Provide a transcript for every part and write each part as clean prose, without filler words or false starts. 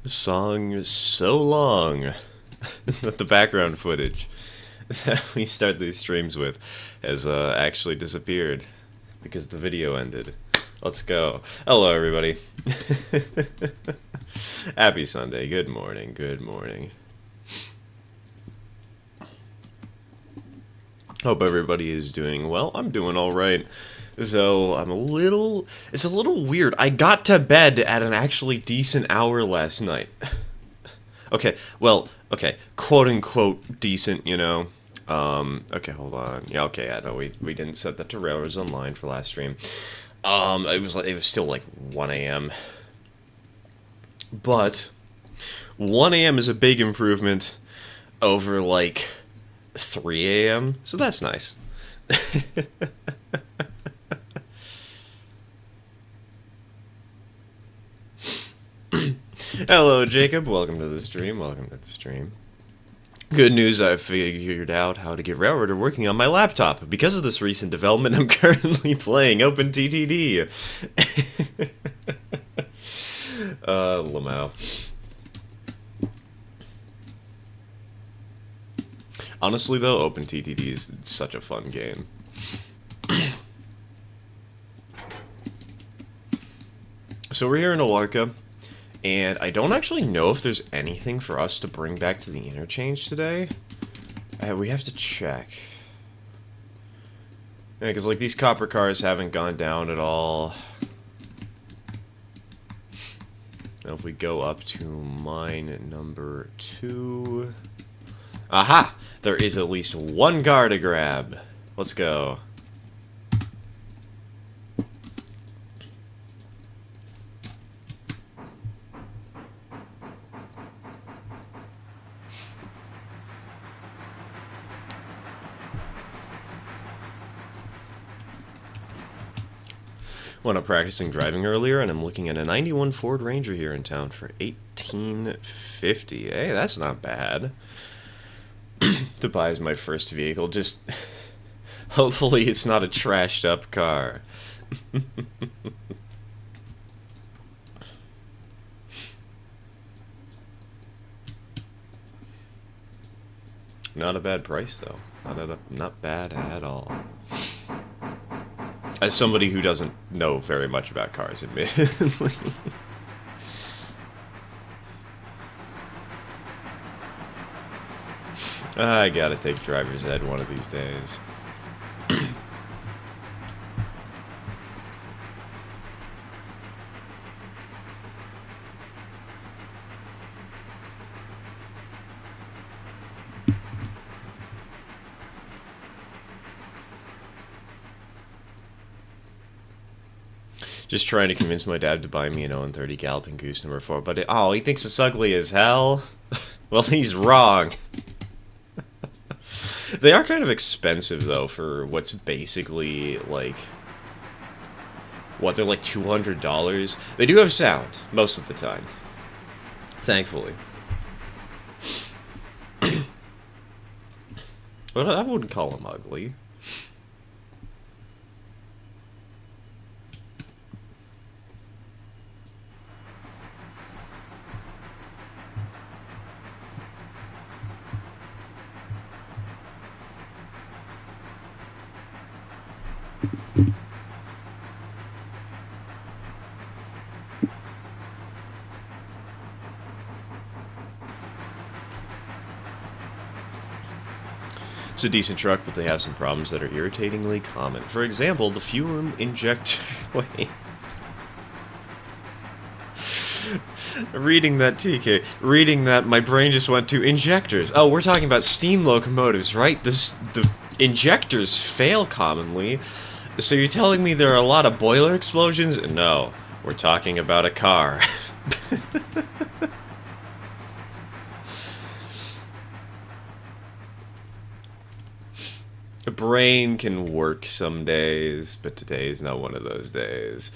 Song so long that the background footage that we start these streams with has actually disappeared because the video ended. Let's go. Hello, everybody. Happy Sunday. Good morning. Good morning. Hope everybody is doing well. I'm doing all right. So it's a little weird. I got to bed at an actually decent hour last night. Okay, well, okay, quote unquote decent, you know. Okay, hold on. Yeah, okay, I know we didn't set the derailers online for last stream. It was still like 1 a.m. But 1 a.m. is a big improvement over like 3 a.m. So that's nice. Hello, Jacob. Welcome to the stream. Welcome to the stream. Good news, I've figured out how to get Railroader working on my laptop. Because of this recent development, I'm currently playing OpenTTD. Lamau. Honestly, though, OpenTTD is such a fun game. So we're here in Alarka. And I don't actually know if there's anything for us to bring back to the interchange today. We have to check. Yeah, because like these copper cars haven't gone down at all. Now if we go up to mine number 2. Aha! There is at least one car to grab. Let's go. Went up practicing driving earlier, and I'm looking at a 91 Ford Ranger here in town for $1850. Hey, that's not bad. To buy as my first vehicle. Just hopefully it's not a trashed up car. Not a bad price though. Not bad at all. As somebody who doesn't know very much about cars, admittedly. I gotta take driver's ed one of these days. Just trying to convince my dad to buy me an Owen 30 Galloping Goose number 4, but he thinks it's ugly as hell. Well, he's wrong. They are kind of expensive, though, for what's basically, like... What, they're like $200? They do have sound, most of the time. Thankfully. But I wouldn't call them ugly. It's a decent truck, but they have some problems that are irritatingly common. For example, the fuel injector... Wait. Reading that, TK. Reading that, my brain just went to injectors. Oh, we're talking about steam locomotives, right? The injectors fail commonly. So you're telling me there are a lot of boiler explosions? No. We're talking about a car. The brain can work some days, but today's not one of those days.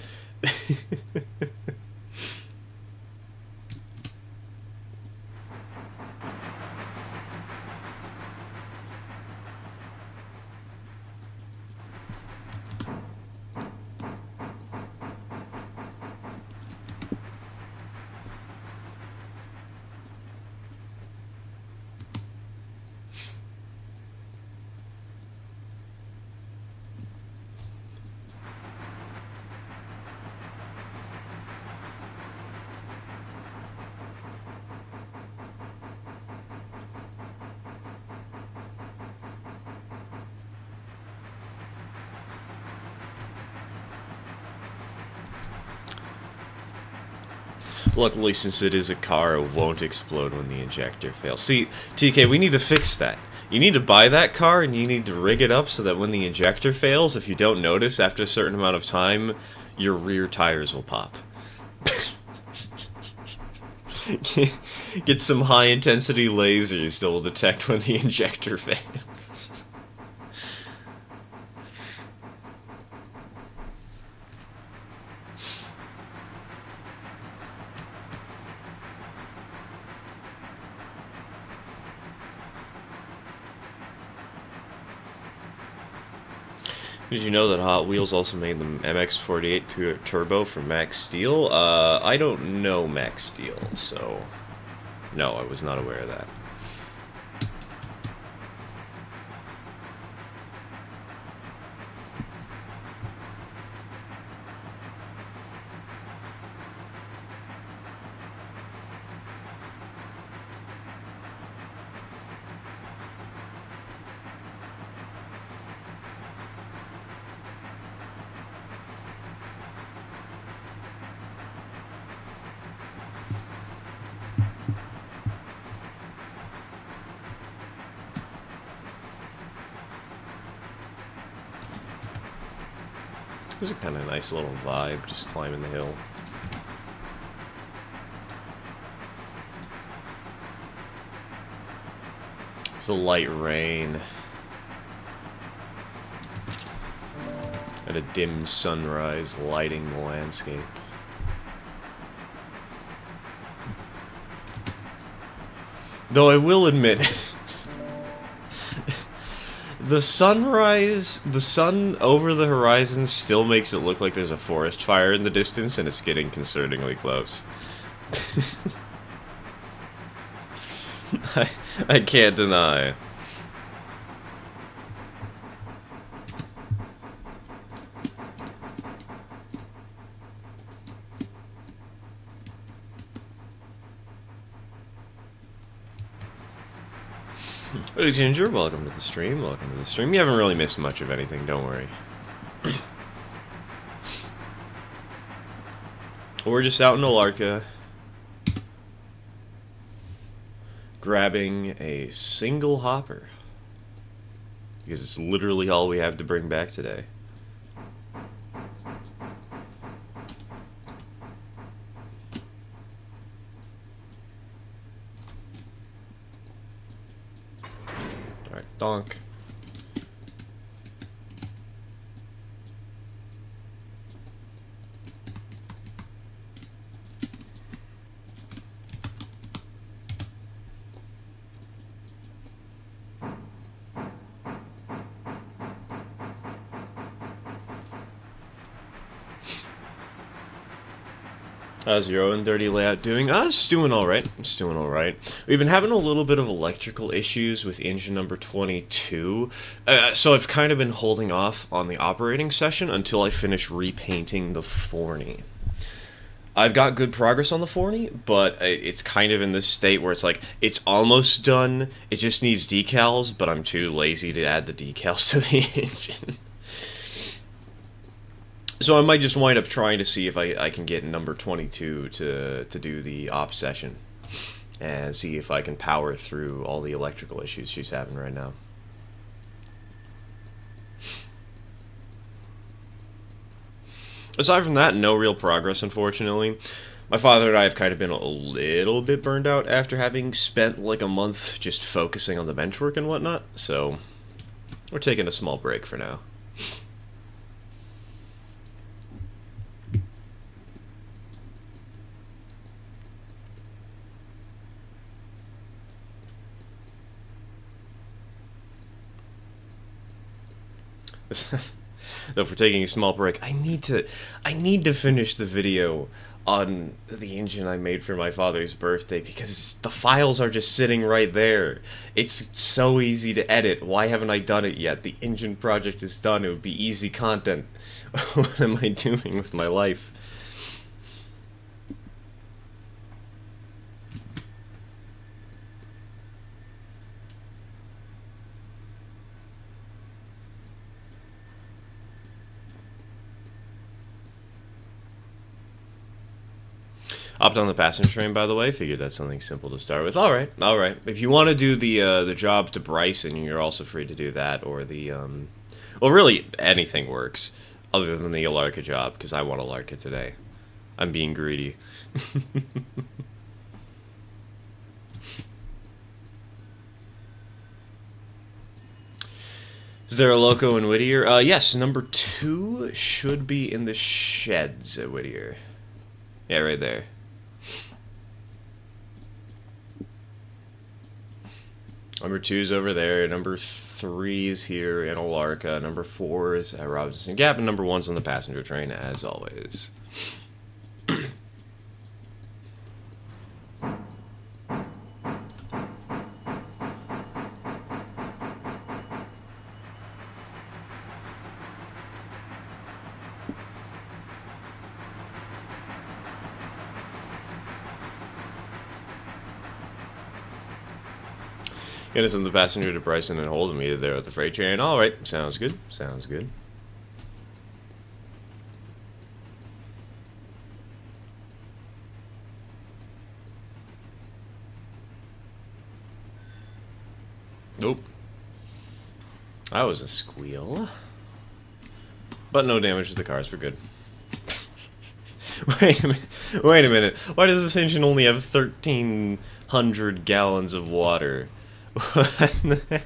Luckily, since it is a car, it won't explode when the injector fails. See, TK, we need to fix that. You need to buy that car, and you need to rig it up so that when the injector fails, if you don't notice, after a certain amount of time, your rear tires will pop. Get some high-intensity lasers that will detect when the injector fails. Did you know that Hot Wheels also made the MX-48 Turbo for Max Steel? I don't know Max Steel, so no, I was not aware of that. It was a kind of nice little vibe, just climbing the hill. It's a light rain. And a dim sunrise lighting the landscape. Though I will admit, the sunrise, the sun over the horizon still makes it look like there's a forest fire in the distance, and it's getting concerningly close. I can't deny. Hey Ginger, welcome to the stream, welcome to the stream. You haven't really missed much of anything, don't worry. We're just out in Alarka, grabbing a single hopper. Because it's literally all we have to bring back today. Alright, donk. How's your own dirty layout doing? It's doing alright. It's doing alright. We've been having a little bit of electrical issues with engine number 22, so I've kind of been holding off on the operating session until I finish repainting the Forney. I've got good progress on the Forney, but it's kind of in this state where it's like, it's almost done, it just needs decals, but I'm too lazy to add the decals to the engine. So I might just wind up trying to see if I can get number 22 to do the op session. And see if I can power through all the electrical issues she's having right now. Aside from that, no real progress, unfortunately. My father and I have kind of been a little bit burned out after having spent like a month just focusing on the bench work and whatnot. So we're taking a small break for now. Though for taking a small break, I need to finish the video on the engine I made for my father's birthday because the files are just sitting right there. It's so easy to edit. Why haven't I done it yet? The engine project is done. It would be easy content. What am I doing with my life? Hopped on the passenger train, by the way. Figured that's something simple to start with. All right, all right. If you want to do the job to Bryson, you're also free to do that, or the well, really anything works, other than the Alarka job, because I want Alarka today. I'm being greedy. Is there a loco in Whittier? Yes, number 2 should be in the sheds at Whittier. Yeah, right there. Number 2's over there. Number 3 is here in Alarka. Number 4 is at Robinson Gap. And number 1's on the passenger train, as always. Gonna send the passenger to Bryson and hold him either there at the freight train. Alright, sounds good. Sounds good. Nope. That was a squeal. But no damage to the cars, we're good. Wait a minute. Wait a minute. Why does this engine only have 1,300 gallons of water? What the heck?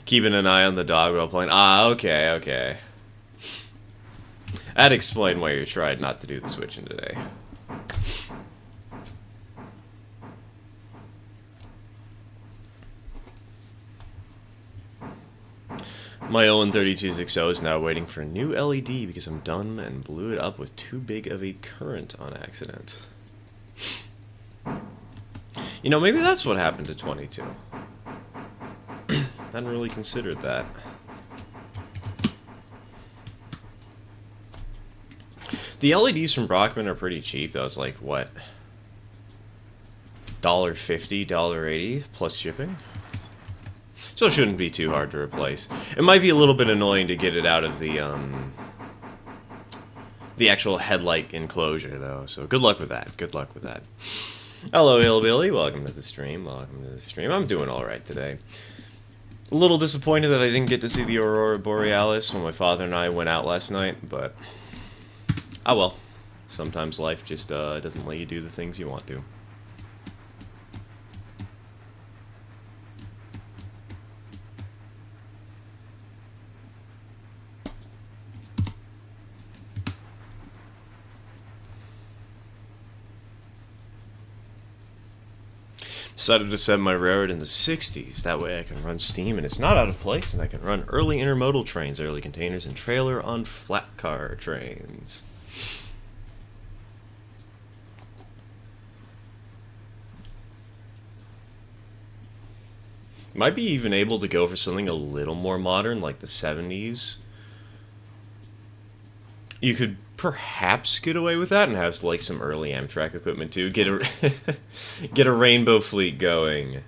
Keeping an eye on the dog while playing. Ah, okay, okay. That'd explain why you tried not to do the switching today. My Owen 3260 is now waiting for a new LED because I'm done and blew it up with too big of a current on accident. You know, maybe that's what happened to 22. Hadn't really considered that. The LEDs from Brockman are pretty cheap, though. It's like, what? $1.50, $1.80 plus shipping? So it shouldn't be too hard to replace. It might be a little bit annoying to get it out of the actual headlight enclosure, though. So good luck with that. Good luck with that. Hello, Hillbilly. Welcome to the stream. Welcome to the stream. I'm doing all right today. A little disappointed that I didn't get to see the Aurora Borealis when my father and I went out last night, but oh well. Sometimes life just doesn't let you do the things you want to. Decided to set my railroad in the 60s. That way I can run steam and it's not out of place, and I can run early intermodal trains, early containers, and trailer on flat car trains. Might be even able to go for something a little more modern, like the 70s. You could perhaps get away with that and have like some early Amtrak equipment too. Get a get a rainbow fleet going.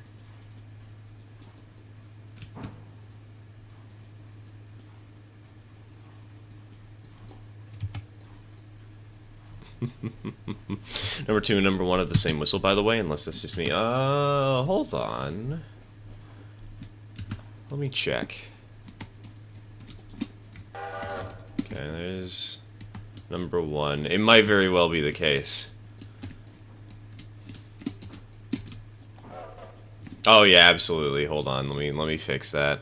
Number 2 and number 1 have the same whistle, by the way, unless that's just me. Hold on. Let me check. Okay, there's number 1. It might very well be the case. Oh yeah, absolutely. Hold on, let me fix that.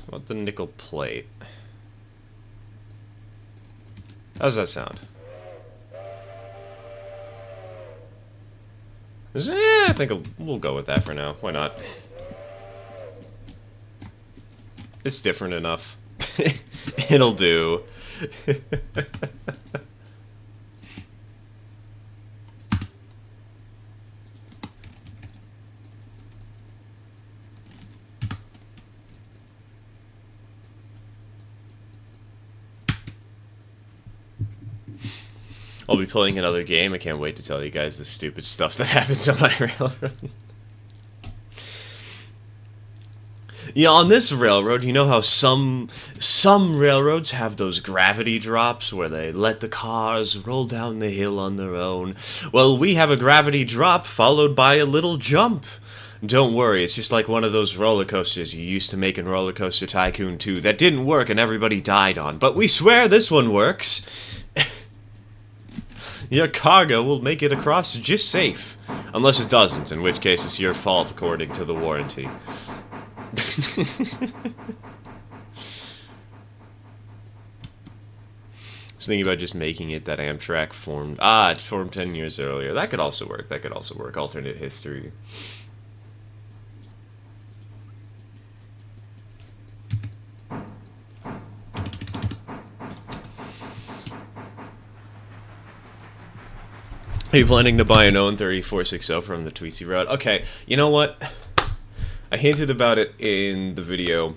What the nickel plate? How's that sound? I think we'll go with that for now. Why not? It's different enough. It'll do. I'll be playing another game. I can't wait to tell you guys the stupid stuff that happens on my railroad. Yeah, on this railroad, you know how some railroads have those gravity drops where they let the cars roll down the hill on their own? Well, we have a gravity drop followed by a little jump. Don't worry, it's just like one of those roller coasters you used to make in Roller Coaster Tycoon 2 that didn't work and everybody died on. But we swear this one works. Your cargo will make it across just safe. Unless it doesn't, in which case it's your fault according to the warranty. I was thinking about just making it that Amtrak formed. It formed 10 years earlier. That could also work. That could also work. Alternate history. Are you planning to buy an own 3460 from the Tweetsy Road? Okay, you know what? I hinted about it in the video,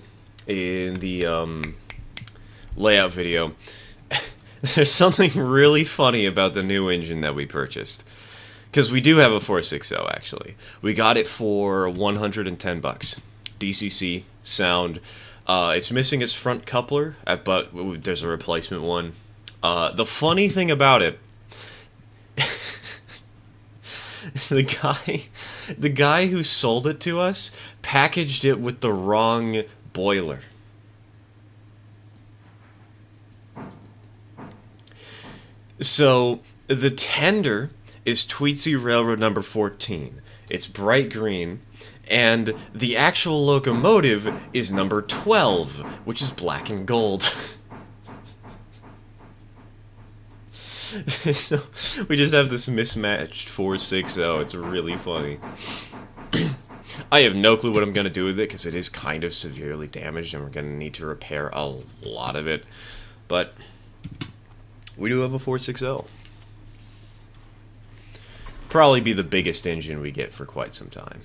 in the layout video. There's something really funny about the new engine that we purchased. Because we do have a 460, actually. We got it for 110 bucks. DCC, sound. It's missing its front coupler, but there's a replacement one. The funny thing about it, the guy who sold it to us packaged it with the wrong boiler. So the tender is Tweetsy Railroad number 14. It's bright green, and the actual locomotive is number 12, which is black and gold. So we just have this mismatched 460. It's really funny. I have no clue what I'm going to do with it because it is kind of severely damaged and we're going to need to repair a lot of it. But we do have a 460. Probably be the biggest engine we get for quite some time.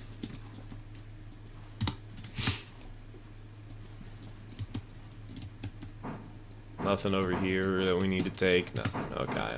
Nothing over here that we need to take. Nothing. Okay.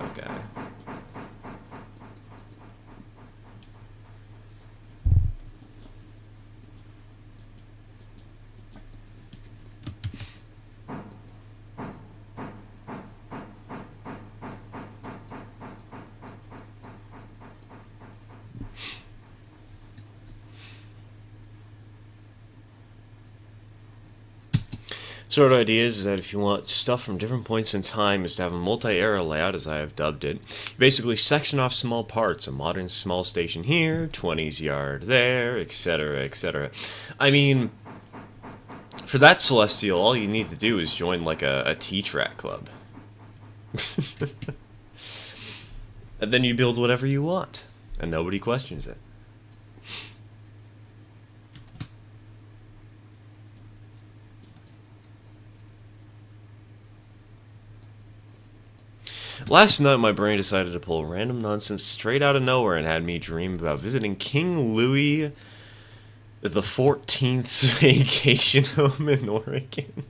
Sort of idea is that if you want stuff from different points in time is to have a multi-era layout, as I have dubbed it. You basically section off small parts, a modern small station here, 20s yard there, etc., etc. I mean, for that Celestial, all you need to do is join like a T-Track club. And then you build whatever you want, and nobody questions it. Last night, my brain decided to pull random nonsense straight out of nowhere and had me dream about visiting King Louis the 14th's vacation home in Oregon.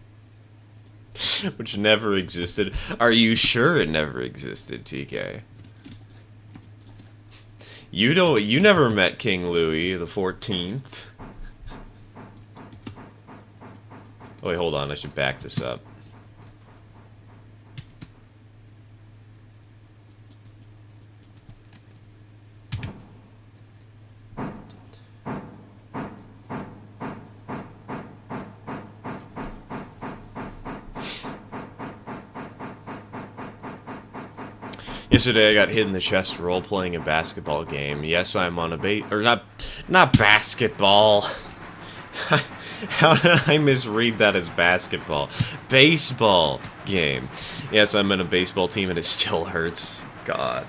Which never existed. Are you sure it never existed, TK? You never met King Louis the 14th. Oh, wait, hold on. I should back this up. Yesterday I got hit in the chest role-playing a basketball game. Yes, I'm on a not basketball. How did I misread that as basketball? Baseball game. Yes, I'm in a baseball team and it still hurts. God.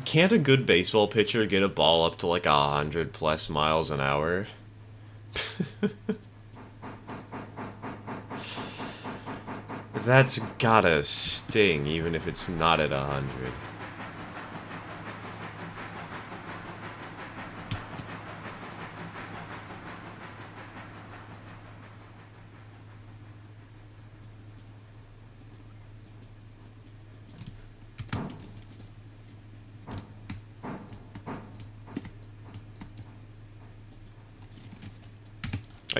Can't a good baseball pitcher get a ball up to like 100+ miles an hour? That's gotta sting, even if it's not at 100.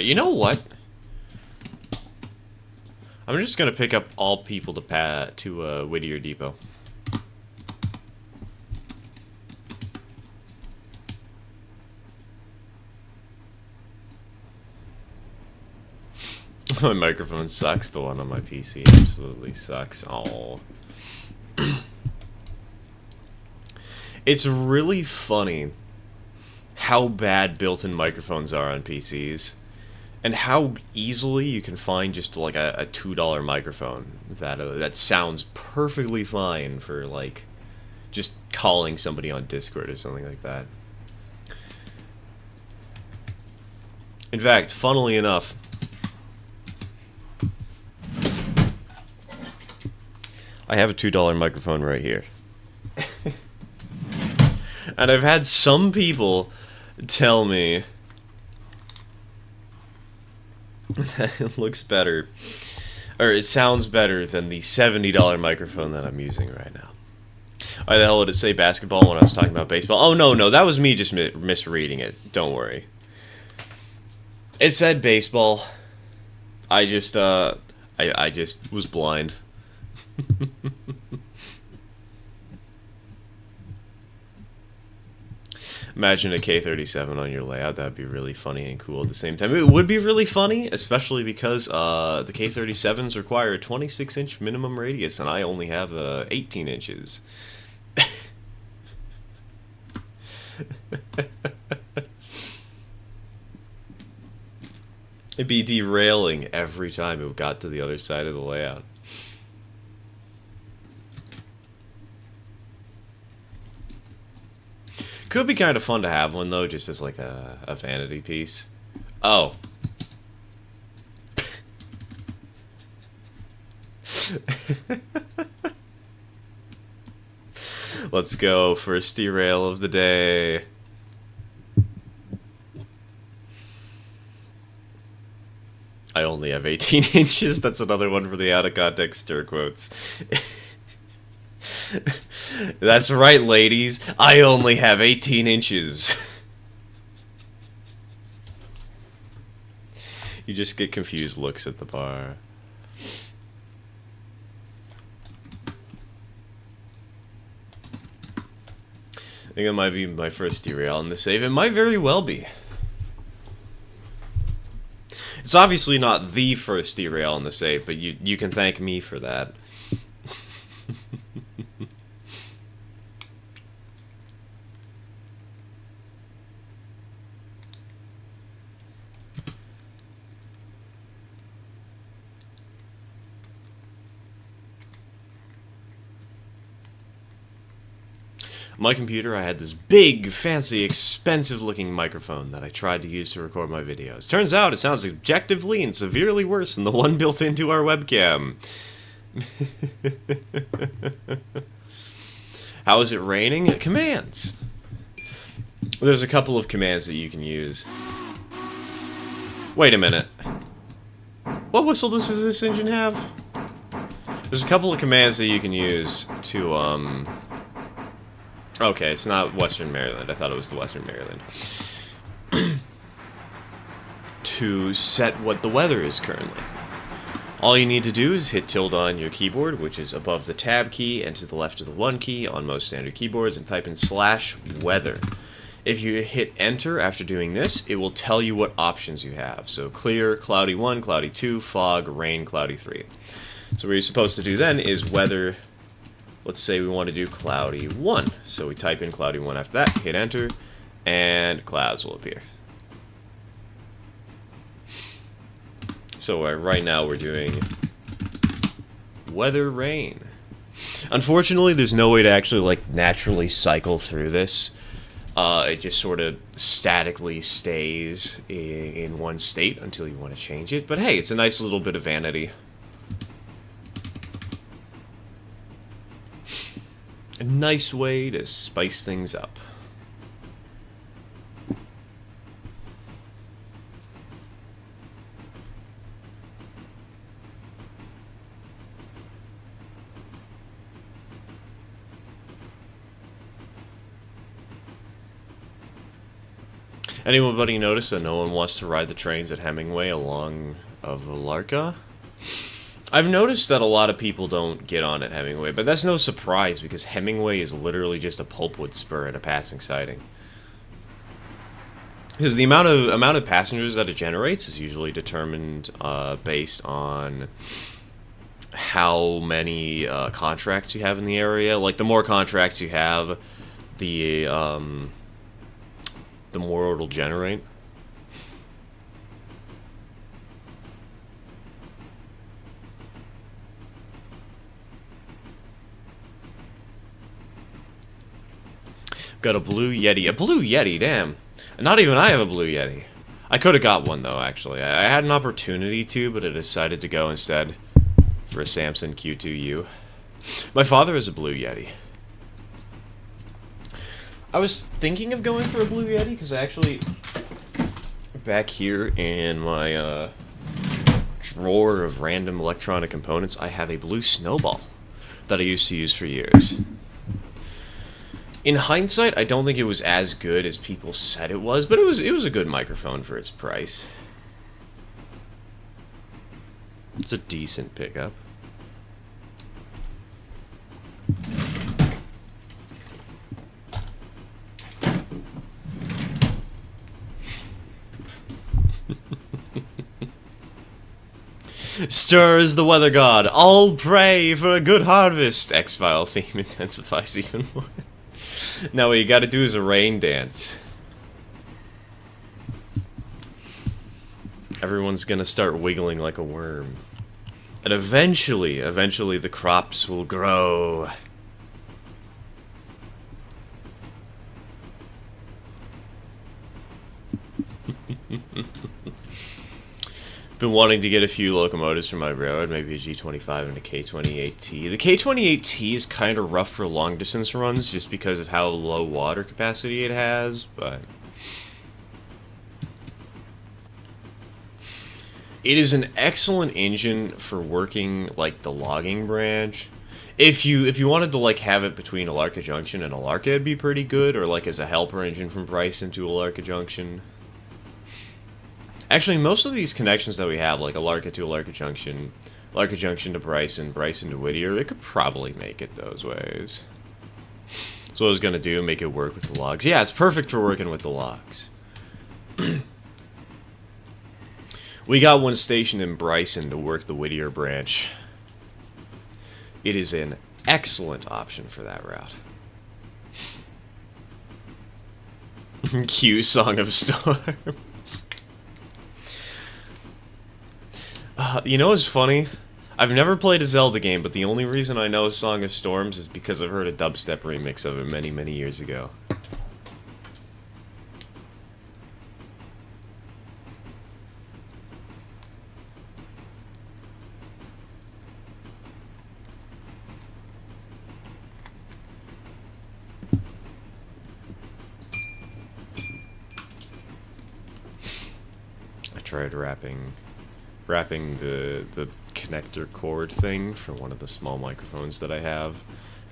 You know what? I'm just gonna pick up all people to Whittier Depot. My microphone sucks. The one on my PC absolutely sucks. Oh. It's really funny how bad built-in microphones are on PCs, and how easily you can find just like a $2 microphone that sounds perfectly fine for like just calling somebody on Discord or something like that. In fact, funnily enough, I have a $2 microphone right here. And I've had some people tell me that it looks better, or it sounds better than the $70 microphone that I'm using right now. Why the hell would it say basketball when I was talking about baseball? Oh, no, that was me just misreading it. Don't worry. It said baseball. I just was blind. Imagine a K-37 on your layout. That'd be really funny and cool at the same time. It would be really funny, especially because the K-37s require a 26-inch minimum radius, and I only have 18 inches. It'd be derailing every time it got to the other side of the layout. Could be kind of fun to have one, though, just as like a vanity piece. Oh. Let's go. First derail of the day. I only have 18 inches. That's another one for the out-of-context stir quotes. That's right, ladies. I only have 18 inches. You just get confused looks at the bar. I think it might be my first derail in the save. It might very well be. It's obviously not the first derail in the save, but you can thank me for that. My computer, I had this big, fancy, expensive-looking microphone that I tried to use to record my videos. Turns out it sounds objectively and severely worse than the one built into our webcam. How is it raining? Commands. There's a couple of commands that you can use. Wait a minute. What whistle does this engine have? There's a couple of commands that you can use to, Okay, it's not Western Maryland. I thought it was the Western Maryland. To set what the weather is currently. All you need to do is hit tilde on your keyboard, which is above the tab key and to the left of the 1 key on most standard keyboards, and type in /weather. If you hit enter after doing this, it will tell you what options you have. So clear, cloudy 1, cloudy 2, fog, rain, cloudy 3. So what you're supposed to do then is weather. Let's say we want to do cloudy 1. So we type in cloudy 1 after that, hit enter, and clouds will appear. So right now we're doing weather rain. Unfortunately, there's no way to actually like naturally cycle through this. It just sort of statically stays in one state until you want to change it. But hey, it's a nice little bit of vanity. A nice way to spice things up. Anybody notice that no one wants to ride the trains at Hemingway along of Alarka? I've noticed that a lot of people don't get on at Hemingway, but that's no surprise because Hemingway is literally just a pulpwood spur at a passing sighting. Because the amount of passengers that it generates is usually determined based on how many contracts you have in the area. Like, the more contracts you have, the more it'll generate. Got a Blue Yeti. A Blue Yeti, damn. Not even I have a Blue Yeti. I could have got one, though, actually. I had an opportunity to, but I decided to go instead for a Samsung Q2U. My father has a Blue Yeti. I was thinking of going for a Blue Yeti, because actually, back here in my drawer of random electronic components, I have a blue Snowball that I used to use for years. In hindsight, I don't think it was as good as people said it was, but it was a good microphone for its price. It's a decent pickup. Stirs the weather god. All pray for a good harvest. X-File theme intensifies even more. Now what you gotta do is a rain dance. Everyone's gonna start wiggling like a worm. And eventually the crops will grow. Been wanting to get a few locomotives for my railroad, maybe a G25 and a K28T. The K28T is kind of rough for long distance runs just because of how low water capacity it has, but it is an excellent engine for working like the logging branch. If you wanted to like have it between Alarka Junction and Alarka, it'd be pretty good, or like as a helper engine from Bryson to Alarka Junction. Actually, most of these connections that we have, like Alarka to Alarka Junction to Bryson, Bryson to Whittier, it could probably make it those ways. So what I was going to do, make it work with the logs. Yeah, it's perfect for working with the logs. We got one station in Bryson to work the Whittier branch. It is an excellent option for that route. Cue Song of Storms. You know what's funny? I've never played a Zelda game, but the only reason I know Song of Storms is because I've heard a dubstep remix of it many, many years ago. I tried wrapping the connector cord thing for one of the small microphones that I have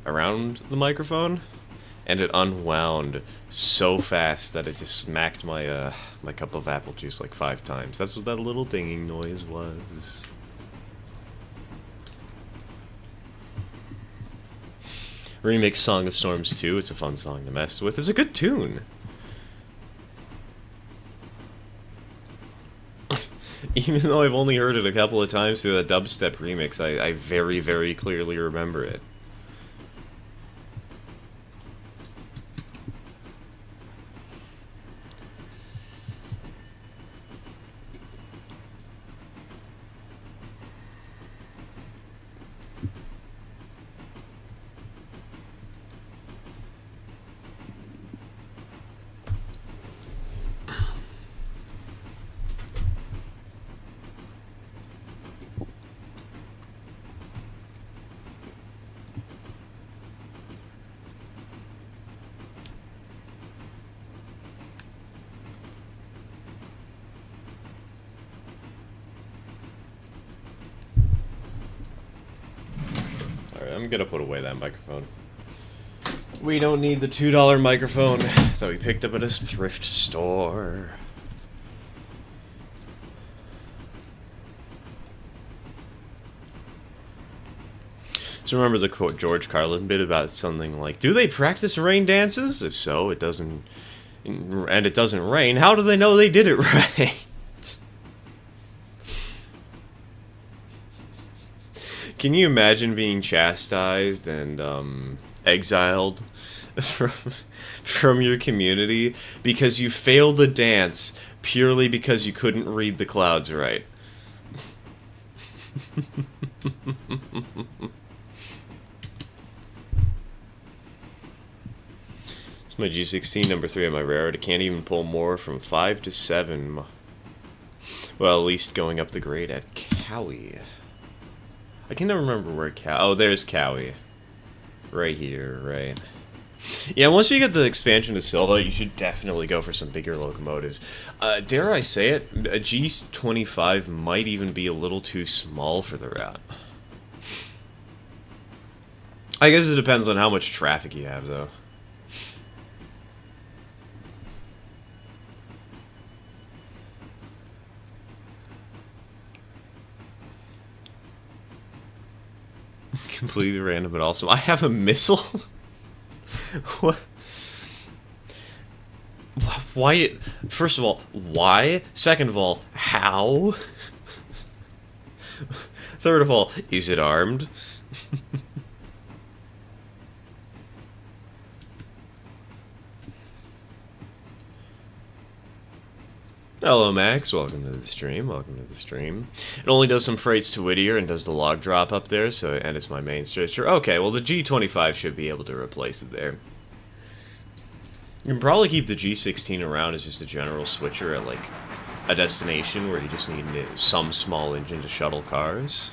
around the microphone, and it unwound so fast that it just smacked my my cup of apple juice like 5 times. That's what that little dinging noise was. Remix Song of Storms 2, it's a fun song to mess with. It's a good tune. Even though I've only heard it a couple of times through that dubstep remix, I very, very clearly remember it. I'm gonna put away that microphone. We don't need the $2 microphone that we picked up at a thrift store. So remember the quote George Carlin bit about something like, "Do they practice rain dances? If so, it doesn't rain. How do they know they did it right?" Can you imagine being chastised and exiled from your community because you failed a dance purely because you couldn't read the clouds right? It's my G16, number 3 on my rarity. Can't even pull more from 5 to 7. Well, at least going up the grade at Cowie. I can never remember where oh, there's Cowie. Right here, right. Yeah, once you get the expansion to Silva, you should definitely go for some bigger locomotives. Dare I say it, a G25 might even be a little too small for the route. I guess it depends on how much traffic you have, though. Completely random but awesome. I have a missile? What? Why? First of all, why? Second of all, how? Third of all, is it armed? Hello, Max. Welcome to the stream. Welcome to the stream. It only does some freights to Whittier and does the log drop up there, so and it's my main stretcher. Okay, well the G25 should be able to replace it there. You can probably keep the G16 around as just a general switcher at like a destination where you just need some small engine to shuttle cars.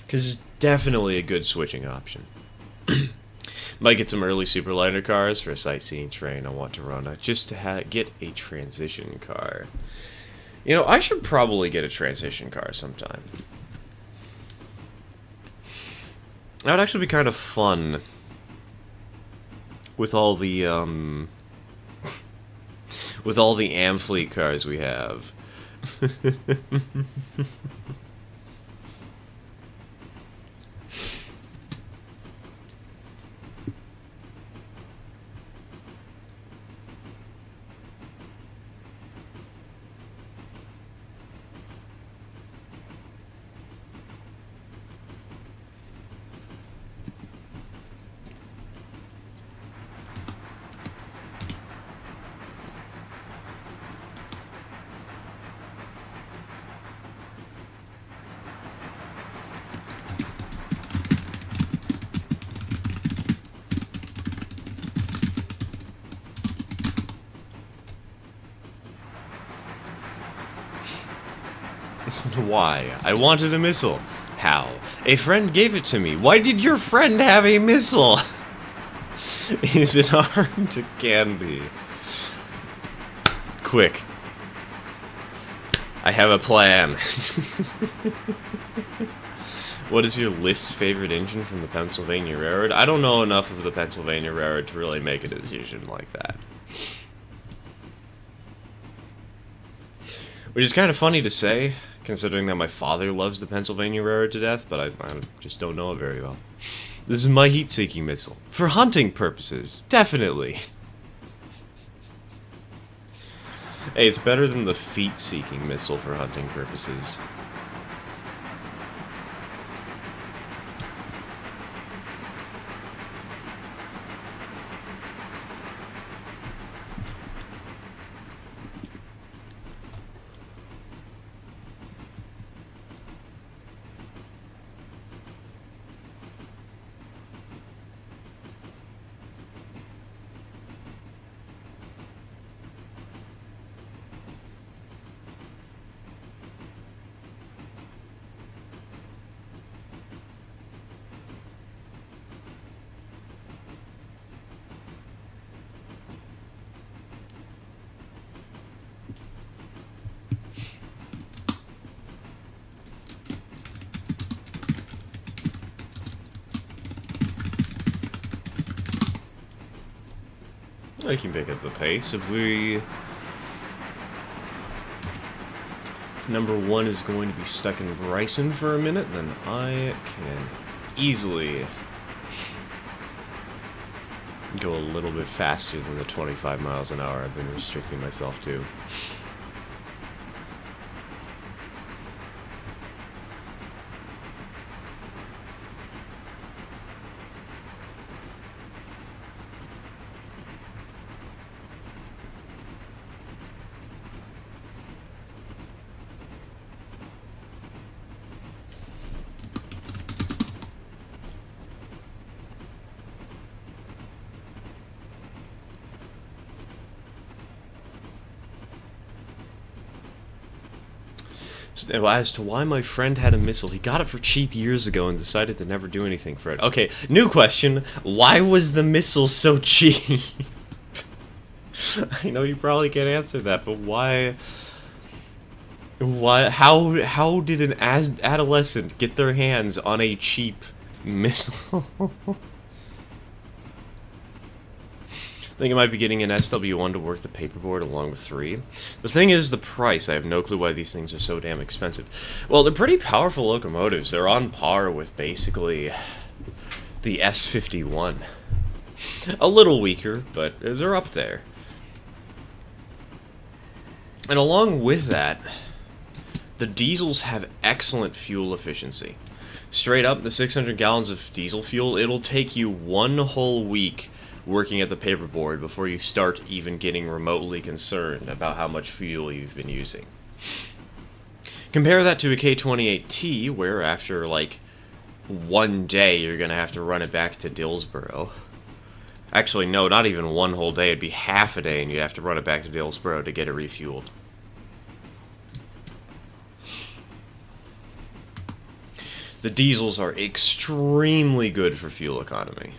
Because it's definitely a good switching option. Might get some early superliner cars for a sightseeing train I want to run, just to get a transition car. You know, I should probably get a transition car sometime. That would actually be kind of fun. With all the, with all the Amfleet cars we have. Why? I wanted a missile. How? A friend gave it to me. Why did your friend have a missile? Is it armed? It can be. Quick. I have a plan. What is your least favorite engine from the Pennsylvania Railroad? I don't know enough of the Pennsylvania Railroad to really make a decision like that. Which is kind of funny to say, considering that my father loves the Pennsylvania Railroad to death, but I just don't know it very well. This is my heat-seeking missile. For hunting purposes, definitely. Hey, it's better than the feet-seeking missile for hunting purposes. I can pick up the pace. If number 1 is going to be stuck in Bryson for a minute, then I can easily go a little bit faster than the 25 miles an hour I've been restricting myself to. As to why my friend had a missile, he got it for cheap years ago and decided to never do anything for it. Okay, new question. Why was the missile so cheap? I know you probably can't answer that, but why... How did an adolescent get their hands on a cheap missile? I think I might be getting an SW1 to work the paperboard along with 3. The thing is the price. I have no clue why these things are so damn expensive. Well, they're pretty powerful locomotives. They're on par with basically the S51. A little weaker, but they're up there. And along with that, the diesels have excellent fuel efficiency. Straight up, the 600 gallons of diesel fuel, it'll take you 1 whole week working at the paperboard before you start even getting remotely concerned about how much fuel you've been using. Compare that to a K28T, where after like 1 day you're gonna have to run it back to Dillsboro. Actually, no, not even 1 whole day, it'd be half a day and you'd have to run it back to Dillsboro to get it refueled. The diesels are extremely good for fuel economy.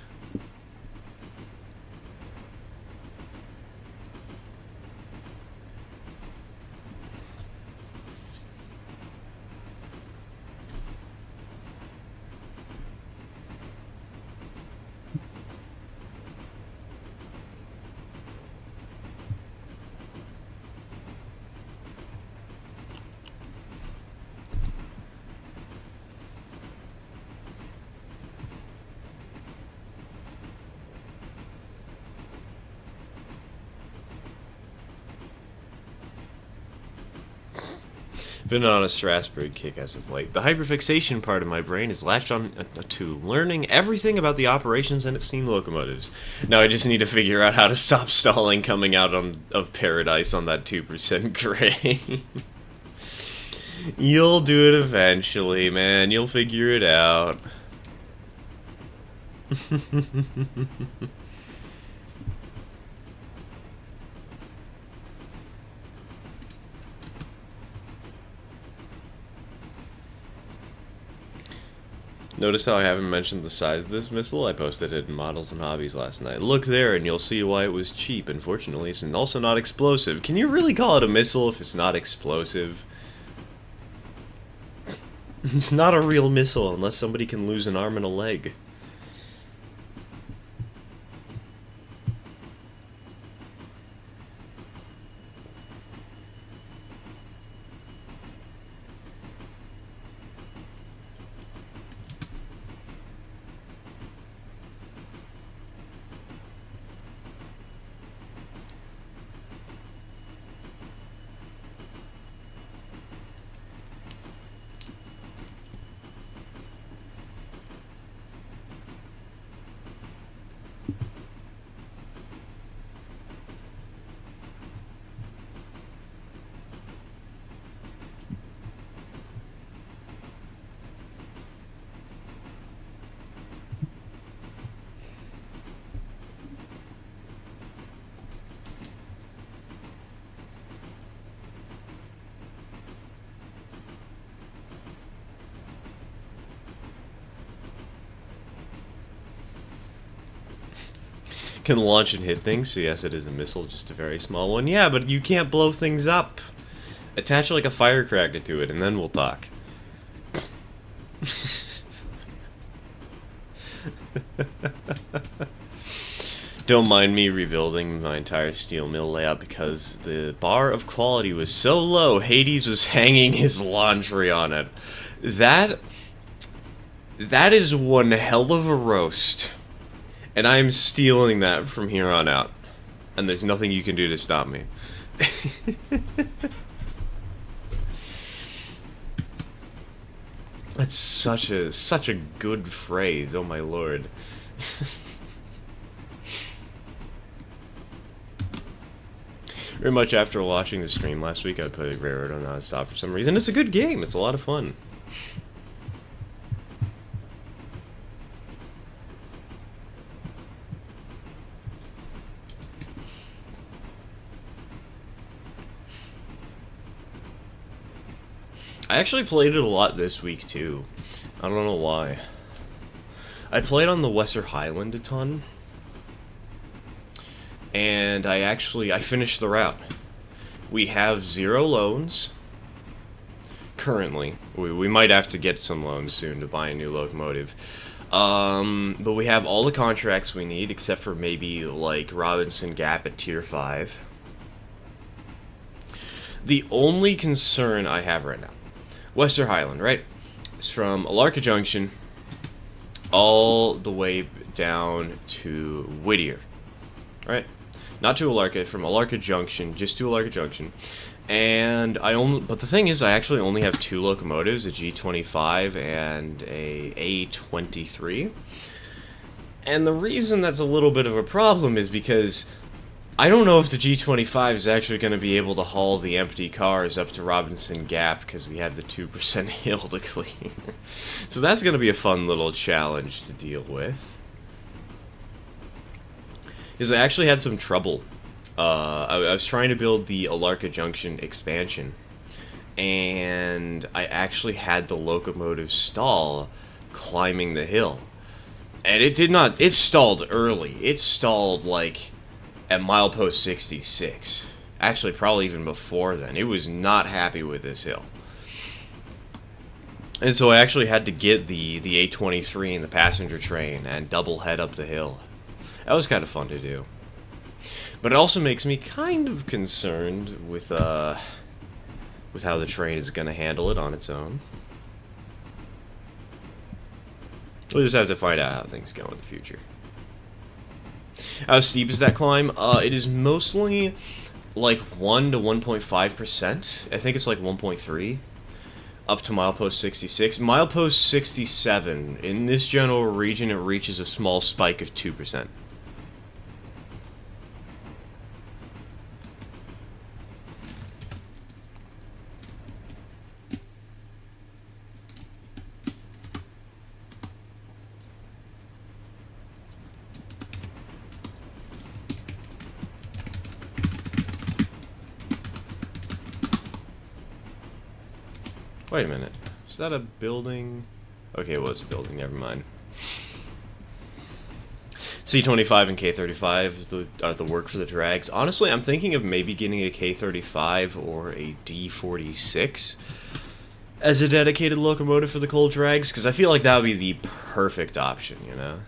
Been on a Strasbourg kick as of late. The hyperfixation part of my brain is latched on to learning everything about the operations and its steam locomotives. Now I just need to figure out how to stop stalling coming out of Paradise on that 2% grade. You'll do it eventually, man. You'll figure it out. Notice how I haven't mentioned the size of this missile? I posted it in Models and Hobbies last night. Look there and you'll see why it was cheap. Unfortunately, it's also not explosive. Can you really call it a missile if it's not explosive? It's not a real missile unless somebody can lose an arm and a leg. Can launch and hit things, so yes, it is a missile, just a very small one. Yeah, but you can't blow things up. Attach like a firecracker to it, and then we'll talk. Don't mind me rebuilding my entire steel mill layout because the bar of quality was so low, Hades was hanging his laundry on it. That is one hell of a roast. And I'm stealing that from here on out. And there's nothing you can do to stop me. That's such a good phrase, oh my lord. Very much after watching the stream last week, I played Railroad on non-stop for some reason. It's a good game, it's a lot of fun. I actually played it a lot this week too. I don't know why. I played on the Western Highland a ton. And I finished the route. We have 0 loans. Currently. We might have to get some loans soon to buy a new locomotive. But we have all the contracts we need, except for maybe, like, Robinson Gap at Tier 5. The only concern I have right now, Western Highland, right? It's from Alarka Junction all the way down to Whittier, right? Not to Alarka, from Alarka Junction, just to Alarka Junction. And but the thing is, I actually only have 2 locomotives, a G25 and a A23. And the reason that's a little bit of a problem is because I don't know if the G25 is actually going to be able to haul the empty cars up to Robinson Gap because we have the 2% hill to clean. So that's going to be a fun little challenge to deal with. Because I actually had some trouble. I was trying to build the Alarka Junction expansion, and I actually had the locomotive stall climbing the hill. And it did not, it stalled early. It stalled like at milepost 66. Actually, probably even before then. It was not happy with this hill. And so I actually had to get the A23 in the passenger train and double head up the hill. That was kind of fun to do. But it also makes me kind of concerned with how the train is going to handle it on its own. We'll just have to find out how things go in the future. How steep is that climb? It is mostly like 1 to 1.5%. I think it's like 1.3. Up to milepost 66. Milepost 67, in this general region, it reaches a small spike of 2%. Wait a minute. Is that a building? Okay, it was a building, never mind. C25 and K35 are the work for the drags. Honestly, I'm thinking of maybe getting a K35 or a D46 as a dedicated locomotive for the coal drags, because I feel like that would be the perfect option, you know?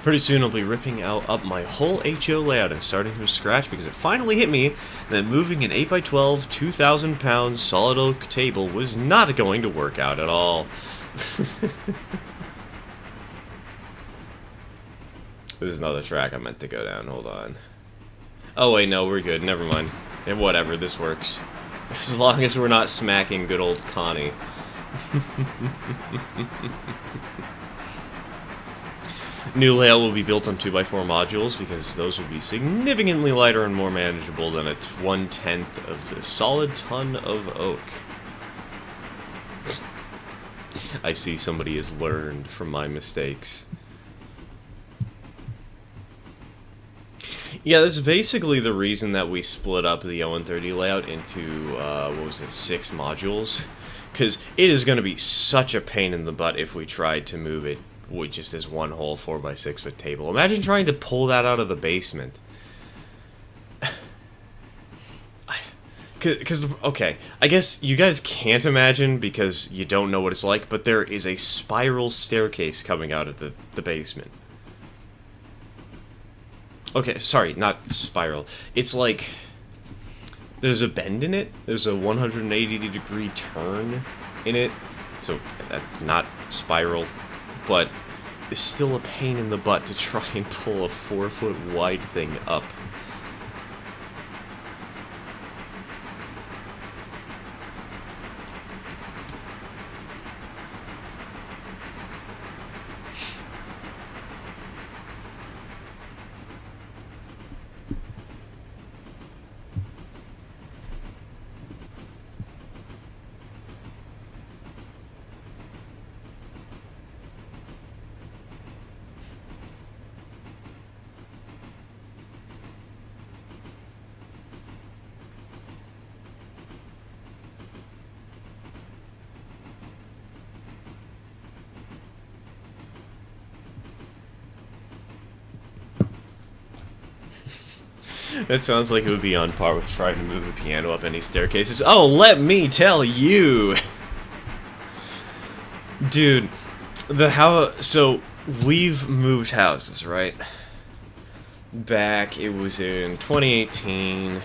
Pretty soon I'll be ripping up my whole HO layout and starting from scratch because it finally hit me that moving an 8x12, 2,000 pounds solid oak table was not going to work out at all. This is another track I meant to go down, hold on. Oh wait, no, we're good, never mind. And whatever, this works. As long as we're not smacking good old Connie. New layout will be built on 2x4 modules because those will be significantly lighter and more manageable than a 1/10 of a solid ton of oak. I see somebody has learned from my mistakes. Yeah, that's basically the reason that we split up the O130 layout into, what was it, 6 modules. Because it is going to be such a pain in the butt if we tried to move it with just this one whole 4x6 foot table. Imagine trying to pull that out of the basement. Because, okay, I guess you guys can't imagine because you don't know what it's like, but there is a spiral staircase coming out of the basement. Okay, sorry, not spiral. It's like, there's a bend in it. There's a 180-degree turn in it. So, not spiral, but it's still a pain in the butt to try and pull a 4-foot wide thing up. That sounds like it would be on par with trying to move a piano up any staircases. Oh, let me tell you! Dude, so, we've moved houses, right? Back, it was in 2018.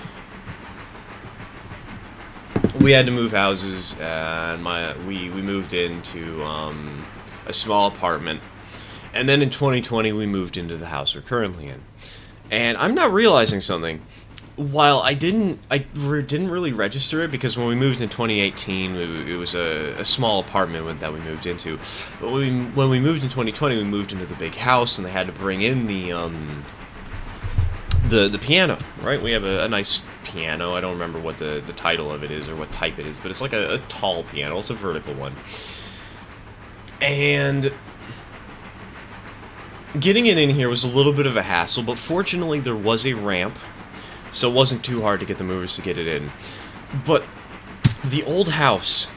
We had to move houses, and we moved into, a small apartment. And then in 2020, we moved into the house we're currently in. And I'm not realizing something. While I didn't really register it because when we moved in 2018, it was a small apartment that we moved into. But when we moved in 2020, we moved into the big house, and they had to bring in the piano. Right? We have a nice piano. I don't remember what the title of it is or what type it is, but it's like a tall piano. It's a vertical one. And getting it in here was a little bit of a hassle, but fortunately there was a ramp, so it wasn't too hard to get the movers to get it in. But the old house,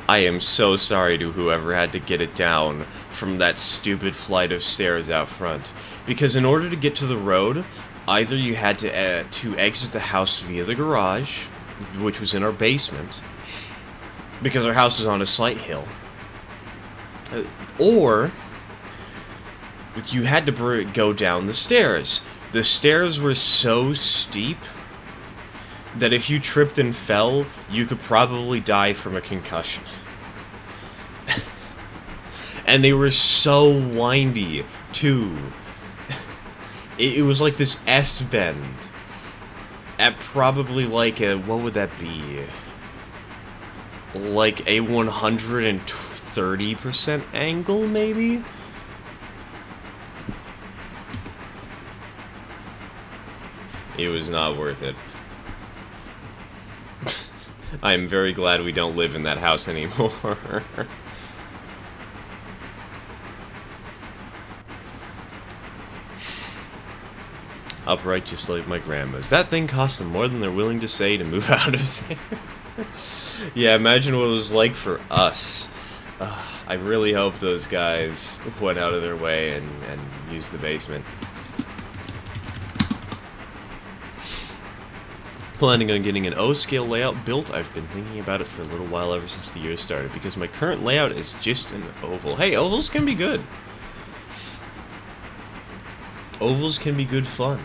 I am so sorry to whoever had to get it down from that stupid flight of stairs out front. Because in order to get to the road, either you had to exit the house via the garage, which was in our basement, because our house was on a slight hill, or you had to go down the stairs. The stairs were so steep that if you tripped and fell, you could probably die from a concussion. And they were so windy, too. It was like this S-bend at probably like a, what would that be? Like a 130% angle, maybe? It was not worth it. I am very glad we don't live in that house anymore. Upright just like my grandma's. That thing cost them more than they're willing to say to move out of there. Yeah, imagine what it was like for us. I really hope those guys went out of their way and used the basement. Planning on getting an O-scale layout built. I've been thinking about it for a little while ever since the year started, because my current layout is just an oval. Hey, ovals can be good. Ovals can be good fun.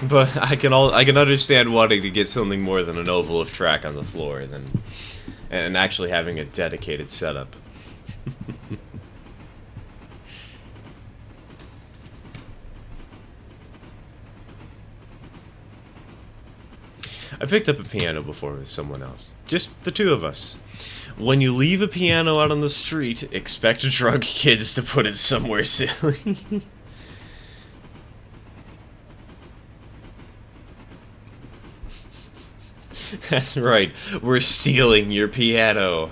But I can understand wanting to get something more than an oval of track on the floor and actually having a dedicated setup. I picked up a piano before with someone else. Just the two of us. When you leave a piano out on the street, expect drunk kids to put it somewhere silly. That's right, we're stealing your piano.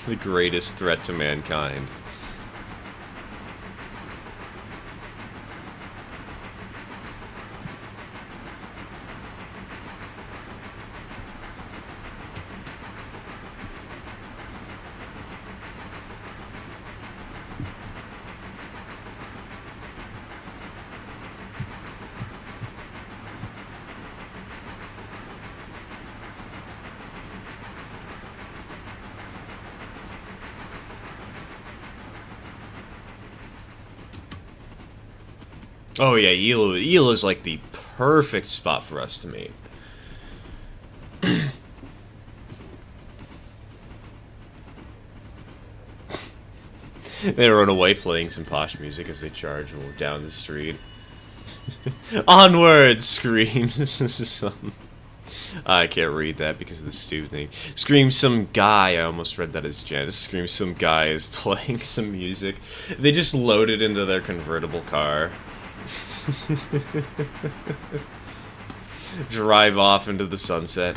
The greatest threat to mankind. Oh yeah, Eela's like the perfect spot for us to meet. They run away playing some posh music as they charge down the street. Onward! Screams some... I can't read that because of the stupid thing. Screams some guy. I almost read that as Janice. Screams some guy is playing some music. They just loaded into their convertible car. Drive off into the sunset.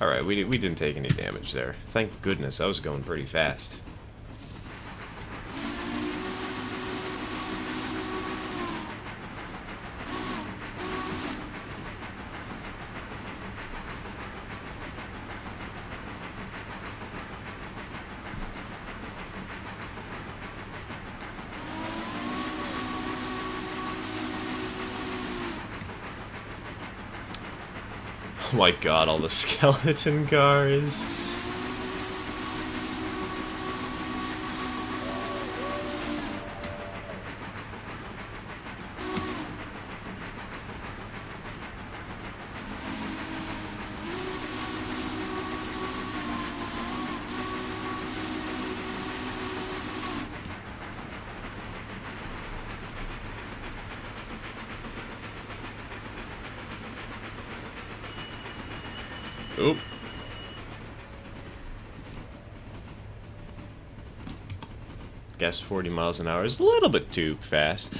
Alright, we didn't take any damage there. Thank goodness, I was going pretty fast. Oh my god, all the skeleton cars. Oop. Guess 40 miles an hour is a little bit too fast.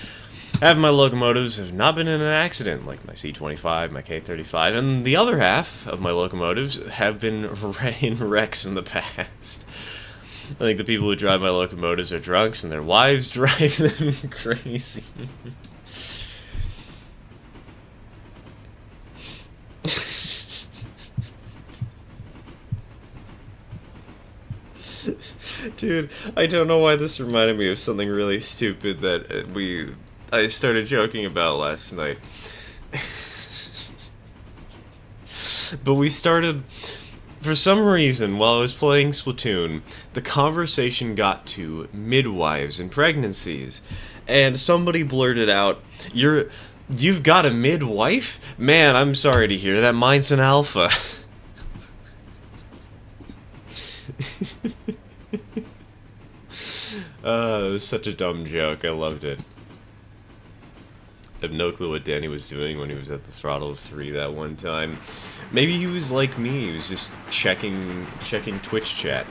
Half of my locomotives have not been in an accident, like my C-25, my K-35, and the other half of my locomotives have been in wrecks in the past. I think the people who drive my locomotives are drunks and their wives drive them crazy. Dude, I don't know why this reminded me of something really stupid that I started joking about last night. But we started, for some reason, while I was playing Splatoon, the conversation got to midwives and pregnancies, and somebody blurted out, "You've got a midwife? Man, I'm sorry to hear that. Mine's an alpha." It was such a dumb joke. I loved it. I have no clue what Danny was doing when he was at the throttle of 3 that one time. Maybe he was like me. He was just checking Twitch chat.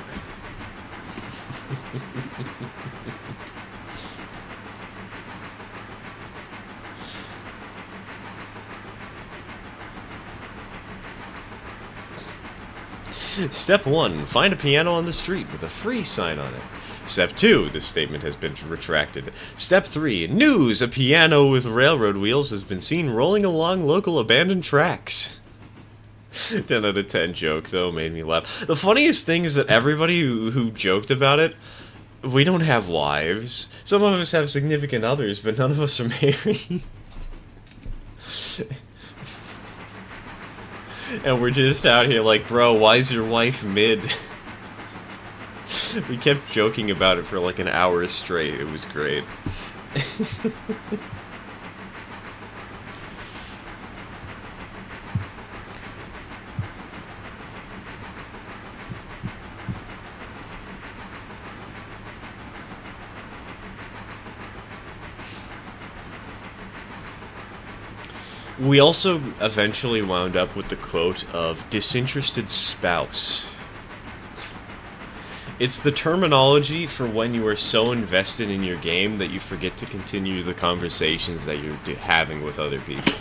Step 1. Find a piano on the street with a free sign on it. Step 2. This statement has been retracted. Step 3. News! A piano with railroad wheels has been seen rolling along local abandoned tracks. 10 out of 10 joke, though, made me laugh. The funniest thing is that everybody who joked about it, we don't have wives. Some of us have significant others, but none of us are married. And we're just out here like, bro, why is your wife mid? We kept joking about it for like an hour straight. It was great. We also eventually wound up with the quote of disinterested spouse. It's the terminology for when you are so invested in your game that you forget to continue the conversations that you're having with other people.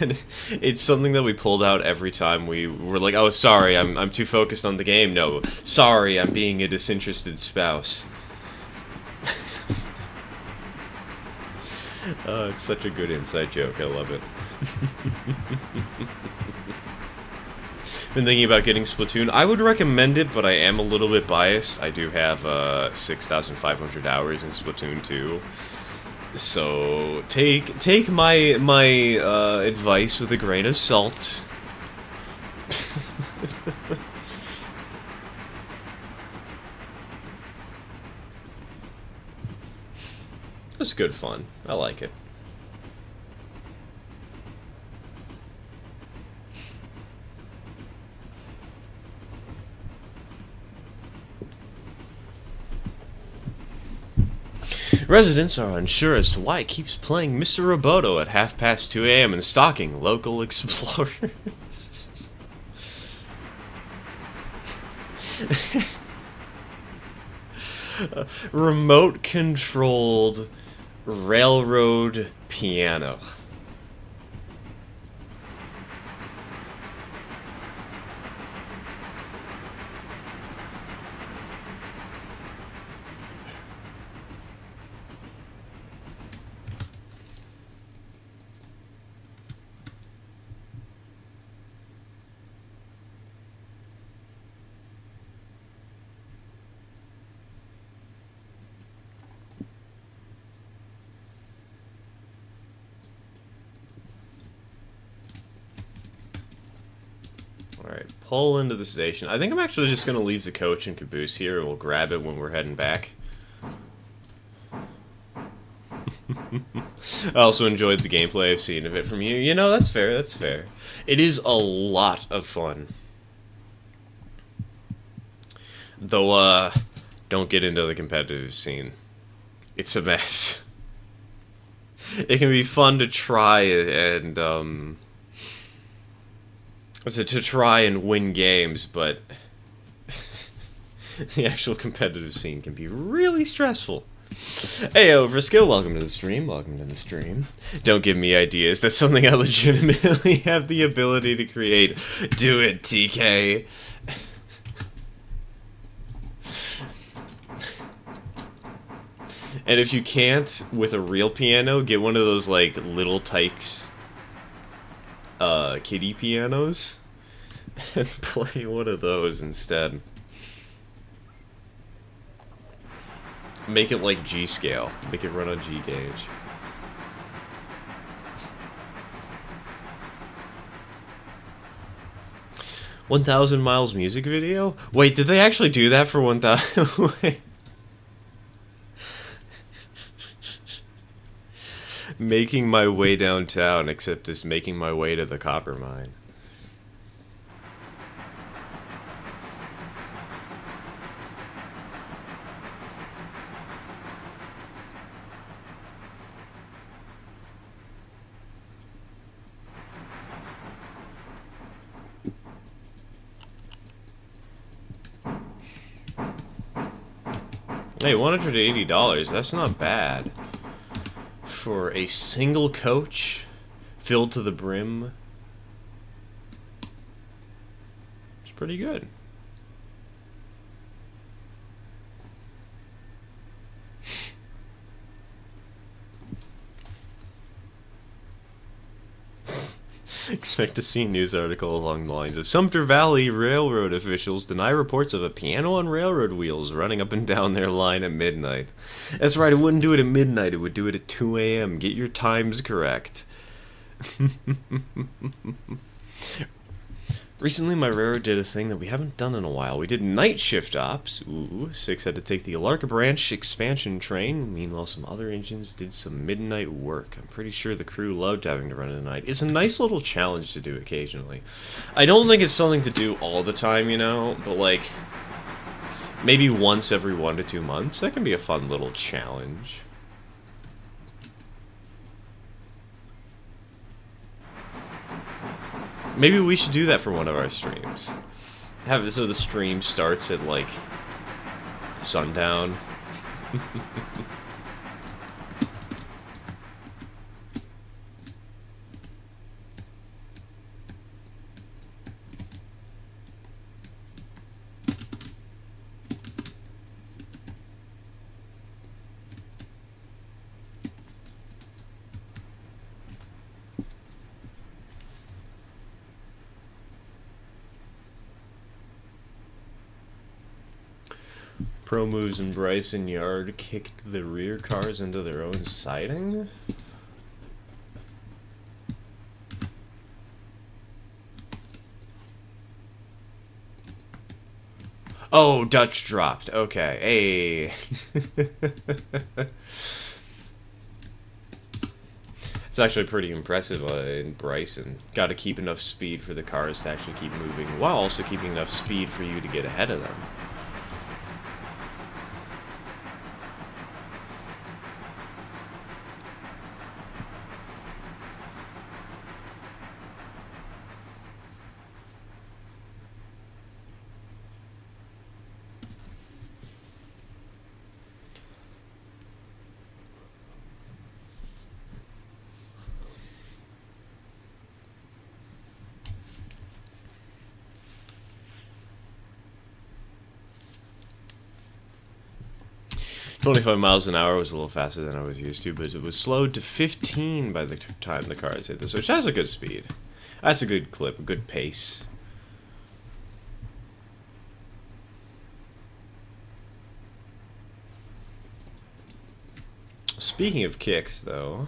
And it's something that we pulled out every time we were like, "Oh, sorry, I'm too focused on the game." No, sorry, I'm being a disinterested spouse. It's such a good inside joke. I love it. Been thinking about getting Splatoon. I would recommend it, but I am a little bit biased. I do have 6,500 hours in Splatoon 2. So take my advice with a grain of salt. It's good fun. I like it. Residents are unsure as to why it keeps playing Mr. Roboto at 2:30 a.m. and stalking local explorers. Remote-controlled railroad piano. Alright, pull into the station. I think I'm actually just going to leave the coach and caboose here, and we'll grab it when we're heading back. I also enjoyed the gameplay I've seen of it from you. You know, that's fair, that's fair. It is a lot of fun. Though, don't get into the competitive scene. It's a mess. It can be fun to try and, to try and win games, but the actual competitive scene can be really stressful. Heyo, Frisco, welcome to the stream, welcome to the stream. Don't give me ideas, that's something I legitimately have the ability to create. Do it, TK. And if you can't, with a real piano, get one of those, like, little Tykes kiddie pianos and play one of those instead. Make it like G scale. Make it run on G gauge. "1,000 Miles music video? Wait, did they actually do that for 1,000? Wait. Making my way downtown, except it's making my way to the copper mine. Hey, $180, that's not bad. For a single coach, filled to the brim. It's pretty good. Expect to see a news article along the lines of Sumter Valley Railroad officials deny reports of a piano on railroad wheels running up and down their line at midnight. That's right, it wouldn't do it at midnight, it would do it at 2 a.m. Get your times correct. Recently, my railroad did a thing that we haven't done in a while. We did night shift ops. Ooh, 6 had to take the Alarka Branch expansion train. Meanwhile, some other engines did some midnight work. I'm pretty sure the crew loved having to run at night. It's a nice little challenge to do occasionally. I don't think it's something to do all the time, you know, but like maybe once every 1 to 2 months. That can be a fun little challenge. Maybe we should do that for one of our streams. Have it so the stream starts at, like, sundown. Pro moves and Bryson Yard kicked the rear cars into their own siding? Oh, Dutch dropped. Okay. Hey. It's actually pretty impressive in Bryson. Got to keep enough speed for the cars to actually keep moving, while also keeping enough speed for you to get ahead of them. "25 miles an hour was a little faster than I was used to, but it was slowed to 15 by the time the cars hit this, which has a good speed. That's a good clip, a good pace. Speaking of kicks, though...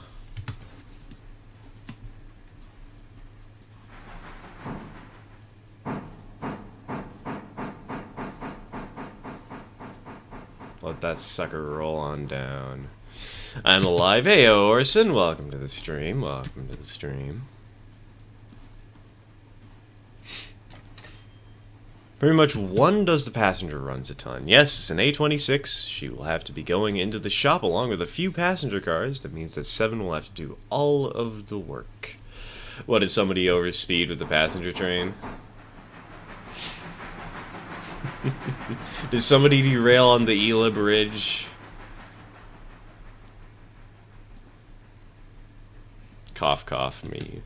let that sucker roll on down. I'm alive. Heyo, Orson. Welcome to the stream. Welcome to the stream. Pretty much one does the passenger runs a ton. Yes, it's an A26. She will have to be going into the shop along with a few passenger cars. That means that 7 will have to do all of the work. What, did somebody overspeed with the passenger train? Did somebody derail on the Ela Bridge? Cough, cough, me.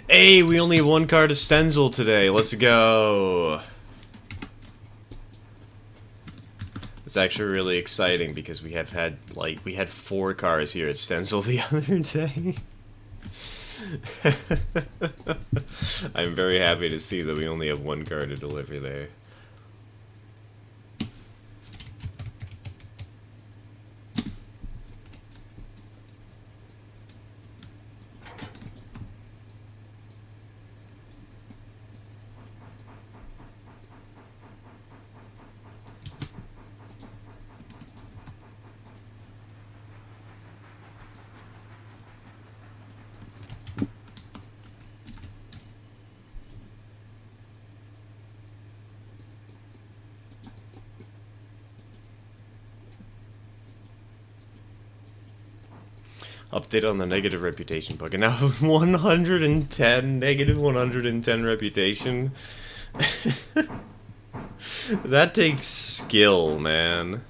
Hey, we only have one car to Stenzel today. Let's go. It's actually really exciting because we had 4 cars here at Stenzel the other day. I'm very happy to see that we only have one car to deliver there. Update on the negative reputation bug, and now 110, negative 110 reputation. That takes skill, man.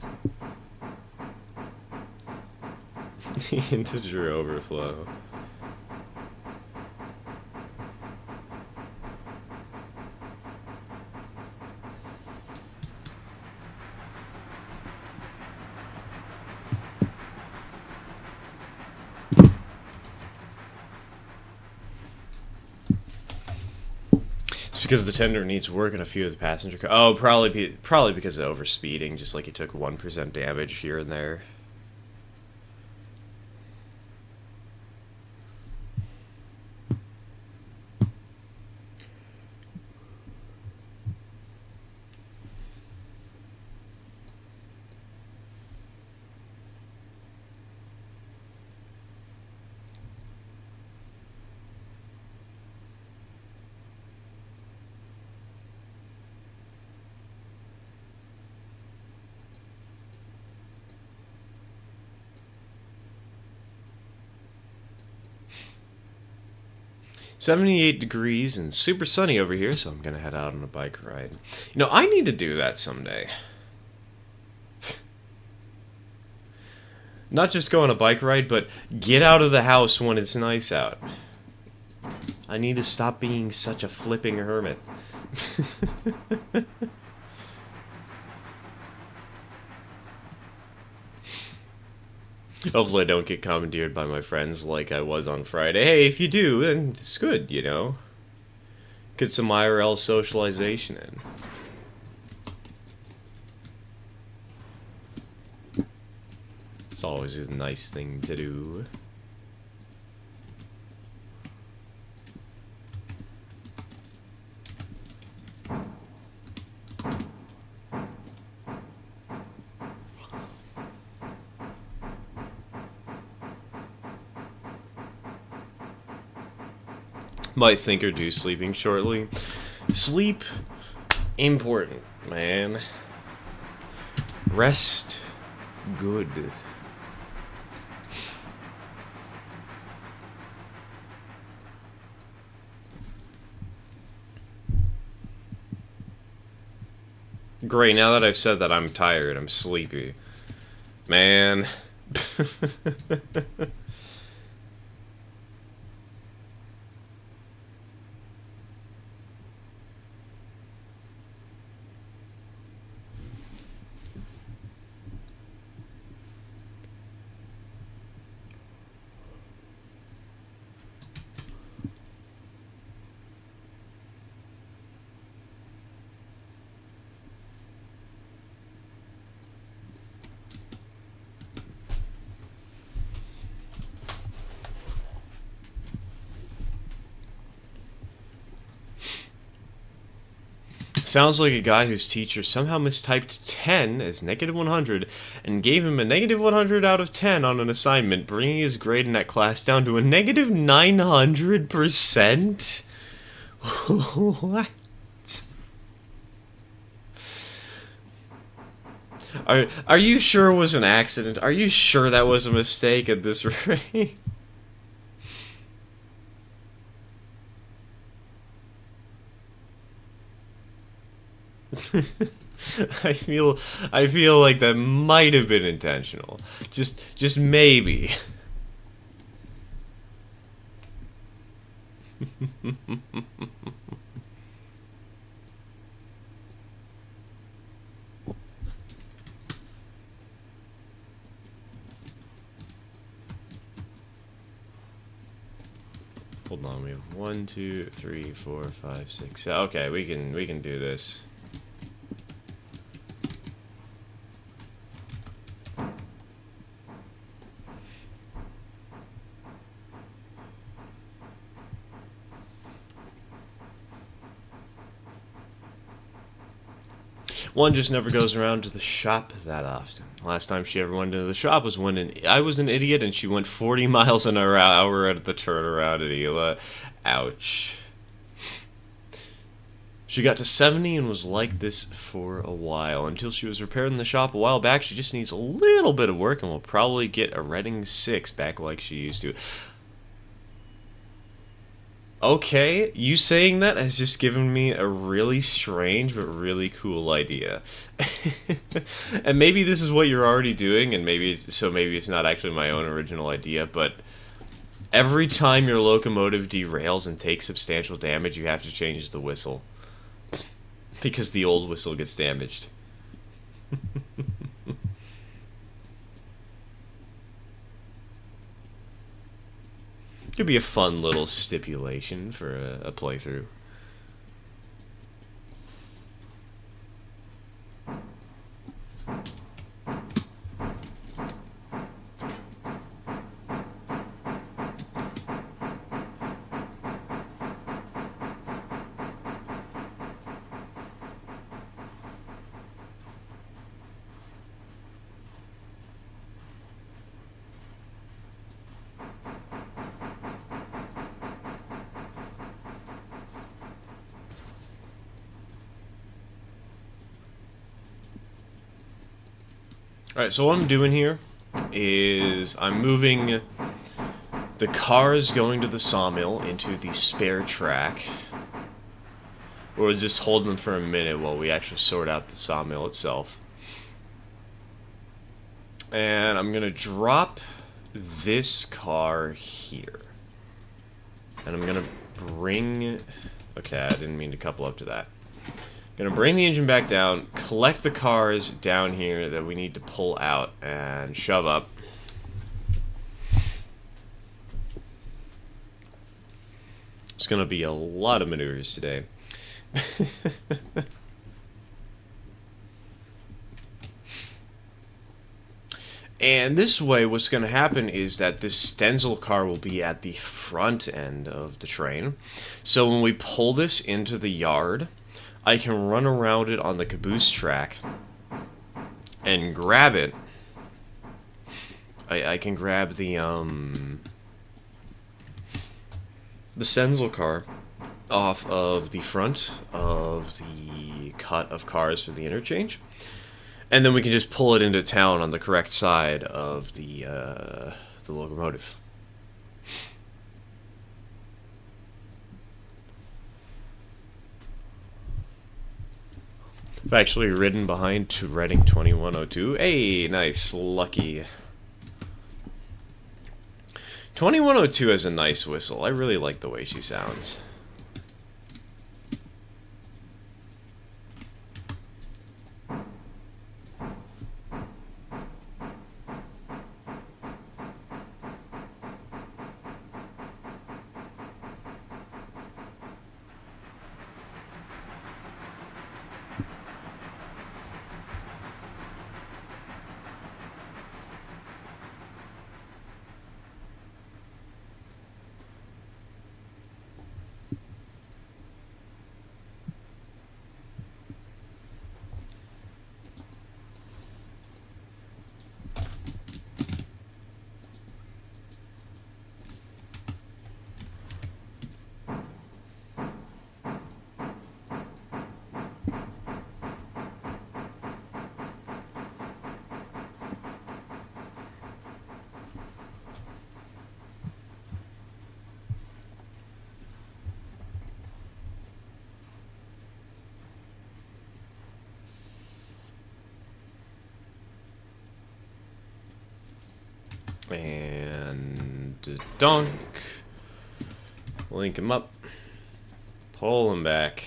Integer overflow. Because the tender needs work and a few of the passenger cars. Oh, probably because of overspeeding, just like he took 1% damage here and there. 78 degrees and super sunny over here, so I'm gonna head out on a bike ride. You know, I need to do that someday. Not just go on a bike ride, but get out of the house when it's nice out. I need to stop being such a flipping hermit. Hopefully I don't get commandeered by my friends like I was on Friday. Hey, if you do, then it's good, you know? Get some IRL socialization in. It's always a nice thing to do. Might think or do sleeping shortly. Sleep, important, man. Rest, good. Great, now that I've said that I'm tired, I'm sleepy. Man. Sounds like a guy whose teacher somehow mistyped 10 as negative 100 and gave him a negative 100 out of 10 on an assignment, bringing his grade in that class down to a negative 900%? What? Are you sure it was an accident? Are you sure that was a mistake at this rate? I feel like that might have been intentional. Just maybe. Hold on, we have 1, 2, 3, 4, 5, 6. Okay, we can do this. One just never goes around to the shop that often. Last time she ever went into the shop was when I was an idiot and she went 40 miles an hour at the turnaround at Ela. Ouch. She got to 70 and was like this for a while, until she was repaired in the shop a while back. She just needs a little bit of work and will probably get a Reading 6 back like she used to. Okay, you saying that has just given me a really strange but really cool idea. And maybe this is what you're already doing, and maybe it's not actually my own original idea, but every time your locomotive derails and takes substantial damage, you have to change the whistle. Because the old whistle gets damaged. Could be a fun little stipulation for a playthrough. Alright, so what I'm doing here is I'm moving the cars going to the sawmill into the spare track. We'll just hold them for a minute while we actually sort out the sawmill itself. And I'm going to drop this car here. And I'm going to bring... Okay, I didn't mean to couple up to that. I'm going to bring the engine back down, collect the cars down here that we need to pull out, and shove up. It's going to be a lot of maneuvers today. And this way, what's going to happen is that this stencil car will be at the front end of the train. So when we pull this into the yard, I can run around it on the caboose track and grab it. I can grab the stencil car off of the front of the cut of cars for the interchange. And then we can just pull it into town on the correct side of the locomotive. I've actually ridden behind to Reading 2102. Hey, nice, lucky. 2102 has a nice whistle. I really like the way she sounds. And donk. Link him up. Pull him back.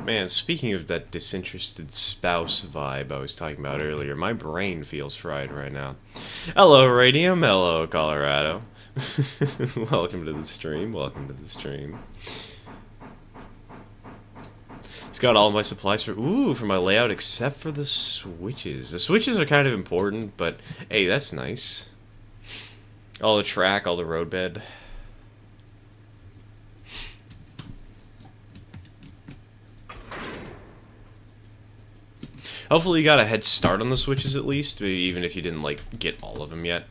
Man, speaking of that disinterested spouse vibe I was talking about earlier, my brain feels fried right now. Hello, Radium. Hello, Colorado. Welcome to the stream. Welcome to the stream. It's got all my supplies for my layout except for the switches. The switches are kind of important, but hey, that's nice. All the track, all the roadbed. Hopefully you got a head start on the switches at least, even if you didn't, like, get all of them yet.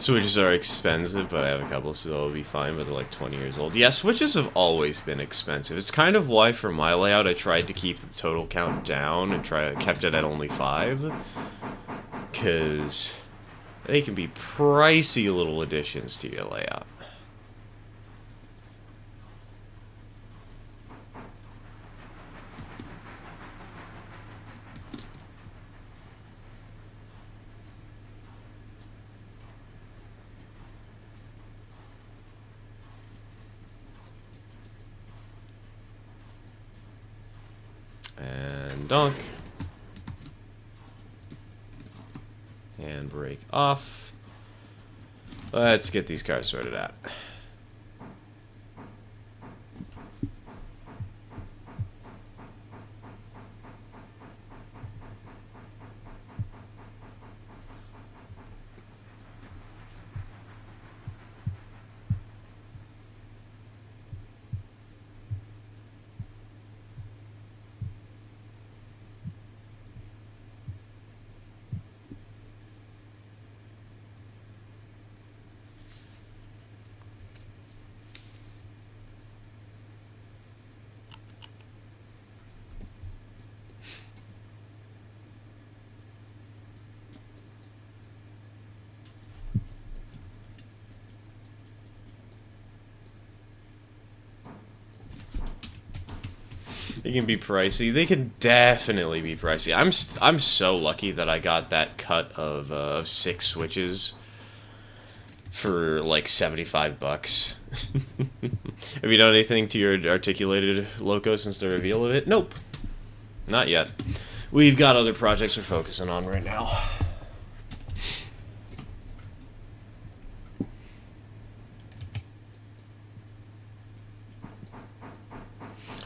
Switches are expensive, but I have a couple, so they'll be fine, but they're like 20 years old. Yeah, Switches have always been expensive. It's kind of why, for my layout, I tried to keep the total count down and kept it at only 5. Because they can be pricey little additions to your layout. And dunk. And break off. Let's get these cars sorted out. They can be pricey. They can definitely be pricey. I'm so lucky that I got that cut of 6 switches for like $75. Have you done anything to your articulated loco since the reveal of it? Nope, not yet. We've got other projects we're focusing on right now.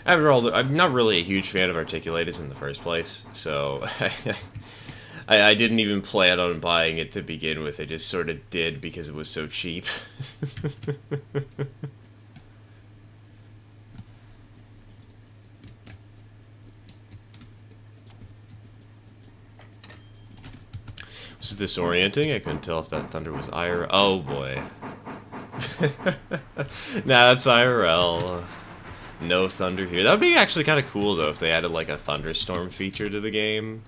After all, I'm not really a huge fan of articulators in the first place, so I didn't even plan on buying it to begin with. I just sort of did because it was so cheap. Was it disorienting? I couldn't tell if that thunder was IRL. Oh boy. Nah, that's IRL. No thunder here. That would be actually kind of cool, though, if they added, like, a thunderstorm feature to the game.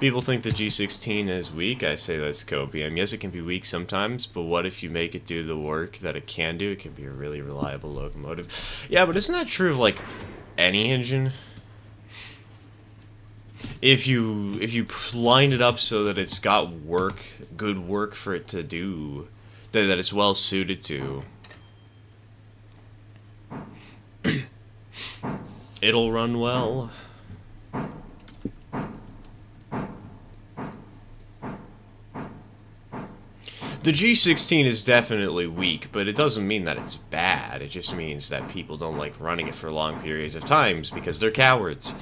People think the G16 is weak. I say that's copium. Yes, it can be weak sometimes, but what if you make it do the work that it can do? It can be a really reliable locomotive. Yeah, but isn't that true of, like, any engine? If you line it up so that it's got good work for it to do, that it's well suited to, it'll run well. The G16 is definitely weak, but it doesn't mean that it's bad. It just means that people don't like running it for long periods of times because they're cowards.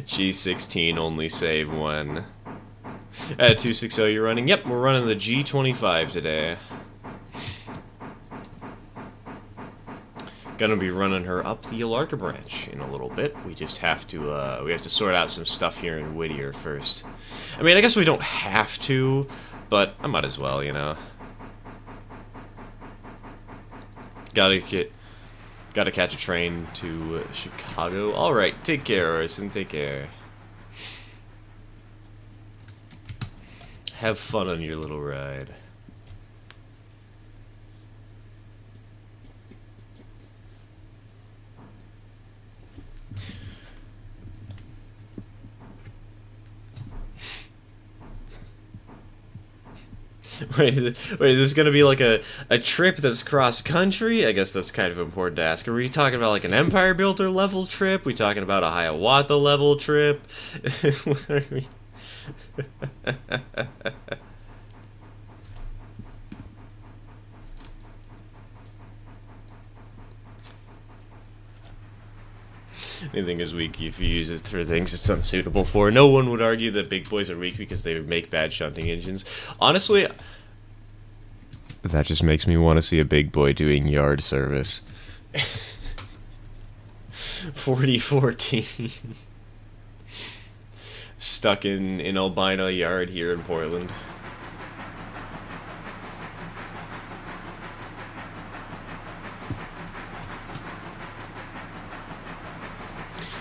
G16 only save one. 260 you're running? Yep, we're running the G25 today. Gonna be running her up the Alarka branch in a little bit. We just have to sort out some stuff here in Whittier first. I mean, I guess we don't have to, but I might as well, you know. Gotta catch a train to Chicago. Alright, take care, Orson, take care. Have fun on your little ride. Wait, is this gonna be like a trip that's cross-country? I guess that's kind of important to ask. Are we talking about like an Empire Builder level trip? We talking about a Hiawatha level trip? What are we... Anything is weak if you use it for things it's unsuitable for. No one would argue that big boys are weak because they make bad shunting engines. Honestly, that just makes me want to see a big boy doing yard service. 4014. Stuck in albino yard here in Portland.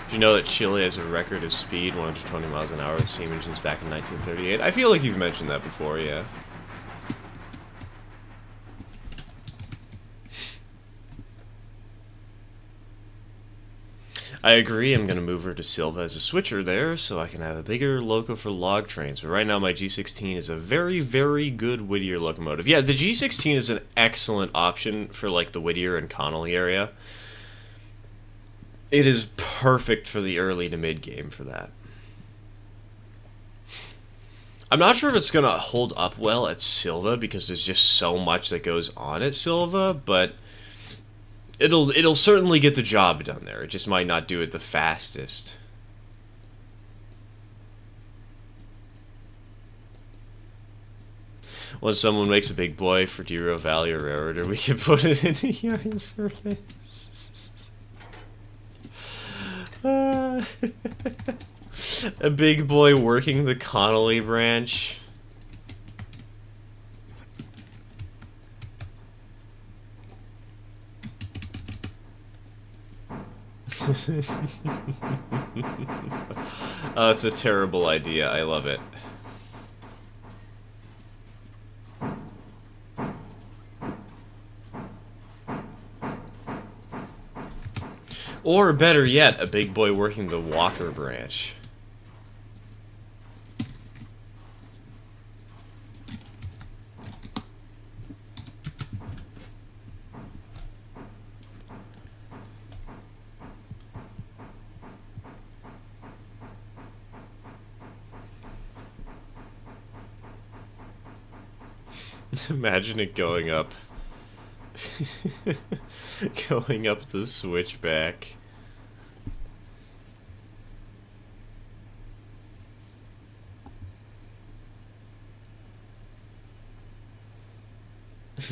Do you know that Chile has a record of speed, 120 miles an hour, with steam engines back in 1938? I feel like you've mentioned that before, yeah. I agree, I'm going to move her to Silva as a switcher there, so I can have a bigger loco for log trains. But right now my G16 is a very, very good Whittier locomotive. Yeah, the G16 is an excellent option for, like, the Whittier and Connolly area. It is perfect for the early to mid game for that. I'm not sure if it's going to hold up well at Silva because there's just so much that goes on at Silva, but it'll certainly get the job done there. It just might not do it the fastest. When someone makes a big boy for Dero Valley or Railroader, we can put it in the yard service. A big boy working the Connolly branch. Oh, it's a terrible idea. I love it. Or, better yet, a big boy working the Walker branch. Imagine it going up. Going up the switchback.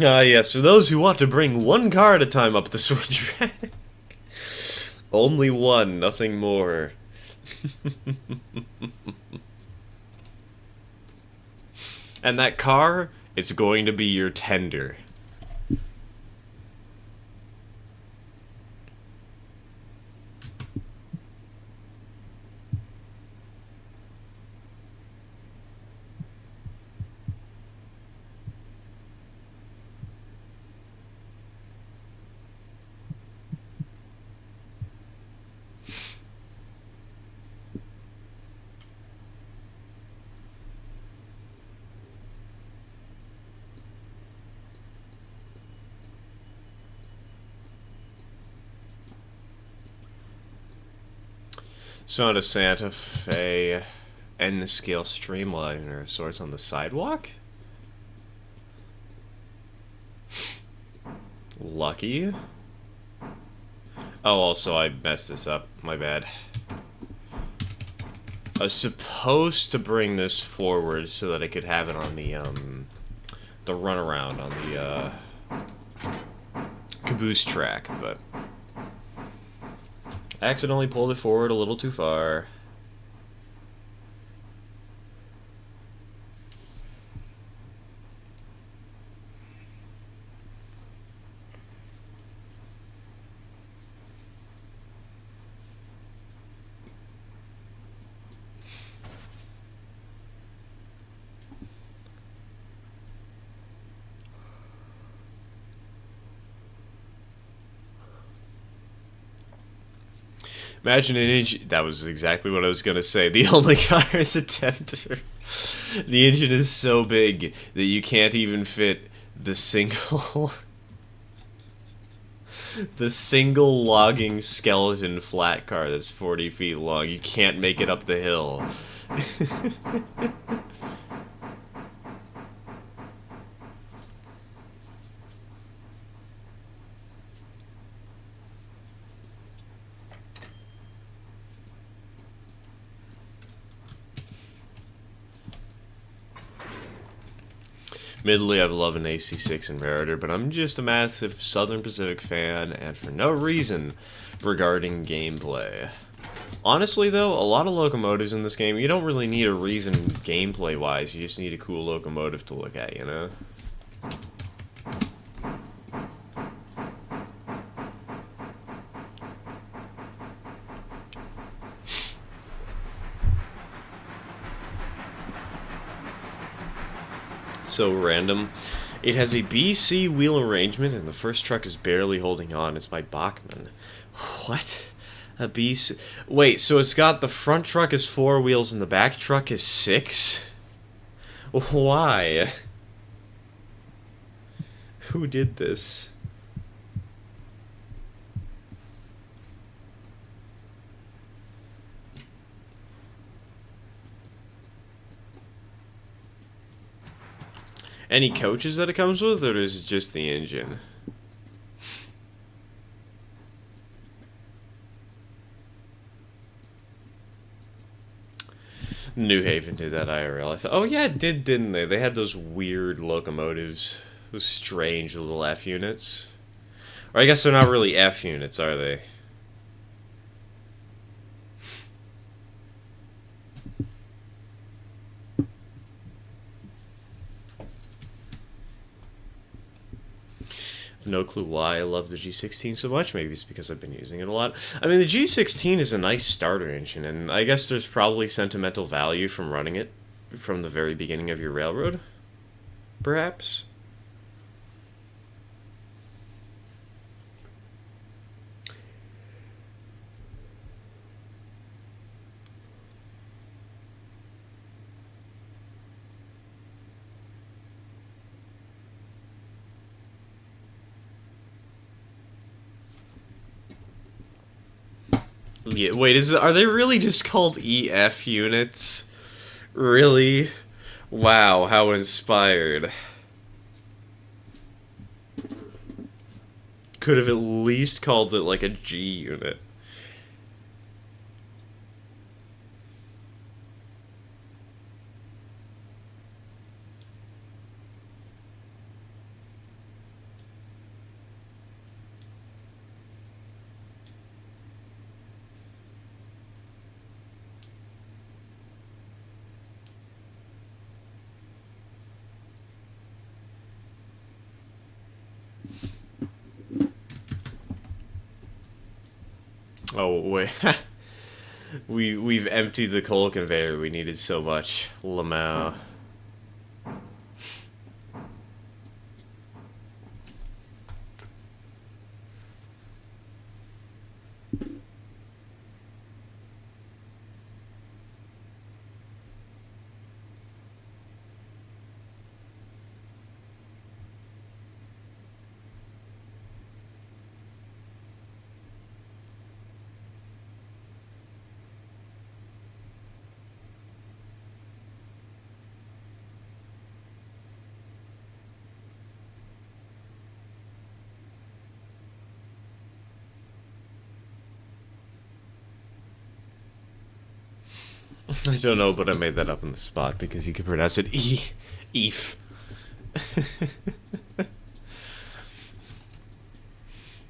Ah, yes, for those who want to bring one car at a time up the switchback. Only one, nothing more. And that car, it's going to be your tender. Found a Santa Fe N-scale streamliner of sorts on the sidewalk. Lucky. Oh, also I messed this up. My bad. I was supposed to bring this forward so that I could have it on the runaround on the caboose track, but accidentally pulled it forward a little too far. Imagine an engine. That was exactly what I was gonna say. The only car is a tender. The engine is so big that you can't even fit the single, the single logging skeleton flat car that's 40 feet long. You can't make it up the hill. Admittedly, I love an AC6 inverter, but I'm just a massive Southern Pacific fan, and for no reason regarding gameplay. Honestly, though, a lot of locomotives in this game, you don't really need a reason gameplay-wise, you just need a cool locomotive to look at, you know? So random. It has a BC wheel arrangement, and the first truck is barely holding on. It's by Bachmann. What? A BC... Wait, so it's got the front truck is 4 wheels and the back truck is 6? Why? Who did this? Any coaches that it comes with, or is it just the engine? New Haven did that IRL. I thought, oh yeah, it did, didn't they? They had those weird locomotives, those strange little F units. Or I guess they're not really F units, are they? No clue why I love the G16 so much. Maybe it's because I've been using it a lot. I mean, the G16 is a nice starter engine, and I guess there's probably sentimental value from running it from the very beginning of your railroad, perhaps? Yeah, wait, are they really just called EF units? Really? Wow, how inspired. Could have at least called it like a G unit. Oh, wait. We've emptied the coal conveyor we needed so much. Lamau. I don't know, but I made that up on the spot because you could pronounce it Eef.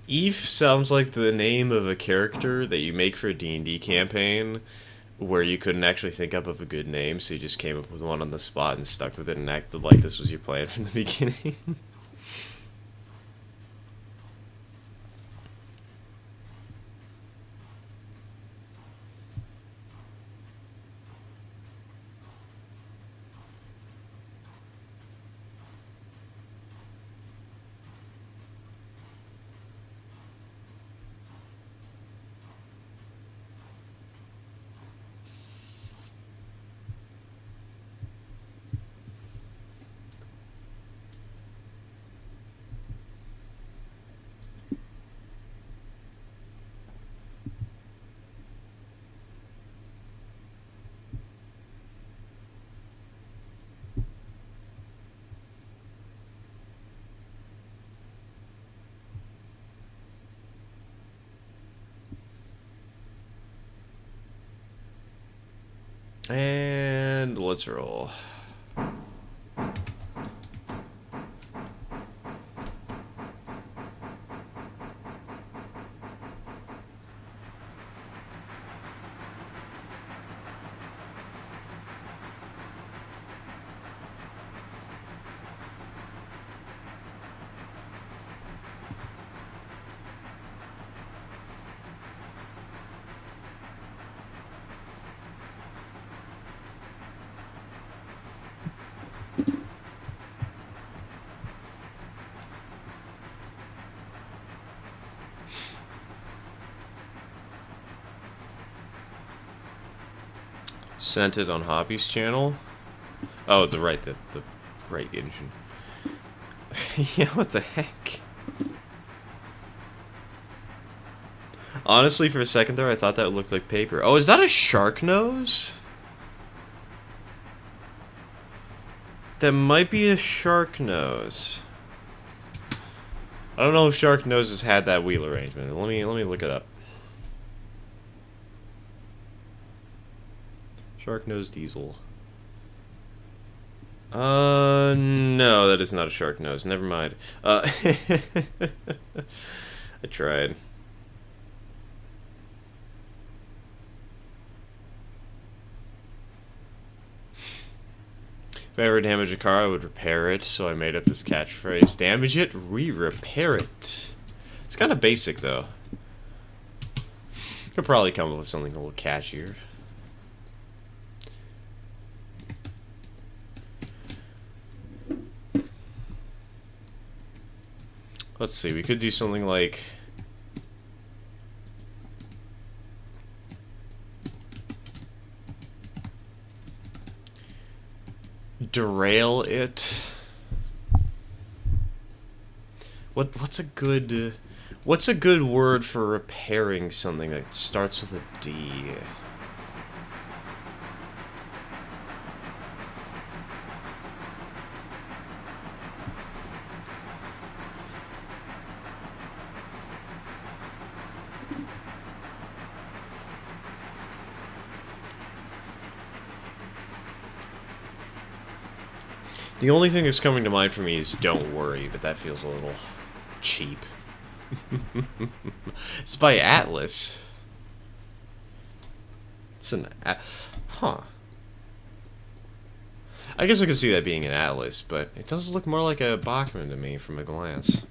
Eve sounds like the name of a character that you make for a D&D campaign where you couldn't actually think up of a good name, so you just came up with one on the spot and stuck with it and acted like this was your plan from the beginning. And let's roll. Sent it on Hobby's channel. Oh, the right engine. Yeah, what the heck? Honestly, for a second there, I thought that looked like paper. Oh, is that a shark nose? That might be a shark nose. I don't know if shark noses had that wheel arrangement. Let me look it up. Shark nose diesel. No, that is not a shark nose. Never mind. I tried. If I ever damage a car, I would repair it, so I made up this catchphrase. Damage it, re-repair it. It's kind of basic, though. Could probably come up with something a little catchier. Let's see, we could do something like... derail it. What's a good word for repairing something that starts with a D? The only thing that's coming to mind for me is "Don't Worry," but that feels a little cheap. It's by Atlas. It's an huh. I guess I could see that being an Atlas, but it does look more like a Bachmann to me from a glance.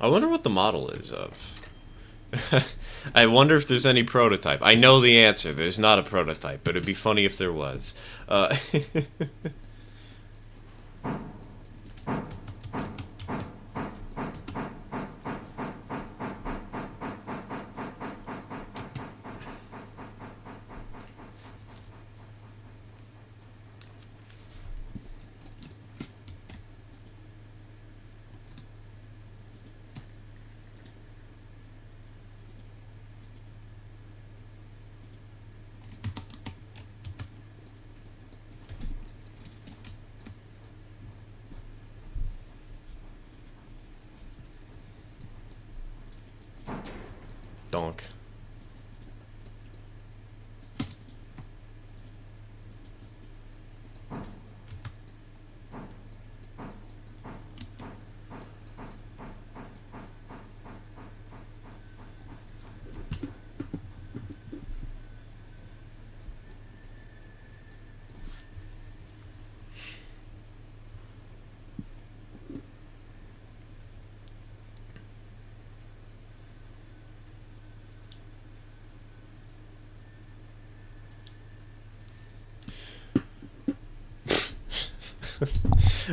I wonder what the model is of. I wonder if there's any prototype. I know the answer. There's not a prototype, but it'd be funny if there was. Donk.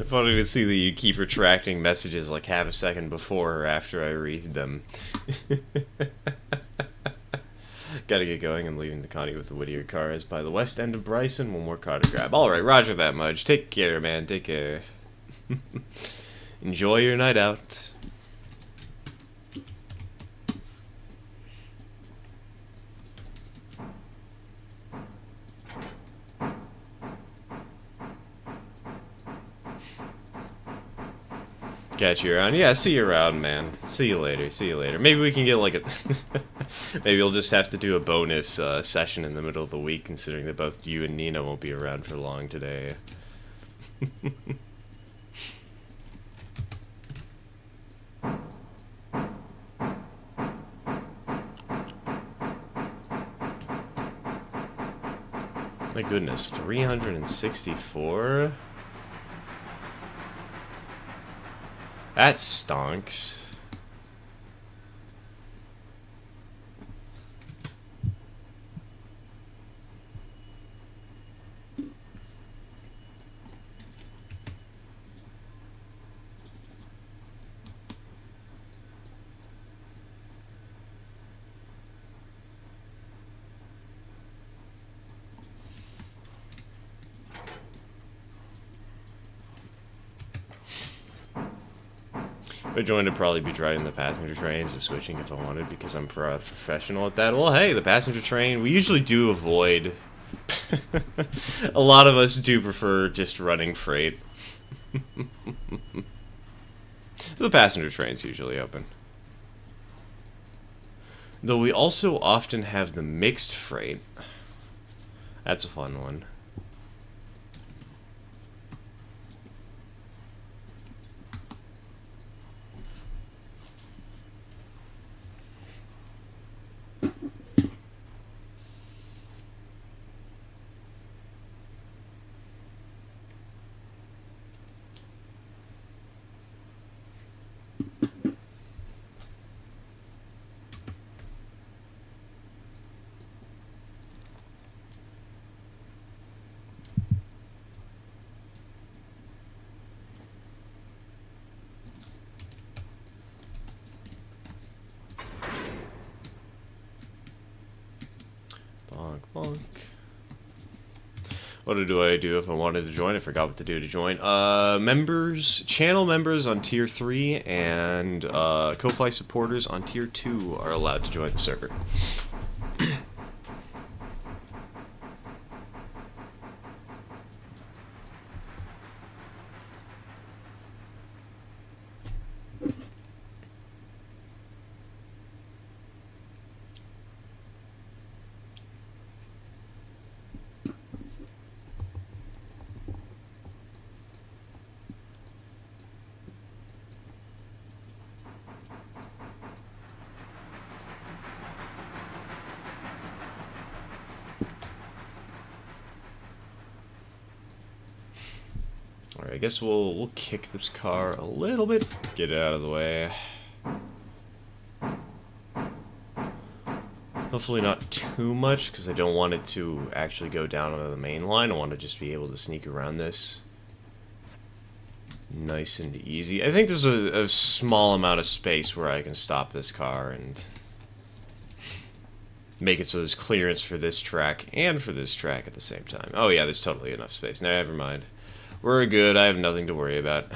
Funny to see that you keep retracting messages like half a second before or after I read them. Gotta get going. I'm leaving the Connie with the Whittier cars by the west end of Bryson. One more car to grab. Alright, roger that much. Take care, man. Take care. Enjoy your night out. Catch you around. Yeah, see you around, man. See you later. See you later. Maybe we can get like a... Maybe we'll just have to do a bonus session in the middle of the week, considering that both you and Nina won't be around for long today. My goodness, 364? That stonks. My joint would probably be driving the passenger trains and switching if I wanted, because I'm professional at that. Well, hey, the passenger train, we usually do avoid. A lot of us do prefer just running freight. The passenger train's usually open. Though we also often have the mixed freight. That's a fun one. Bonk, bonk. What do I do if I wanted to join? I forgot what to do to join. Members, channel members on tier 3 and Ko-Fi supporters on tier 2 are allowed to join the server. Alright, I guess we'll kick this car a little bit. Get it out of the way. Hopefully not too much, because I don't want it to actually go down on the main line. I want to just be able to sneak around this nice and easy. I think there's a small amount of space where I can stop this car and make it so there's clearance for this track and for this track at the same time. Oh yeah, there's totally enough space. No, never mind. We're good. I have nothing to worry about.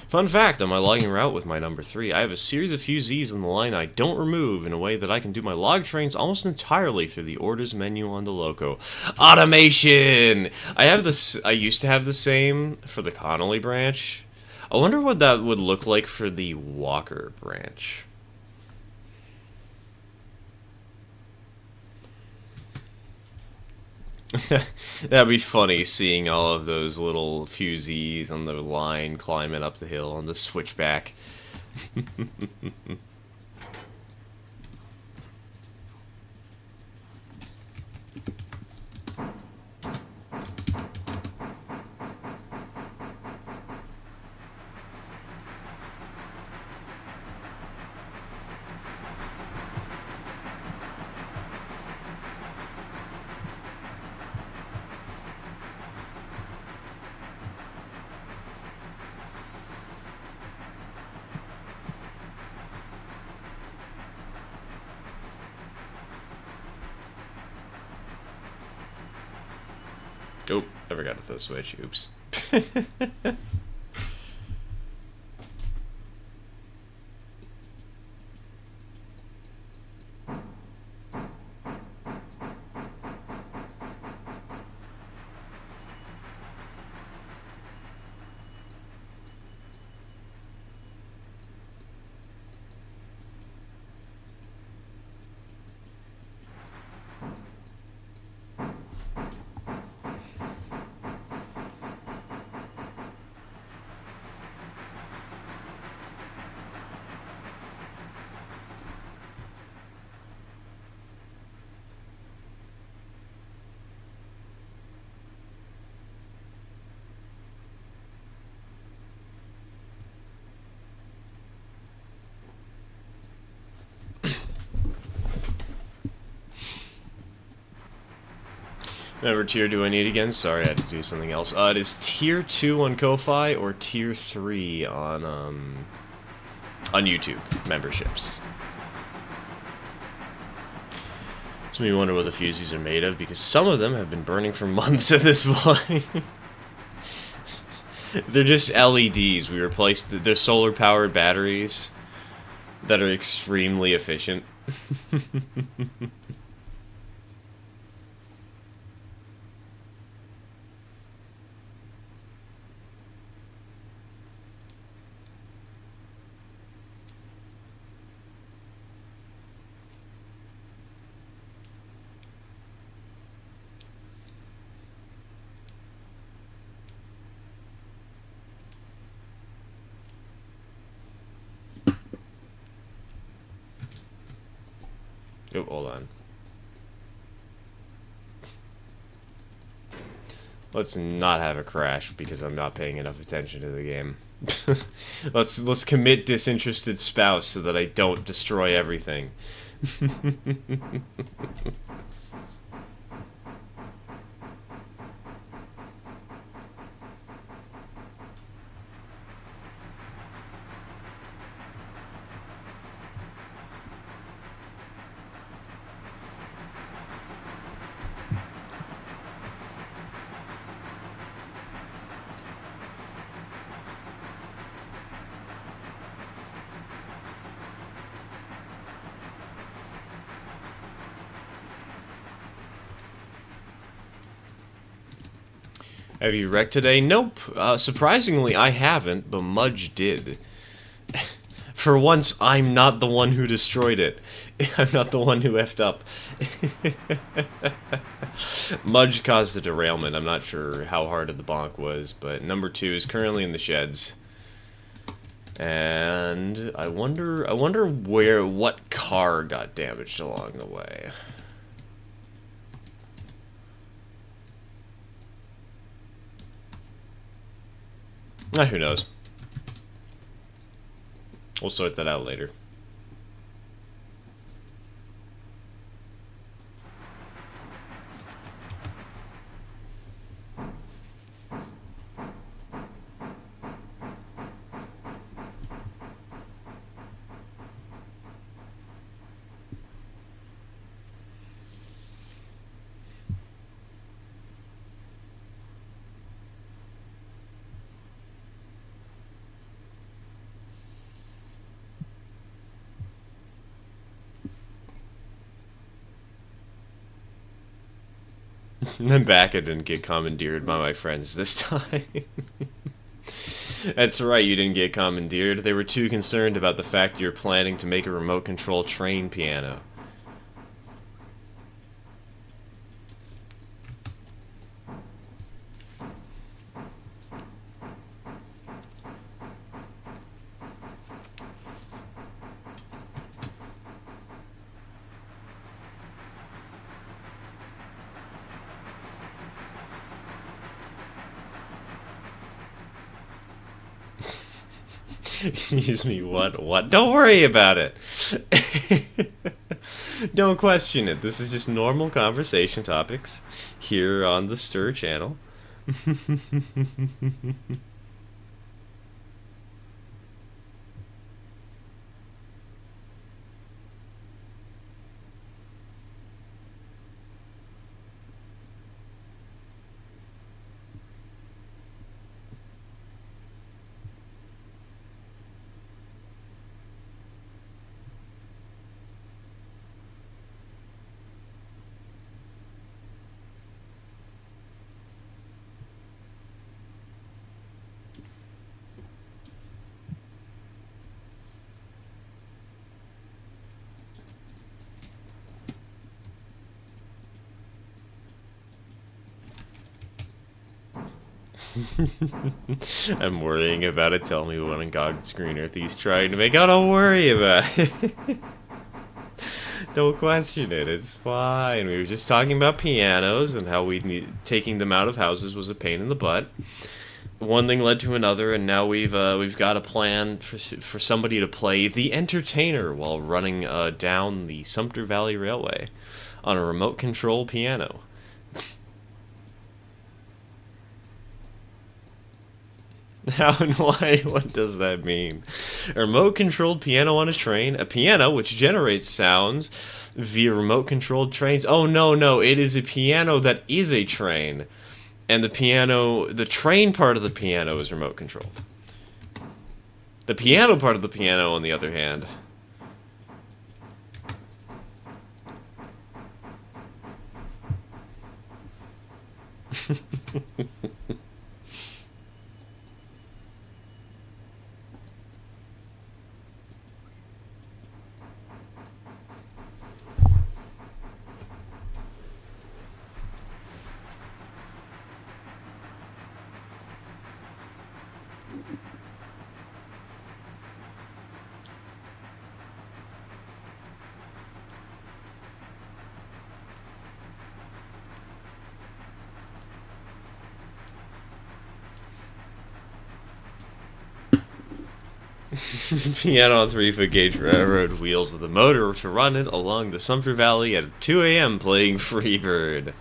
Fun fact, on my logging route with my number 3, I have a series of few Z's on the line I don't remove in a way that I can do my log trains almost entirely through the orders menu on the loco. Automation! I have this. I used to have the same for the Connolly branch. I wonder what that would look like for the Walker branch. That'd be funny, seeing all of those little fusees on the line climbing up the hill on the switchback. Oh, I forgot to throw the switch. Oops. Remember, tier do I need again? Sorry, I had to do something else. It is tier 2 on Ko-Fi or tier 3 on YouTube memberships. So we wonder what the fuses are made of, because some of them have been burning for months at this point. They're just LEDs. We replaced they're solar-powered batteries that are extremely efficient. Oh, hold on. Let's not have a crash because I'm not paying enough attention to the game. Let's commit disinterested spouse so that I don't destroy everything. Have you wrecked today? Nope. Surprisingly, I haven't, but Mudge did. For once, I'm not the one who destroyed it. I'm not the one who effed up. Mudge caused the derailment. I'm not sure how hard the bonk was, but number 2 is currently in the sheds. And I wonder what car got damaged along the way. Who knows? We'll sort that out later. I'm back. I didn't get commandeered by my friends this time. That's right, you didn't get commandeered. They were too concerned about the fact you're planning to make a remote control train piano. Excuse me, what? Don't worry about it. Don't question it. This is just normal conversation topics here on the Stir channel. I'm worrying about it. Tell me what on God's green earth he's trying to make. Oh, don't worry about it. Don't question it. It's fine. We were just talking about pianos and how taking them out of houses was a pain in the butt. One thing led to another, and now we've got a plan for somebody to play the entertainer while running down the Sumter Valley Railway on a remote control piano. How and why? What does that mean? A remote-controlled piano on a train. A piano which generates sounds via remote-controlled trains. Oh, no, no. It is a piano that is a train. And the train part of the piano is remote-controlled. The piano part of the piano, on the other hand... Piano on 3-foot gauge railroad wheels with a motor to run it along the Sumter Valley at 2 a.m. playing Freebird.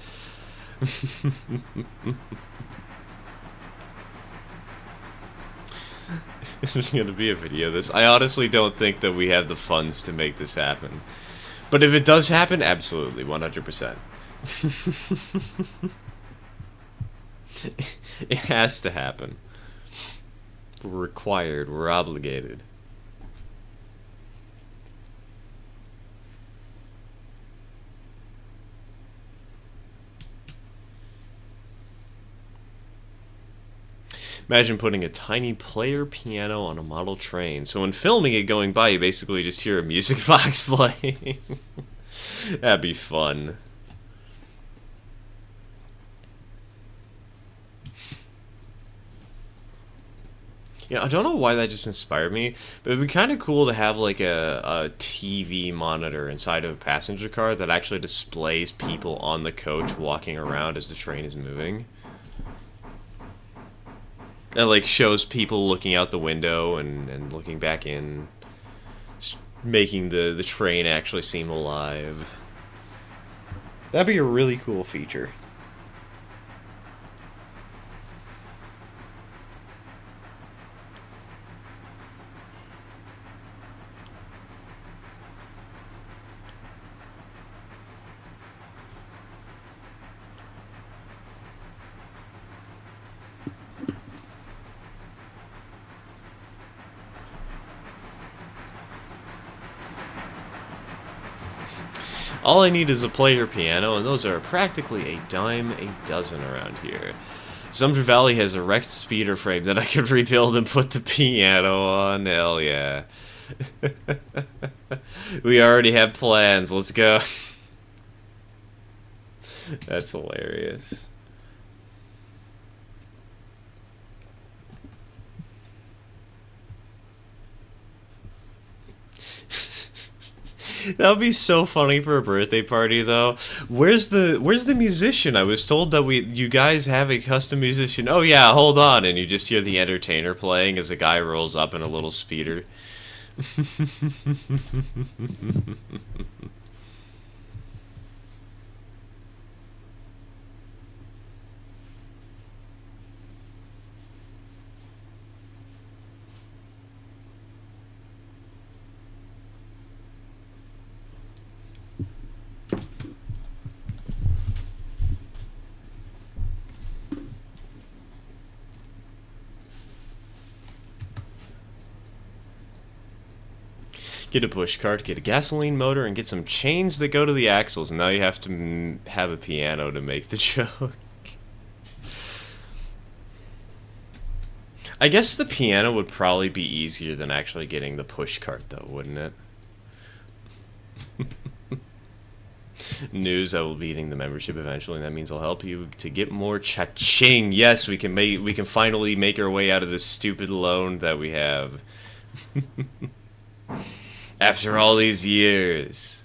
There's going to be a video of this. I honestly don't think that we have the funds to make this happen. But if it does happen, absolutely, 100%. It has to happen. We're required, we're obligated. Imagine putting a tiny player piano on a model train. So when filming it going by, you basically just hear a music box playing. That'd be fun. Yeah, I don't know why that just inspired me, but it'd be kind of cool to have like a TV monitor inside of a passenger car that actually displays people on the coach walking around as the train is moving. And like shows people looking out the window and looking back in, making the train actually seem alive. That'd be a really cool feature. All I need is a player piano, and those are practically a dime a dozen around here. Sumter Valley has a wrecked speeder frame that I could rebuild and put the piano on. Hell yeah. We already have plans. Let's go. That's hilarious. That would be so funny for a birthday party, though. Where's the musician? I was told that you guys have a custom musician. Oh yeah, hold on, and you just hear the entertainer playing as a guy rolls up in a little speeder. Get a push cart, get a gasoline motor, and get some chains that go to the axles. And now you have to have a piano to make the joke. I guess the piano would probably be easier than actually getting the push cart, though, wouldn't it? News: I will be eating the membership eventually, and that means I'll help you to get more cha-ching. Yes, we can finally make our way out of this stupid loan that we have. After all these years.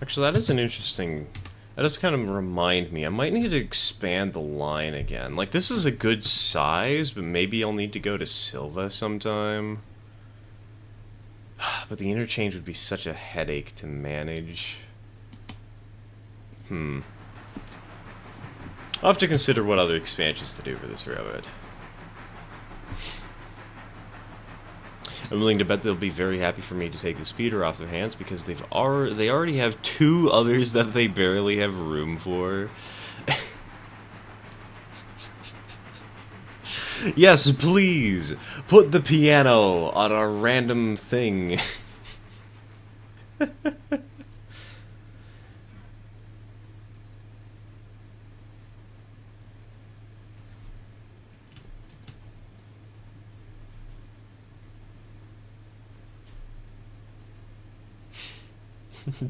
Actually, that is an interesting... That does kind of remind me. I might need to expand the line again. Like, this is a good size, but maybe I'll need to go to Silva sometime. But the interchange would be such a headache to manage. I'll have to consider what other expansions to do for this railroad. I'm willing to bet they'll be very happy for me to take the speeder off their hands because they already have 2 others that they barely have room for. Yes, please put the piano on a random thing.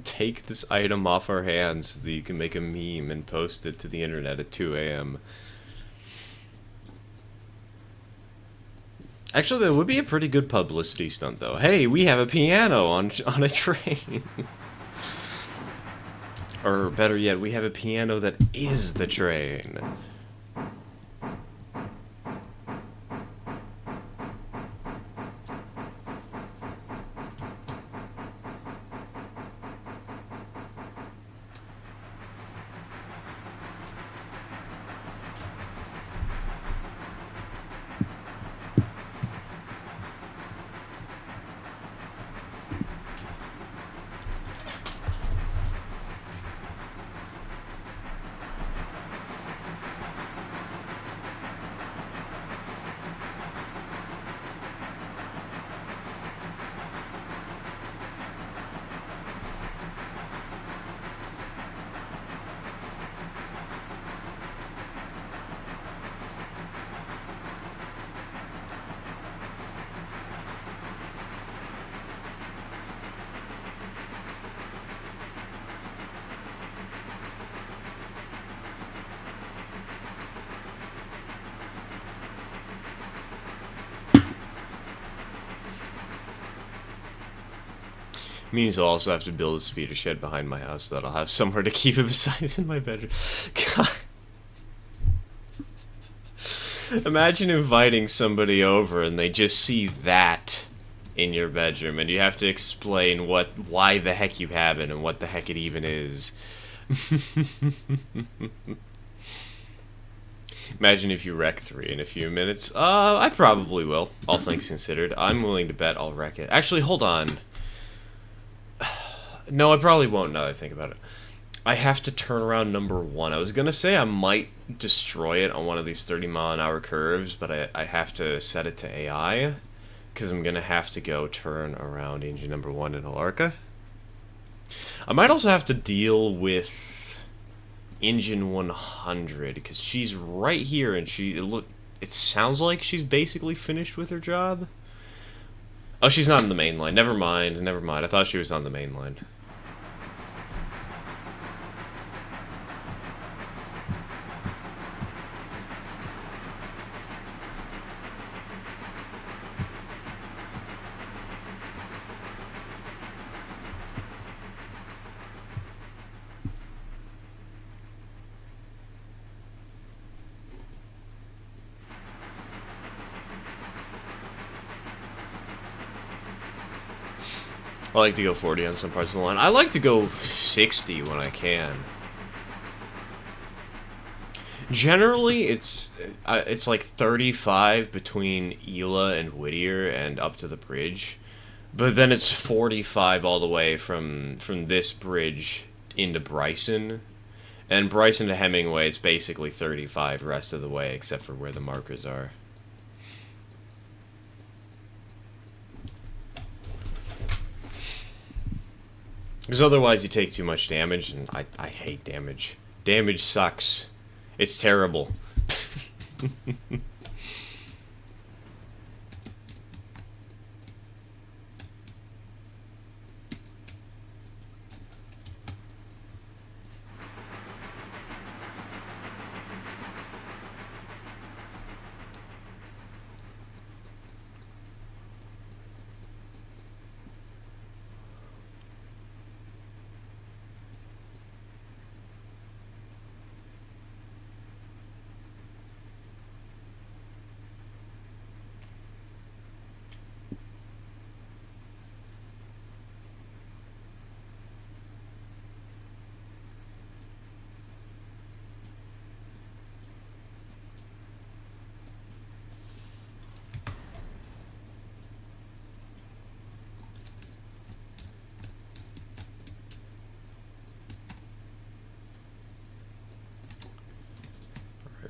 Take this item off our hands so that you can make a meme and post it to the internet at 2 a.m. Actually, that would be a pretty good publicity stunt, though. Hey, we have a piano on a train. Or better yet, we have a piano that is the train. Means I'll also have to build a speeder shed behind my house so that I'll have somewhere to keep it besides in my bedroom. God. Imagine inviting somebody over and they just see that in your bedroom and you have to explain why the heck you have it and what the heck it even is. Imagine if you wreck 3 in a few minutes. I probably will, all things considered. I'm willing to bet I'll wreck it. Actually, hold on. No, I probably won't now that I think about it. I have to turn around number 1. I was gonna say I might destroy it on one of these 30-mile-an-hour curves, but I have to set it to AI, because I'm gonna have to go turn around engine number 1 in Alarka. I might also have to deal with engine 100, because she's right here, and it sounds like she's basically finished with her job. Oh, she's not in the main line. Never mind, never mind. I thought she was on the main line. I like to go 40 on some parts of the line. I like to go 60 when I can. Generally, it's like 35 between Ela and Whittier and up to the bridge. But then it's 45 all the way from this bridge into Bryson. And Bryson to Hemingway, it's basically 35 the rest of the way, except for where the markers are. Because otherwise you take too much damage, and I hate damage. Damage sucks. It's terrible.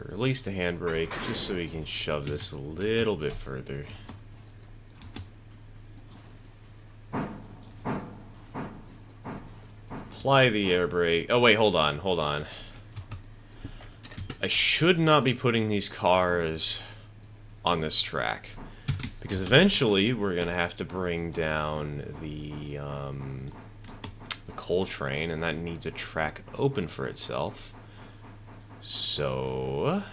release the handbrake, just so we can shove this a little bit further. Apply the air brake. Oh wait, hold on, hold on. I should not be putting these cars on this track, because eventually we're gonna have to bring down the coal train, and that needs a track open for itself. So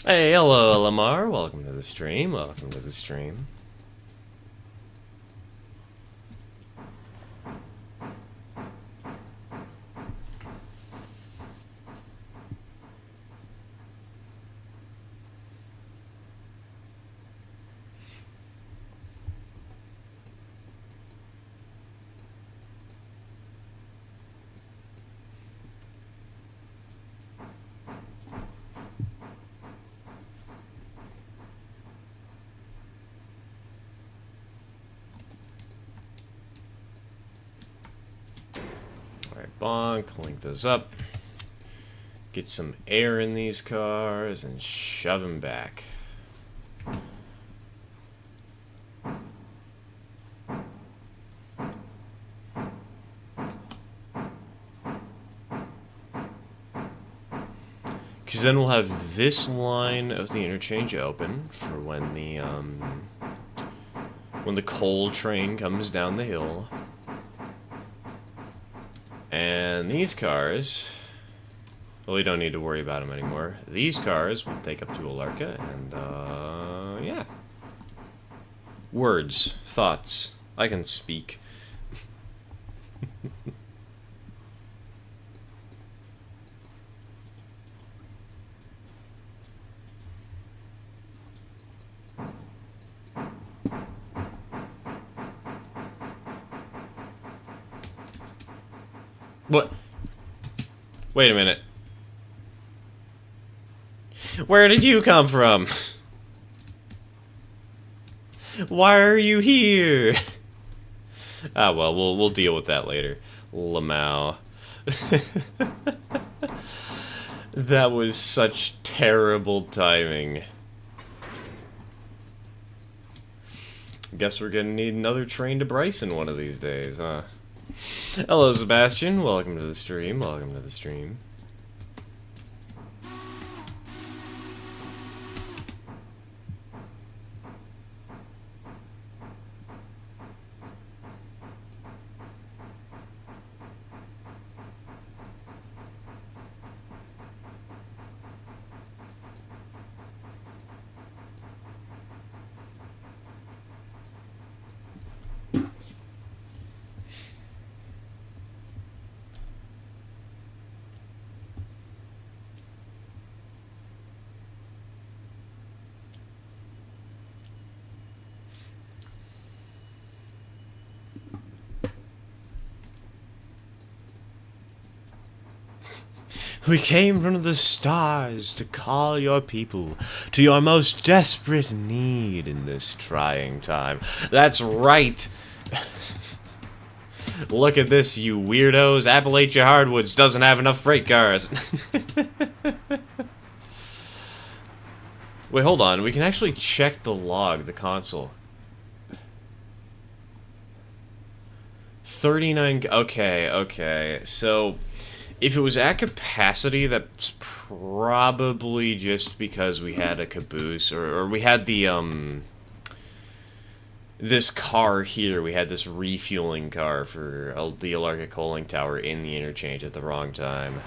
hey, hello, Lamar. Welcome to the stream. Welcome to the stream. Bonk, link those up, get some air in these cars, and shove them back. Because then we'll have this line of the interchange open for when the coal train comes down the hill. And these cars, well, we don't need to worry about them anymore. These cars will take up to Alarka, and, yeah. Words, thoughts, I can speak. What? Wait a minute. Where did you come from? Why are you here? Ah, well, we'll deal with that later. Lamau. That was such terrible timing. Guess we're gonna need another train to Bryson one of these days, huh? Hello, Sebastian. Welcome to the stream. Welcome to the stream. We came from the stars to call your people to your most desperate need in this trying time. That's right. Look at this, you weirdos. Appalachia Hardwoods doesn't have enough freight cars. Wait, hold on. We can actually check the log, the console. 39... Okay. So, if it was at capacity, that's probably just because we had a caboose, or we had the, this car here. We had this refueling car for the Alarka Coaling Tower in the interchange at the wrong time.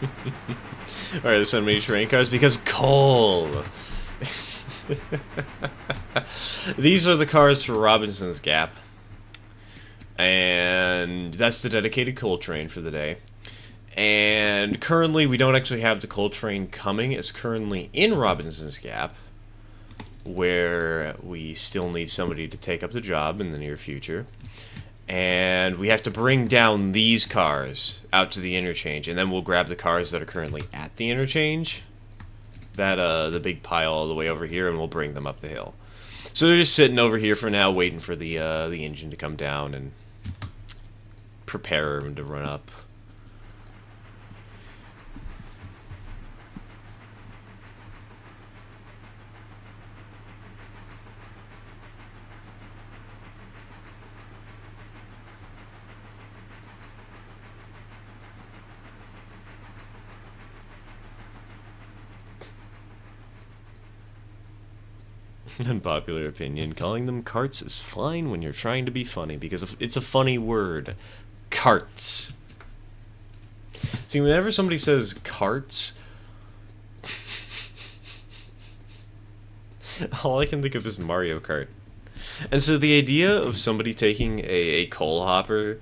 Alright, there's so many train cars because coal! These are the cars for Robinson's Gap. And that's the dedicated coal train for the day. And currently we don't actually have the coal train coming. It's currently in Robinson's Gap, where we still need somebody to take up the job in the near future. And we have to bring down these cars out to the interchange, and then we'll grab the cars that are currently at the interchange, the big pile all the way over here, and we'll bring them up the hill. So they're just sitting over here for now, waiting for the engine to come down and prepare them to run up. Unpopular opinion, calling them carts is fine when you're trying to be funny, because it's a funny word. Carts. See, whenever somebody says carts, all I can think of is Mario Kart. And so the idea of somebody taking a coal hopper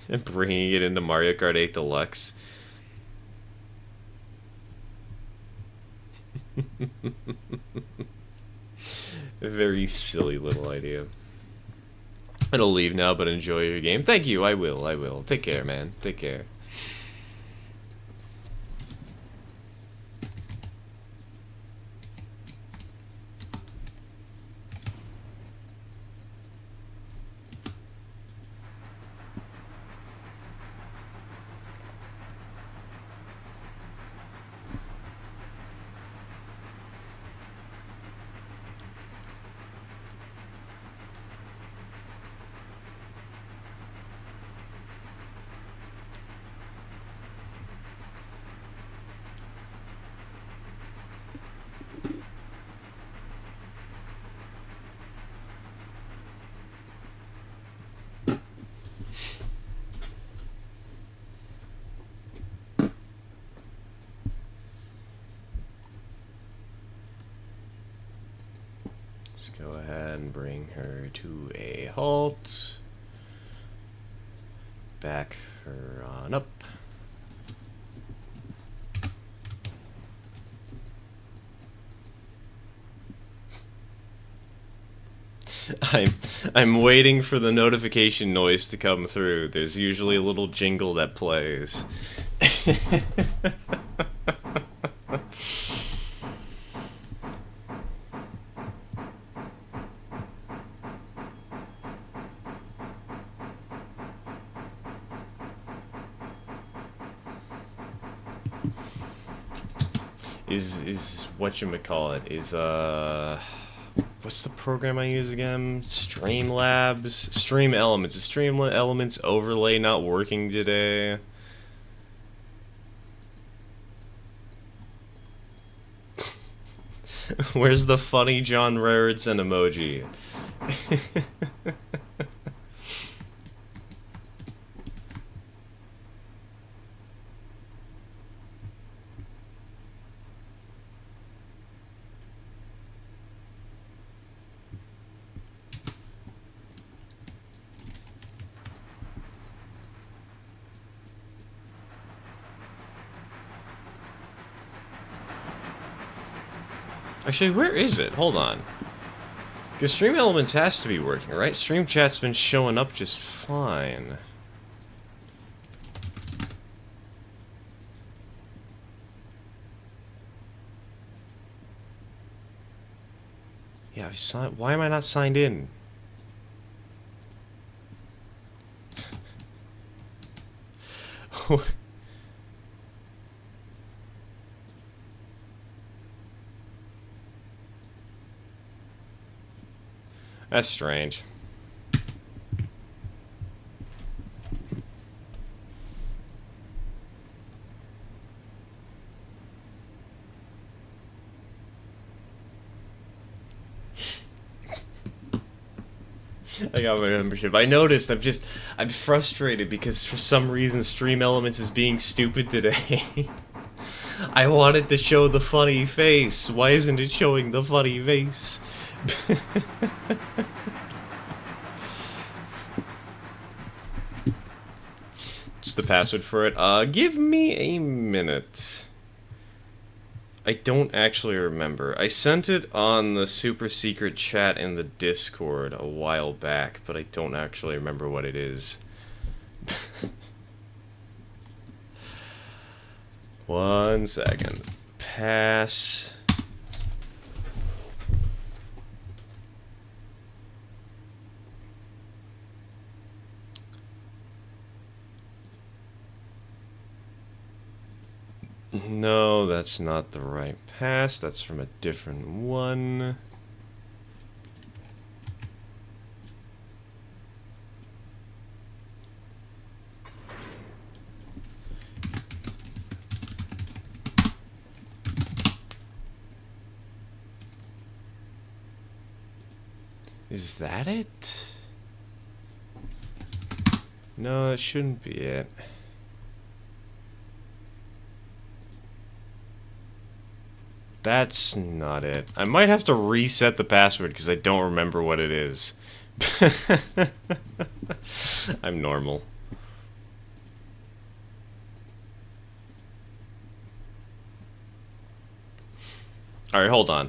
and bringing it into Mario Kart 8 Deluxe... A very silly little idea. I'll leave now, but enjoy your game. Thank you, I will. Take care, man. Take care. Let's go ahead and bring her to a halt. Back her on up. I'm waiting for the notification noise to come through. There's usually a little jingle that plays. Is whatchamacallit, is what's the program I use again? Streamlabs? Stream Elements. Is Stream Elements overlay not working today? Where's the funny John Raritzen emoji? Actually, where is it? Hold on. Because Stream Elements has to be working, right? Stream Chat's been showing up just fine. Yeah, I've signed. Why am I not signed in? That's strange. I got my membership. I noticed. I'm frustrated because for some reason Stream Elements is being stupid today. I wanted to show the funny face. Why isn't it showing the funny face? What's the password for it? Give me a minute. I don't actually remember. I sent it on the super secret chat in the Discord a while back, but I don't actually remember what it is. 1 second. Pass. No, that's not the right pass. That's from a different one. Is that it? No, it shouldn't be it. That's not it. I might have to reset the password because I don't remember what it is. I'm normal. Alright, hold on.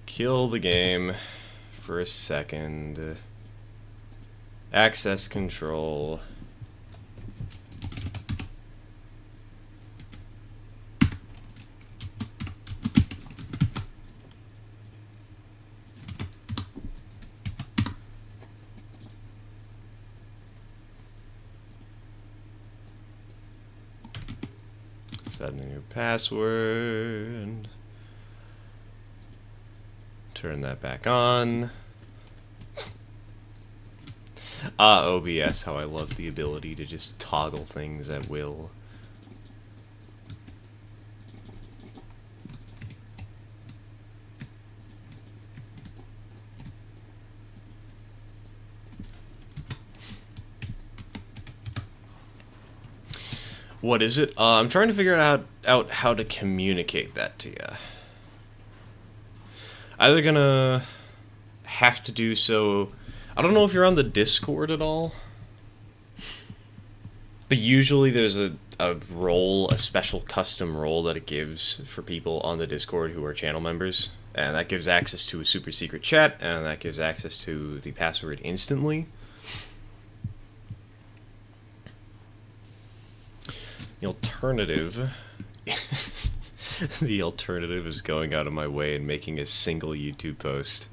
Kill the game for a second. Access control. Set a new password. Turn that back on. OBS, how I love the ability to just toggle things at will. What is it? I'm trying to figure out how to communicate that to you. Either gonna have to do so. I don't know if you're on the Discord at all, but usually there's a role, a special custom role that it gives for people on the Discord who are channel members, and that gives access to a super secret chat, and that gives access to the password instantly. The alternative the alternative is going out of my way and making a single YouTube post.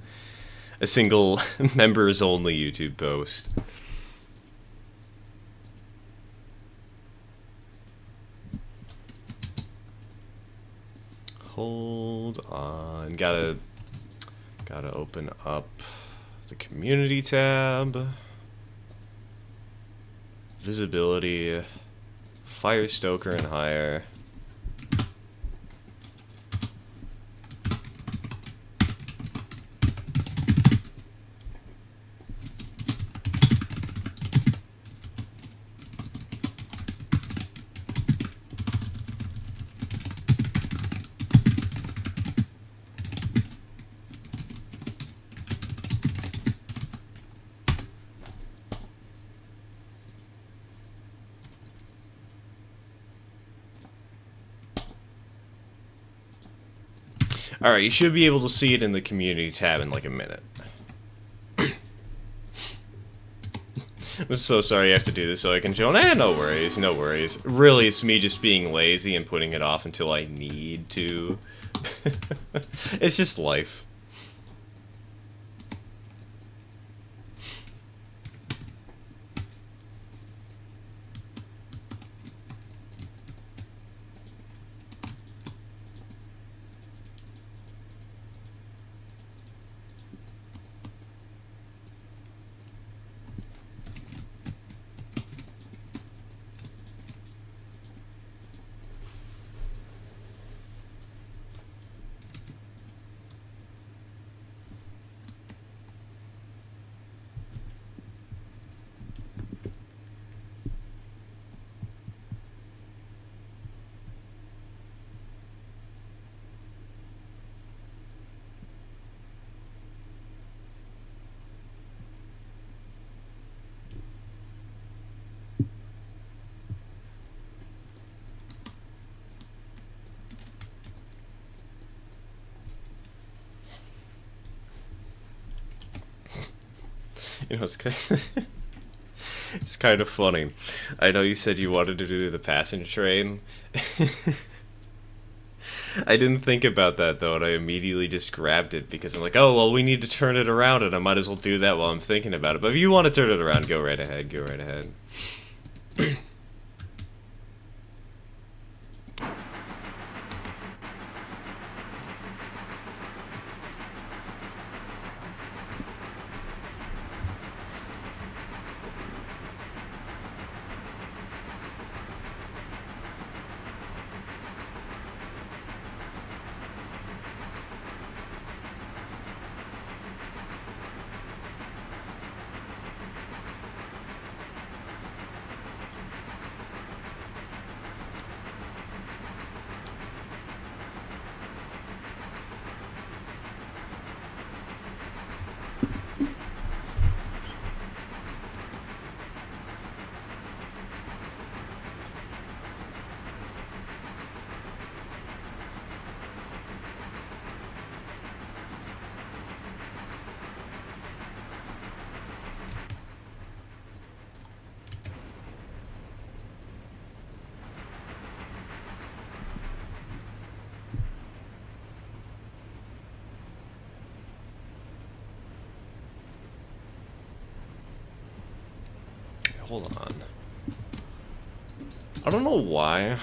A single members only YouTube post. Hold on. Gotta open up the community tab. Visibility. Fire Stoker and higher. Alright, you should be able to see it in the community tab in like a minute. I'm so sorry I have to do this so I can show. No worries, no worries. Really, it's me just being lazy and putting it off until I need to. It's just life. You know, it's kind of funny. I know you said you wanted to do the passenger train. I didn't think about that though, and I immediately just grabbed it because I'm like, oh, well, we need to turn it around, and I might as well do that while I'm thinking about it. But if you want to turn it around, go right ahead, go right ahead. Hold on. I don't know why.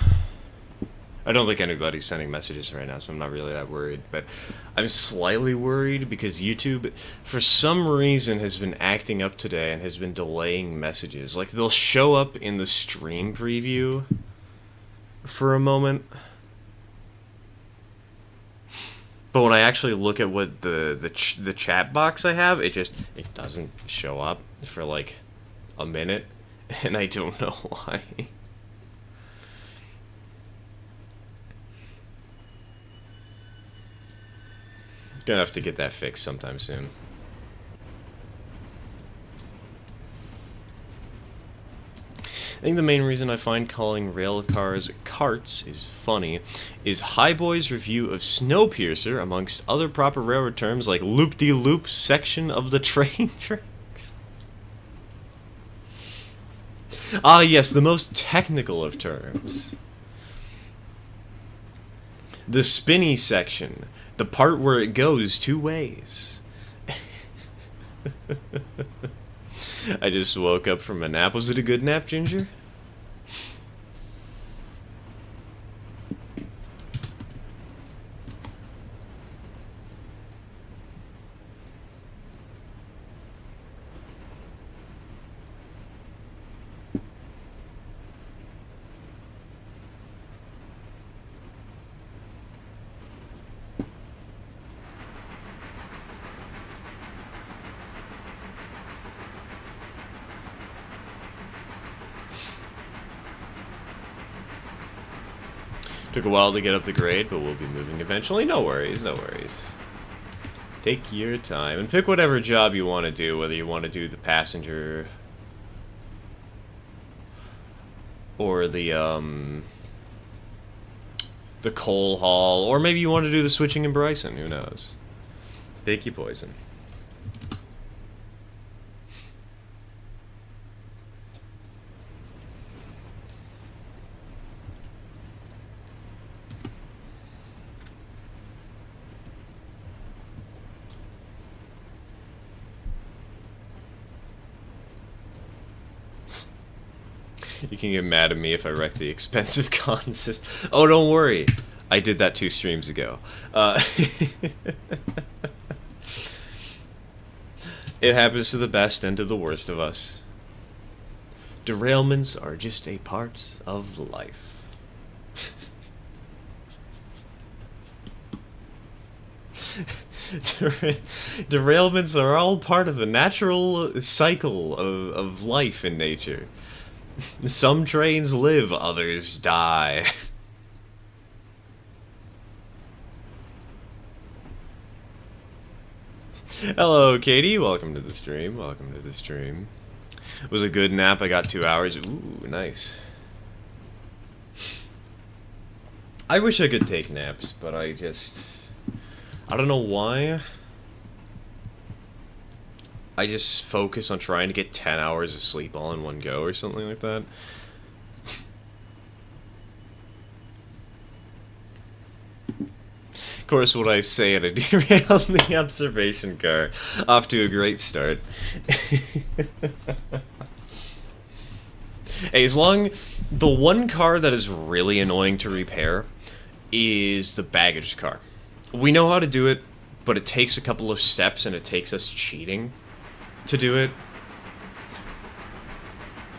I don't think anybody's sending messages right now, so I'm not really that worried. But I'm slightly worried because YouTube, for some reason, has been acting up today and has been delaying messages. Like, they'll show up in the stream preview for a moment. But when I actually look at what the chat box I have, it doesn't show up for like a minute, and I don't know why. Gonna have to get that fixed sometime soon. I think the main reason I find calling rail cars carts is funny is Highboy's review of Snowpiercer, amongst other proper railroad terms like loop-de-loop section of the train tracks. Ah, yes, the most technical of terms. The spinny section, the part where it goes two ways. I just woke up from a nap. Was it a good nap, Ginger? Took a while to get up the grade, but we'll be moving eventually. No worries, no worries. Take your time and pick whatever job you want to do, whether you want to do the passenger or the coal haul, or maybe you want to do the switching in Bryson, who knows. Take your poison. You can get mad at me if I wreck the expensive consist. Oh, don't worry. I did that 2 streams ago. It happens to the best and to the worst of us. Derailments are just a part of life. Derailments are all part of the natural cycle of life in nature. Some trains live, others die. Hello, Katie. Welcome to the stream. Welcome to the stream. It was a good nap. I got 2 hours. Ooh, nice. I wish I could take naps, but I don't know why. I just focus on trying to get 10 hours of sleep all in one go or something like that. Of course, what I say at a derail the observation car. Off to a great start. Hey, as long... The one car that is really annoying to repair is the baggage car. We know how to do it, but it takes a couple of steps and it takes us cheating to do it.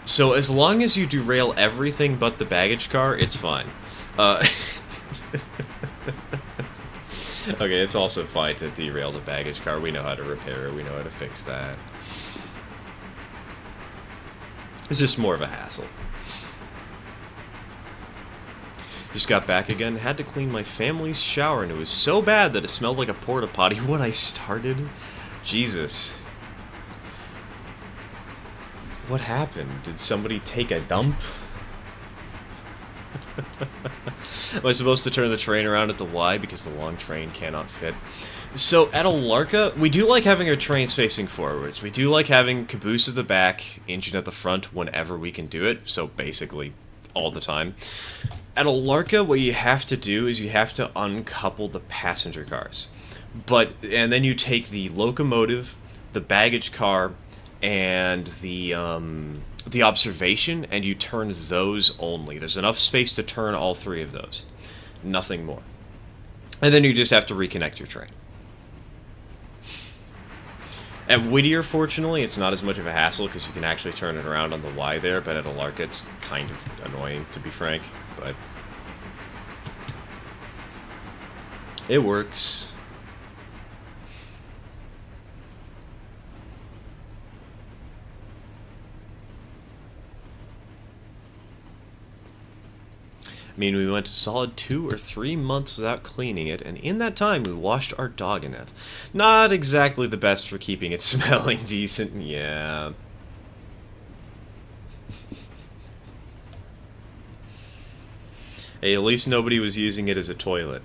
So as long as you derail everything but the baggage car, it's fine. Okay, it's also fine to derail the baggage car. We know how to repair it. We know how to fix that. It's just more of a hassle. Just got back again, had to clean my family's shower, and it was so bad that it smelled like a porta potty when I started. Jesus. What happened? Did somebody take a dump? Am I supposed to turn the train around at the Y because the long train cannot fit? So, at Alarka, we do like having our trains facing forwards. We do like having caboose at the back, engine at the front whenever we can do it, so basically all the time. At Alarka, what you have to do is you have to uncouple the passenger cars. And then you take the locomotive, the baggage car, and the observation, and you turn those only. There's enough space to turn all three of those. Nothing more. And then you just have to reconnect your train. At Whittier, fortunately, it's not as much of a hassle because you can actually turn it around on the Y there, but at Alarka it's kind of annoying, to be frank, but it works. I mean, we went a solid 2 or 3 months without cleaning it, and in that time we washed our dog in it. Not exactly the best for keeping it smelling decent, yeah. Hey, at least nobody was using it as a toilet.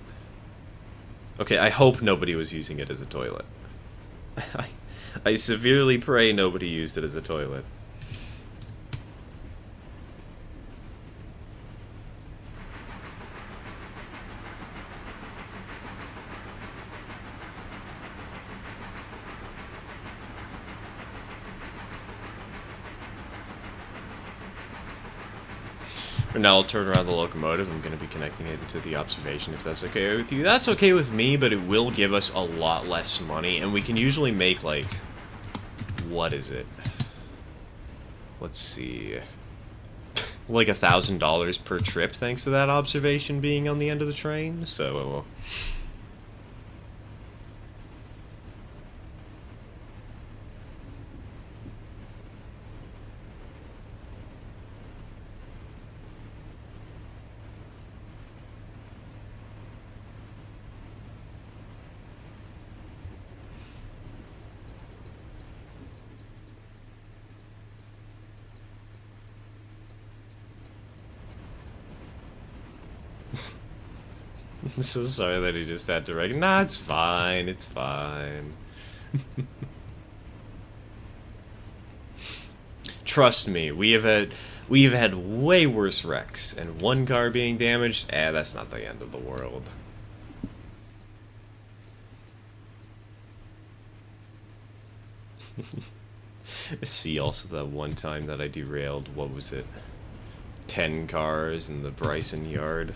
Okay, I hope nobody was using it as a toilet. I severely pray nobody used it as a toilet. And now I'll turn around the locomotive. I'm going to be connecting it to the observation if that's okay with you. That's okay with me, but it will give us a lot less money, and we can usually make, like, what is it? Let's see. Like $1,000 per trip thanks to that observation being on the end of the train, so... I'm so sorry that he just had to wreck. Nah, it's fine. It's fine. Trust me, we've had way worse wrecks, and one car being damaged, that's not the end of the world. See, also that one time that I derailed, what was it? 10 cars in the Bryson yard.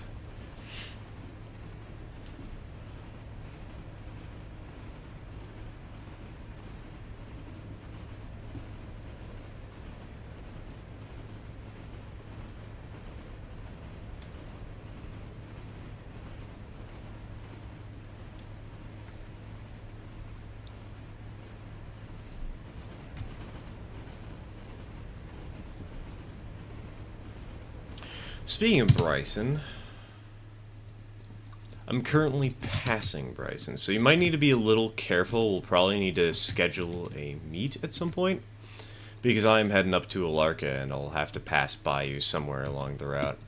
Speaking of Bryson, I'm currently passing Bryson, so you might need to be a little careful. We'll probably need to schedule a meet at some point, because I'm heading up to Alarka and I'll have to pass by you somewhere along the route.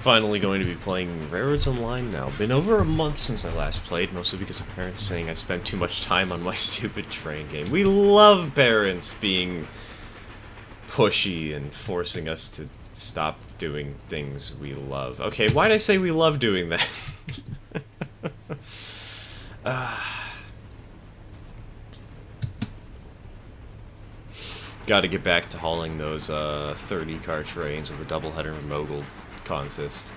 Finally going to be playing Railroads Online now. Been over a month since I last played, mostly because of parents saying I spent too much time on my stupid train game. We love parents being pushy and forcing us to stop doing things we love. Okay, why'd I say we love doing that? Gotta get back to hauling those 30-car trains with a doubleheader mogul consist.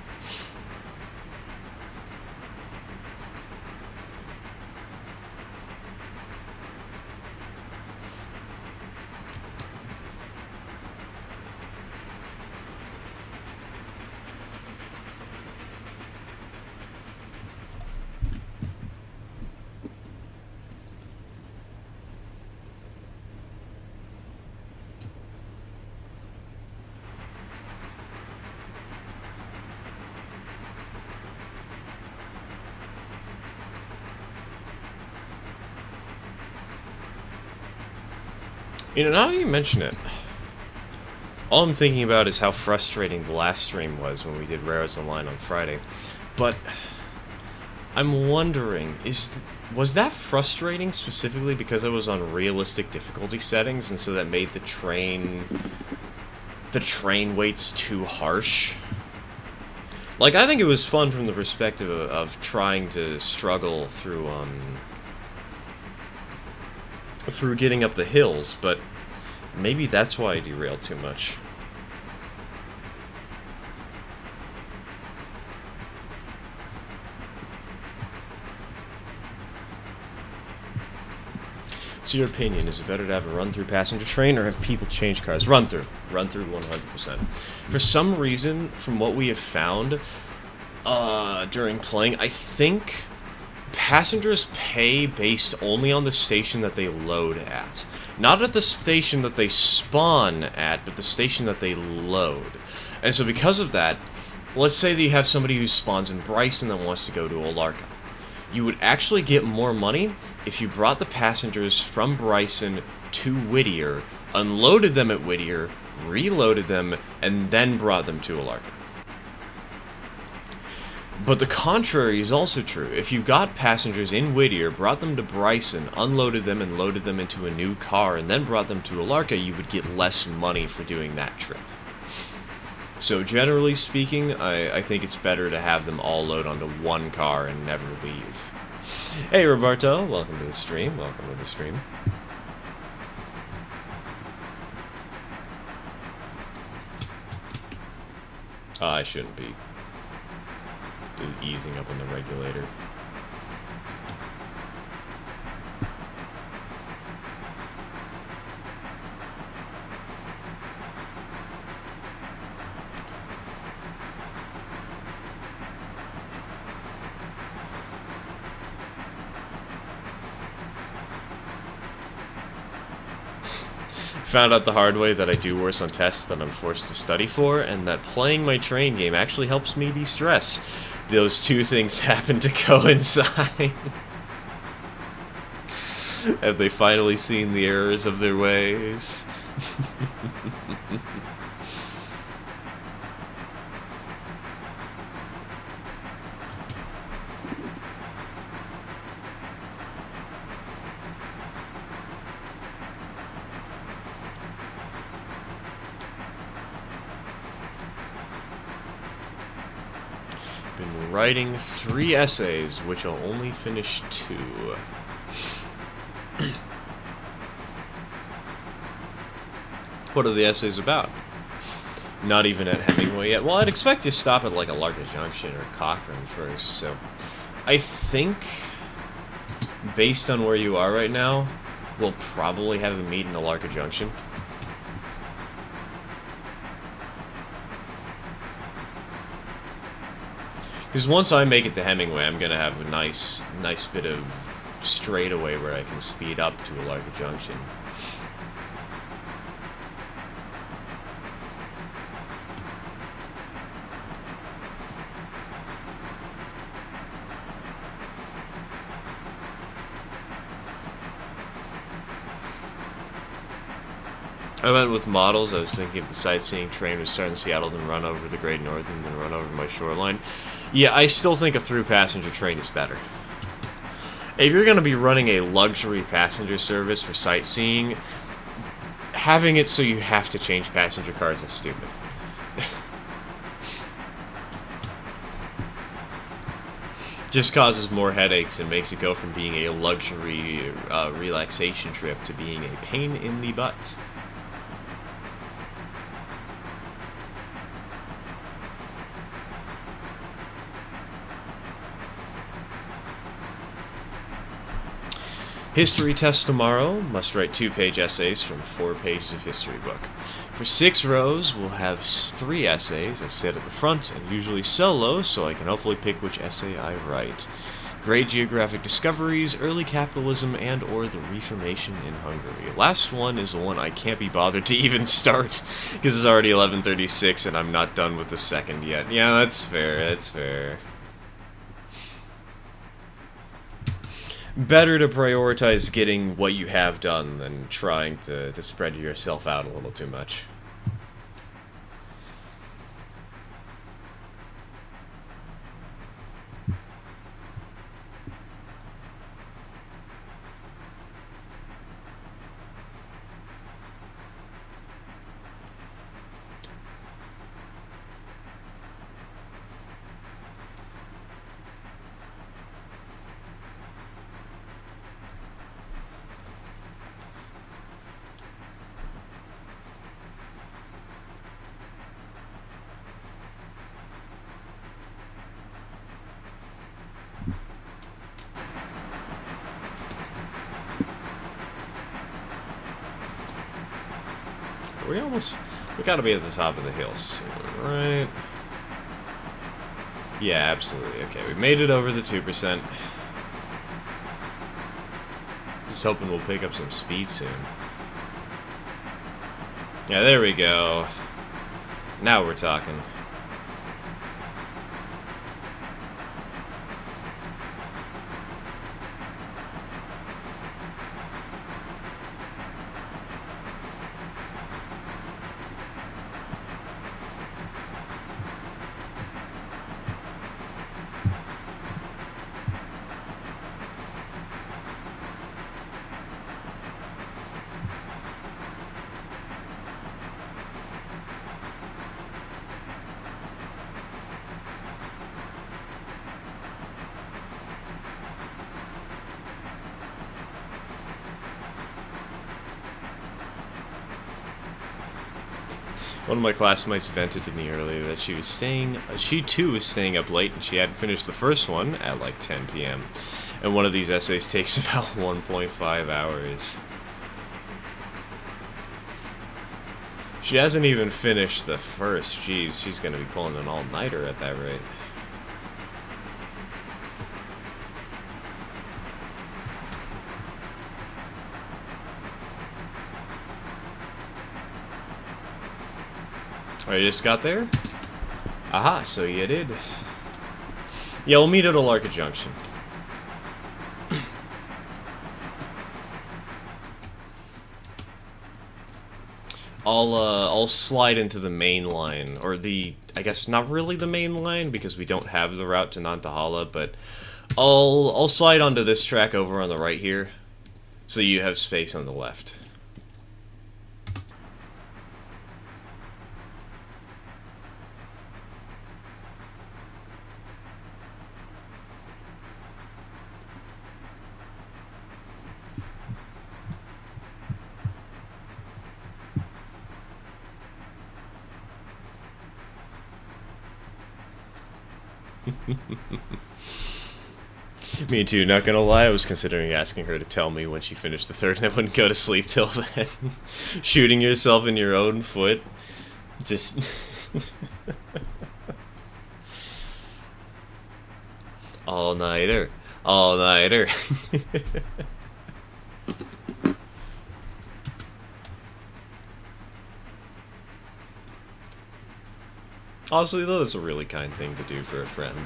You know, now that you mention it, all I'm thinking about is how frustrating the last stream was when we did Rares Online on Friday. But I'm wondering, was that frustrating specifically because it was on realistic difficulty settings, and so that made the train weights too harsh? Like, I think it was fun from the perspective of trying to struggle through getting up the hills, but maybe that's why I derailed too much. So your opinion, is it better to have a run-through passenger train or have people change cars? Run-through. Run-through 100%. For some reason, from what we have found during playing, I think passengers pay based only on the station that they load at. Not at the station that they spawn at, but the station that they load. And so because of that, let's say that you have somebody who spawns in Bryson that wants to go to Olarka. You would actually get more money if you brought the passengers from Bryson to Whittier, unloaded them at Whittier, reloaded them, and then brought them to Olarka. But the contrary is also true. If you got passengers in Whittier, brought them to Bryson, unloaded them and loaded them into a new car, and then brought them to Olarka, you would get less money for doing that trip. So generally speaking, I think it's better to have them all load onto one car and never leave. Hey Roberto, welcome to the stream, welcome to the stream. I shouldn't be easing up on the regulator. Found out the hard way that I do worse on tests than I'm forced to study for, and that playing my train game actually helps me de-stress. Those two things happen to coincide. Have they finally seen the errors of their ways? Been writing 3 essays, which I'll only finish 2. What are the essays about? Not even at Hemingway yet. Well, I'd expect you to stop at like a Larka Junction or Cochrane first, so I think, based on where you are right now, we'll probably have a meet in Larka Junction. Because once I make it to Hemingway, I'm gonna have a nice bit of straightaway where I can speed up to Larka Junction. I went with models. I was thinking if the sightseeing train would start in Seattle, then run over the Great Northern, then run over my shoreline. Yeah, I still think a through passenger train is better. If you're going to be running a luxury passenger service for sightseeing, having it so you have to change passenger cars is stupid. Just causes more headaches and makes it go from being a luxury relaxation trip to being a pain in the butt. History test tomorrow. Must write 2-page essays from 4 pages of history book. For 6 rows, we'll have 3 essays. I sit at the front and usually solo, so I can hopefully pick which essay I write. Great geographic discoveries, early capitalism, and or the Reformation in Hungary. Last one is the one I can't be bothered to even start, because it's already 11:36 and I'm not done with the second yet. Yeah, that's fair, that's fair. Better to prioritize getting what you have done than trying to spread yourself out a little too much. We gotta be at the top of the hill soon, right? Yeah, absolutely. Okay, we made it over the 2%. Just hoping we'll pick up some speed soon. Yeah, there we go. Now we're talking. One of my classmates vented to me earlier that she too was staying up late and she hadn't finished the first one at like 10 p.m. And one of these essays takes about 1.5 hours. She hasn't even finished the first. Jeez, she's gonna be pulling an all-nighter at that rate. Oh, you just got there? Aha, so you did. Yeah, we'll meet at Alarka Junction. I'll slide into the main line, or I guess not really the main line, because we don't have the route to Nantahala, but I'll slide onto this track over on the right here, so you have space on the left. Me too, not gonna lie, I was considering asking her to tell me when she finished the third and I wouldn't go to sleep till then. Shooting yourself in your own foot. Just... all-nighter. All-nighter. Honestly, though, that's a really kind thing to do for a friend.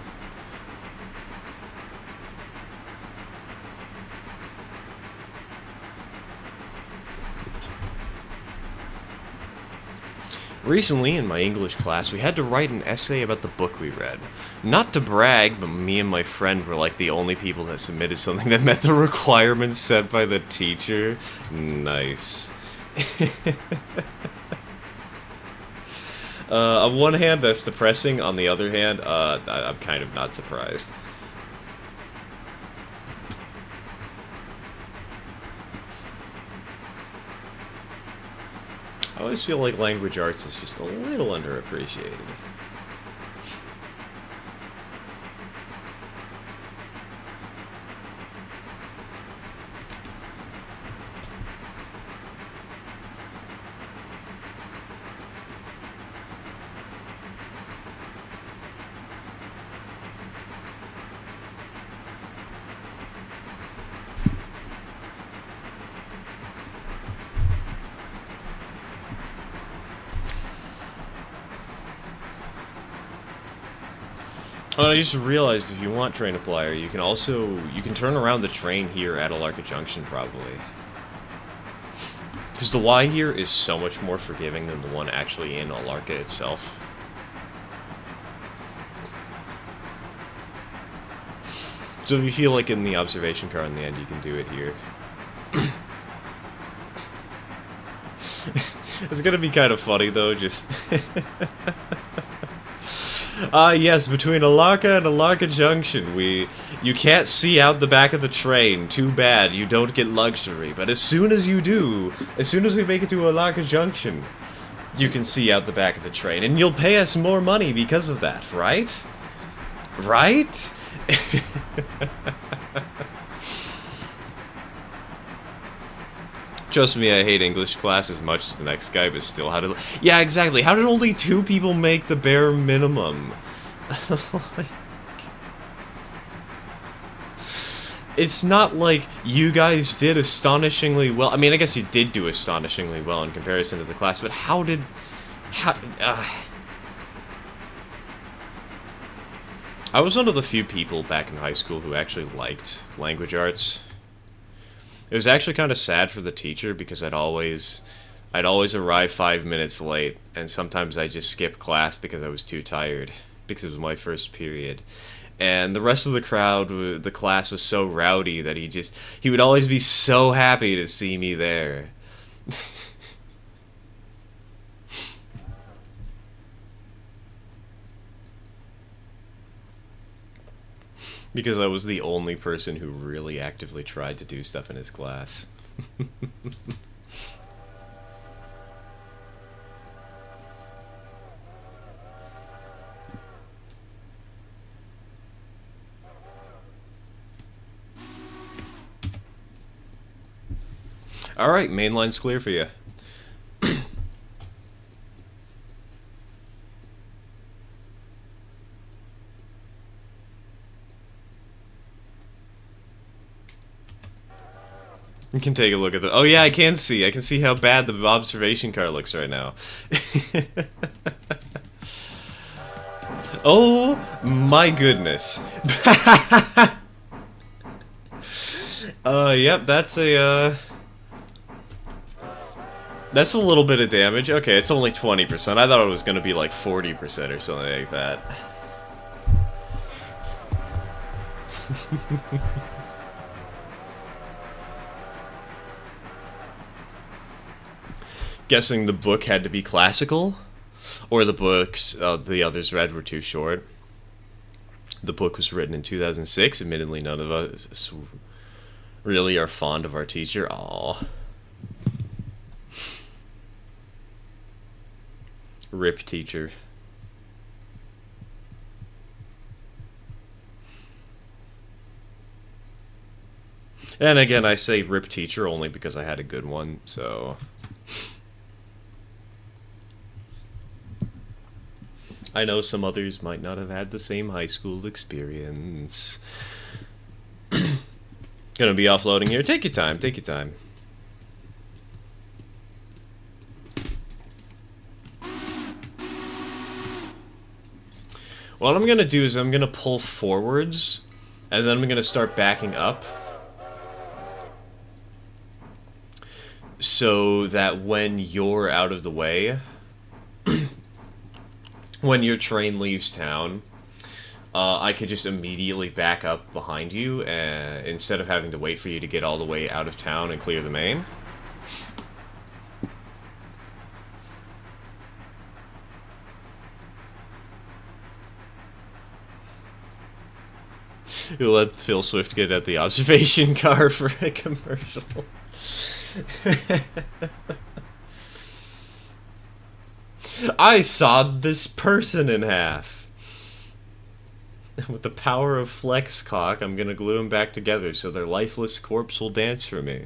Recently, in my English class, we had to write an essay about the book we read. Not to brag, but me and my friend were like the only people that submitted something that met the requirements set by the teacher. Nice. On one hand, that's depressing. On the other hand, I'm kind of not surprised. I always feel like language arts is just a little underappreciated. Oh, I just realized if you want train applier, you can turn around the train here at Alarka Junction, probably. Because the Y here is so much more forgiving than the one actually in Alarka itself. So if you feel like in the observation car in the end, you can do it here. It's gonna be kind of funny, though, just... yes, between Alarka and Alarka Junction, you can't see out the back of the train. Too bad, you don't get luxury. But as soon as you do, as soon as we make it to Alarka Junction, you can see out the back of the train. And you'll pay us more money because of that, right? Right? Trust me, I hate English class as much as the next guy, but still, how did... Yeah, exactly. How did only 2 people make the bare minimum? It's not like you guys did astonishingly well. I mean, I guess you did do astonishingly well in comparison to the class, but how did... I was one of the few people back in high school who actually liked language arts. It was actually kind of sad for the teacher because I'd always arrive 5 minutes late, and sometimes I'd just skip class because I was too tired, because it was my first period. And the rest of the crowd, the class was so rowdy that he would always be so happy to see me there. Because I was the only person who really actively tried to do stuff in his class. Alright, main line's clear for you. You can take a look at the... Oh yeah, I can see. I can see how bad the observation car looks right now. Oh my goodness. Yep, that's a little bit of damage. Okay, it's only 20%. I thought it was gonna be like 40% or something like that. Guessing the book had to be classical, or the books the others read were too short. The book was written in 2006. Admittedly, none of us really are fond of our teacher. Aww. Rip teacher. And again, I say rip teacher only because I had a good one, so... I know some others might not have had the same high school experience. Gonna be offloading here. Take your time, take your time. What I'm gonna do is I'm gonna pull forwards, and then I'm gonna start backing up. So that when you're out of the way, when your train leaves town, I could just immediately back up behind you, instead of having to wait for you to get all the way out of town and clear the main. You'll let Phil Swift get at the observation car for a commercial. I sawed this person in half. With the power of flex cock, I'm gonna glue them back together so their lifeless corpse will dance for me.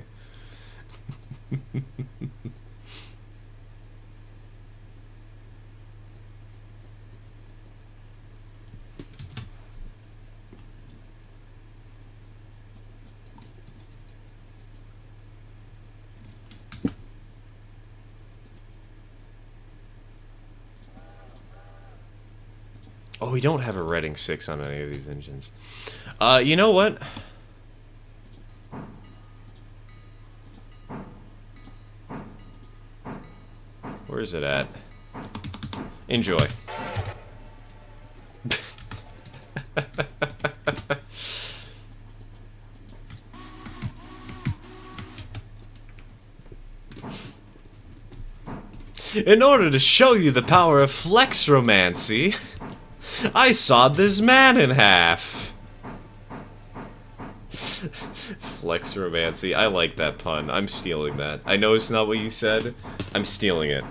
Oh, we don't have a Reading 6 on any of these engines. You know what? Where is it at? Enjoy. In order to show you the power of flex romancy, I sawed this man in half. Flex romancy. I like that pun. I'm stealing that. I know it's not what you said. I'm stealing it.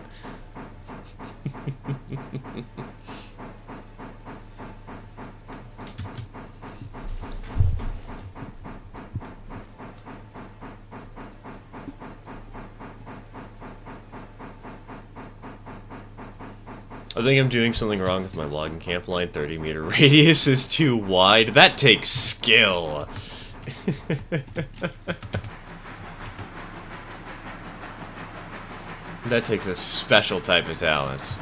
I think I'm doing something wrong with my logging camp line. 30-meter radius is too wide. That takes skill. That takes a special type of talent.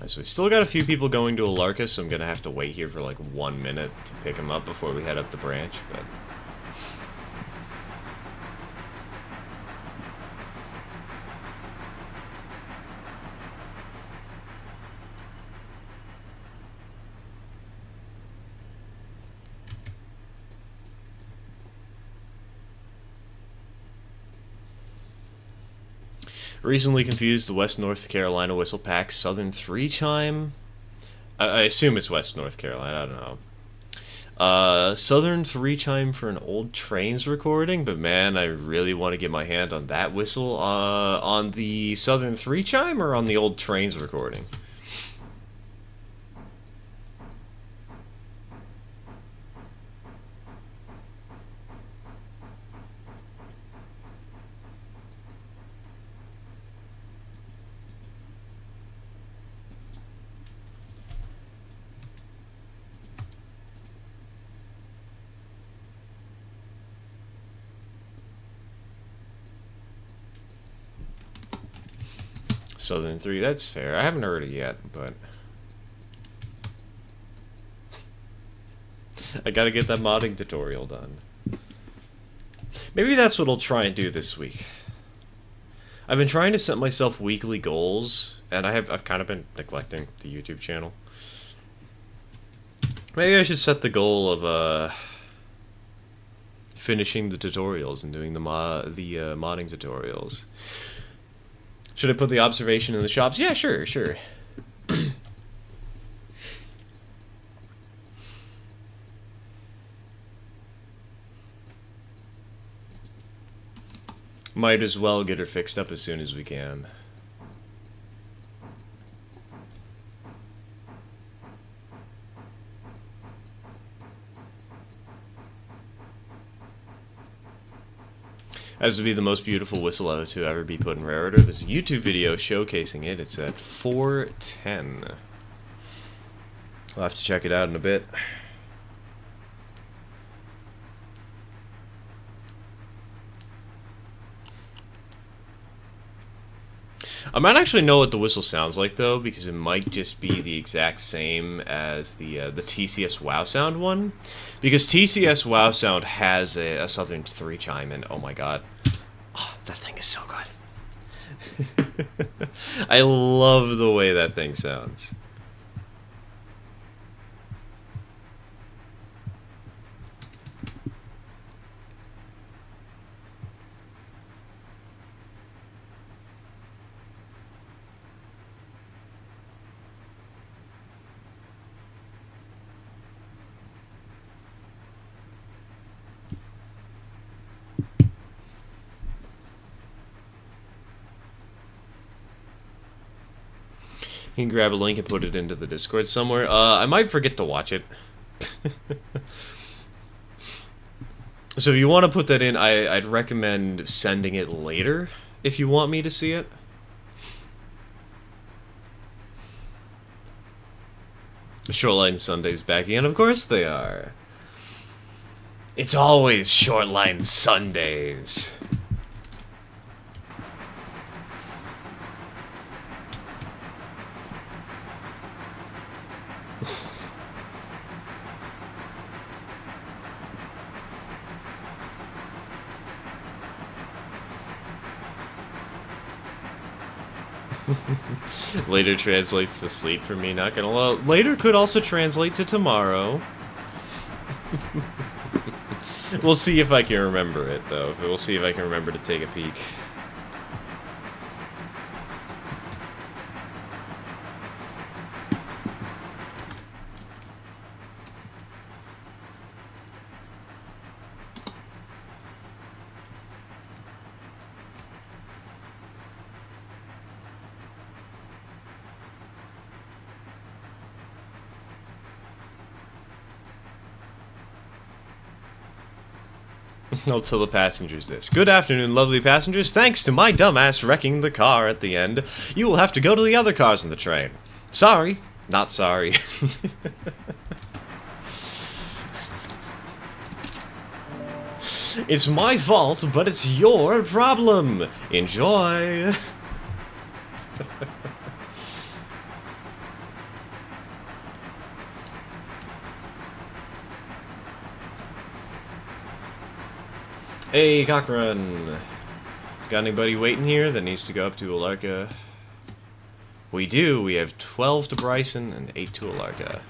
So we still got a few people going to Alarcus, so I'm gonna have to wait here for like 1 minute to pick them up before we head up the branch, but... Recently confused the West North Carolina whistle pack Southern 3-chime. I assume it's West North Carolina, I don't know. Southern 3-chime for an old Trains recording, but man, I really want to get my hand on that whistle. On the Southern 3-chime or on the old Trains recording? Southern 3, that's fair. I haven't heard it yet, but... I gotta get that modding tutorial done. Maybe that's what I'll try and do this week. I've been trying to set myself weekly goals, and I've kind of been neglecting the YouTube channel. Maybe I should set the goal of, finishing the tutorials and doing the modding tutorials. Should I put the observation in the shops? Yeah, sure. Might as well get her fixed up as soon as we can. Has to be the most beautiful whistle to ever be put in Rare Order. There's a YouTube video showcasing it. It's at 410. I'll have to check it out in a bit. I might actually know what the whistle sounds like, though, because it might just be the exact same as the TCS WoW Sound one. Because TCS WoW Sound has a Southern 3 chime, and oh my god. Oh, that thing is so good. I love the way that thing sounds. You can grab a link and put it into the Discord somewhere. I might forget to watch it. So if you want to put that in, I'd recommend sending it later if you want me to see it. Shortline Sundays back again, of course they are. It's always Shortline Sundays. Later translates to sleep for me, not gonna lie. Later could also translate to tomorrow. We'll see if I can remember it, though. We'll see if I can remember to take a peek. I'll tell the passengers this. Good afternoon, lovely passengers. Thanks to my dumbass wrecking the car at the end, you will have to go to the other cars in the train. Sorry. Not sorry. It's my fault, but it's your problem. Enjoy. Hey, Cochrane! Got anybody waiting here that needs to go up to Alarka? We do. We have 12 to Bryson and 8 to Alarka.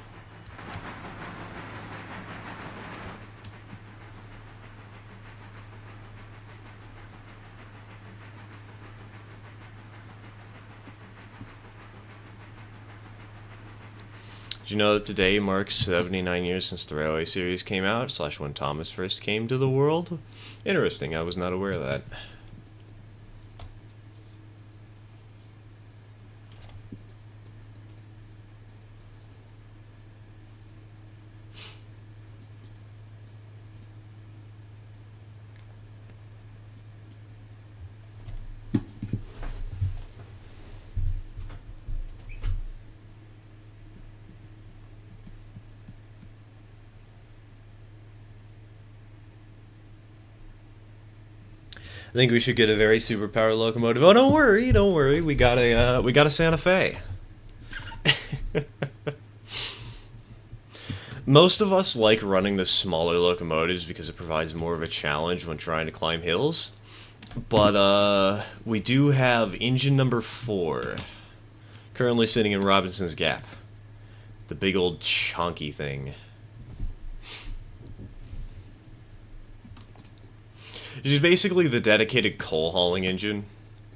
Did you know that today marks 79 years since the Railway series came out, / when Thomas first came to the world? Interesting, I was not aware of that. I think we should get a very superpowered locomotive. Oh, don't worry, don't worry. We got a Santa Fe. Most of us like running the smaller locomotives because it provides more of a challenge when trying to climb hills. But we do have engine number 4 currently sitting in Robinson's Gap. The big old chonky thing. Which is basically the dedicated coal hauling engine.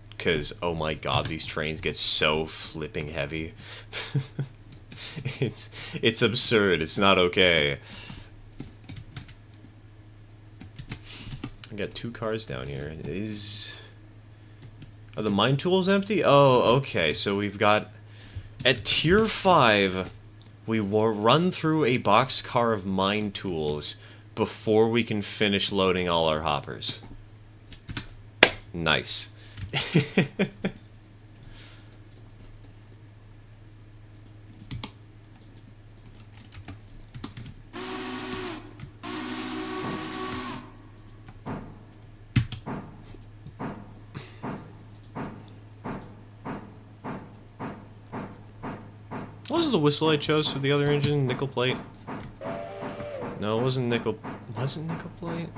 Because, oh my god, these trains get so flipping heavy. It's absurd. It's not okay. I got 2 cars down here. Are the mine tools empty? Oh, okay. So we've got... At tier 5, we will run through a boxcar of mine tools before we can finish loading all our hoppers. Nice. What was the whistle I chose for the other engine? Nickel plate? No, it wasn't nickel... Was it nickel plate?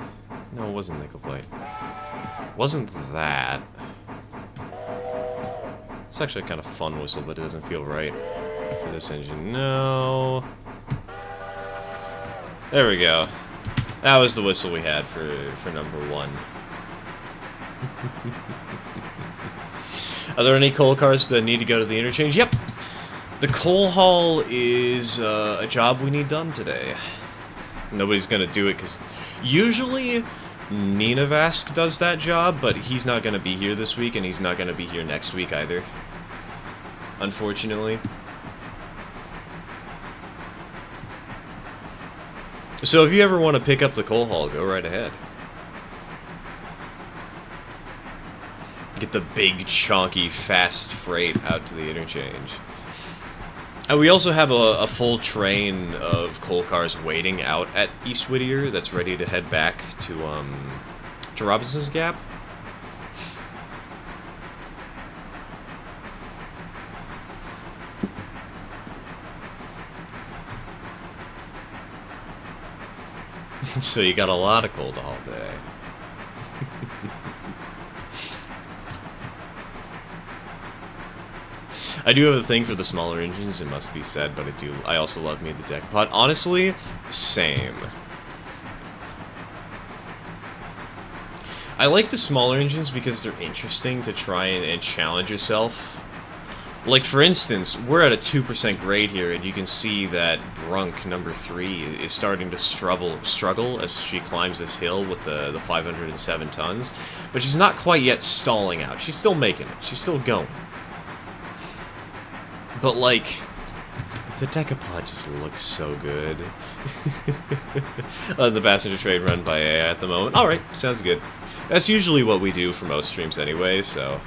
No, it wasn't nickel plate. Wasn't that. It's actually a kind of fun whistle, but it doesn't feel right for this engine. No. There we go. That was the whistle we had for number 1. Are there any coal cars that need to go to the interchange? Yep. The coal haul is a job we need done today. Nobody's gonna do it because usually Ninavask does that job, but he's not gonna be here this week, and he's not gonna be here next week either. Unfortunately. So if you ever want to pick up the coal haul, go right ahead. Get the big, chonky, fast freight out to the interchange. And we also have a full train of coal cars waiting out at East Whittier that's ready to head back to Robinson's Gap. So you got a lot of coal to haul today. I do have a thing for the smaller engines, it must be said, but I also love me the Decapod. Honestly, same. I like the smaller engines because they're interesting to try and challenge yourself. Like, for instance, we're at a 2% grade here, and you can see that Brunk, number 3, is starting to struggle as she climbs this hill with the 507 tons. But she's not quite yet stalling out. She's still making it. She's still going. But, like, the Decapod just looks so good. The passenger train run by AI at the moment. Alright, sounds good. That's usually what we do for most streams anyway, so...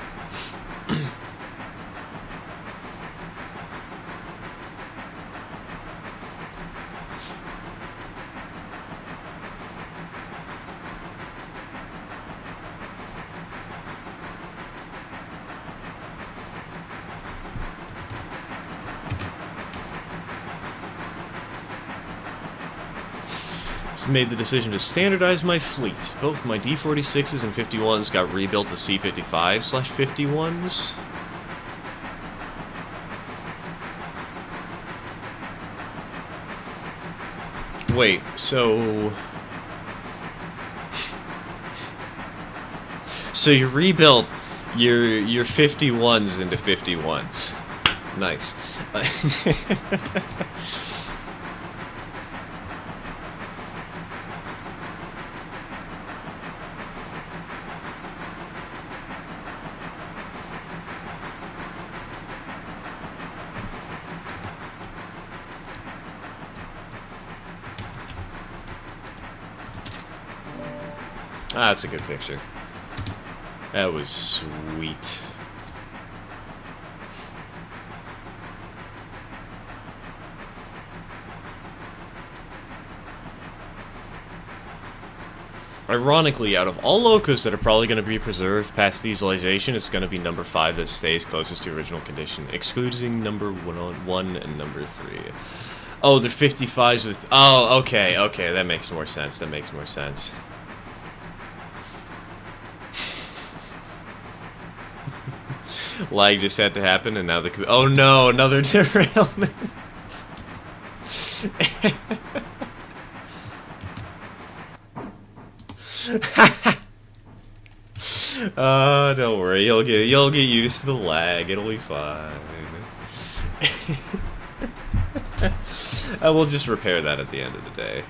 made the decision to standardize my fleet. Both my D46s and 51s got rebuilt to C55/51s. Wait, so... So you rebuilt your 51s into 51s. Nice. Ah, that's a good picture. That was sweet. Ironically, out of all locos that are probably going to be preserved past dieselization, it's going to be number 5 that stays closest to original condition, excluding number 1 and number 3. Oh, they're 55s with... Oh, okay, okay, that makes more sense, that makes more sense. Lag just had to happen, and now the... Oh no, another derailment! Don't worry, you'll get used to the lag, it'll be fine. I will just repair that at the end of the day.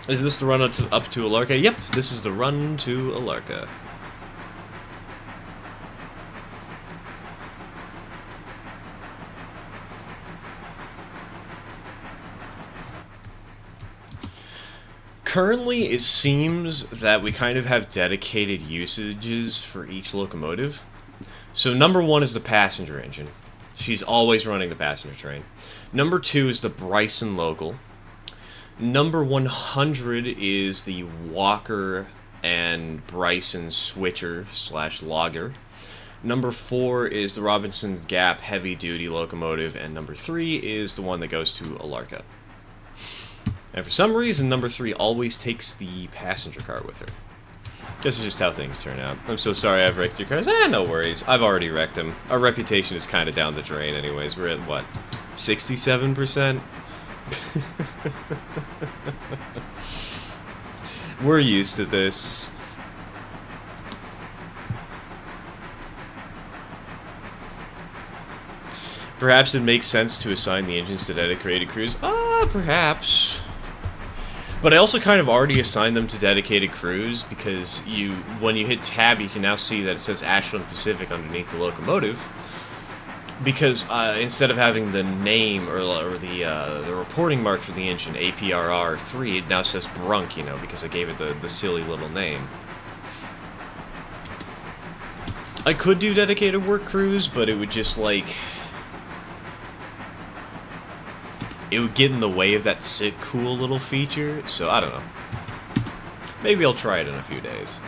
Is this the run up to Alarka? Yep, this is the run to Alarka. Currently, it seems that we kind of have dedicated usages for each locomotive. So number one is the passenger engine. She's always running the passenger train. Number two is the Bryson local. Number 100 is the Walker and Bryson switcher slash logger. Number 4 is the Robinson Gap heavy duty locomotive, and number 3 is the one that goes to Alarka. And for some reason, number 3 always takes the passenger car with her. This is just how things turn out. I'm so sorry I've wrecked your cars. No worries. I've already wrecked them. Our reputation is kind of down the drain anyways. We're at, what, 67%? We're used to this. Perhaps it makes sense to assign the engines to dedicated crews. Perhaps. But I also kind of already assigned them to dedicated crews because when you hit tab, you can now see that it says Ashland Pacific underneath the locomotive. Because instead of having the name or the reporting mark for the engine, APRR3, it now says Brunk, you know, because I gave it the silly little name. I could do dedicated work crews, but it would just, like... it would get in the way of that sick, cool little feature, so I don't know. Maybe I'll try it in a few days.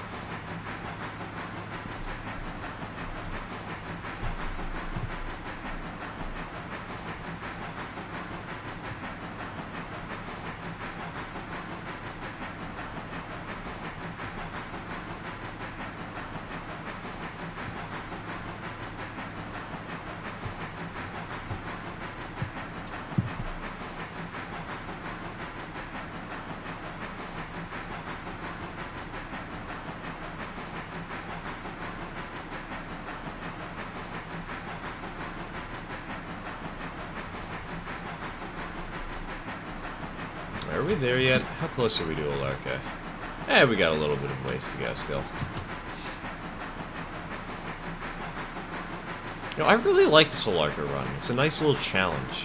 Are we there yet? How close are we to Alarka? We got a little bit of ways to go still. You know, I really like this Alarka run. It's a nice little challenge.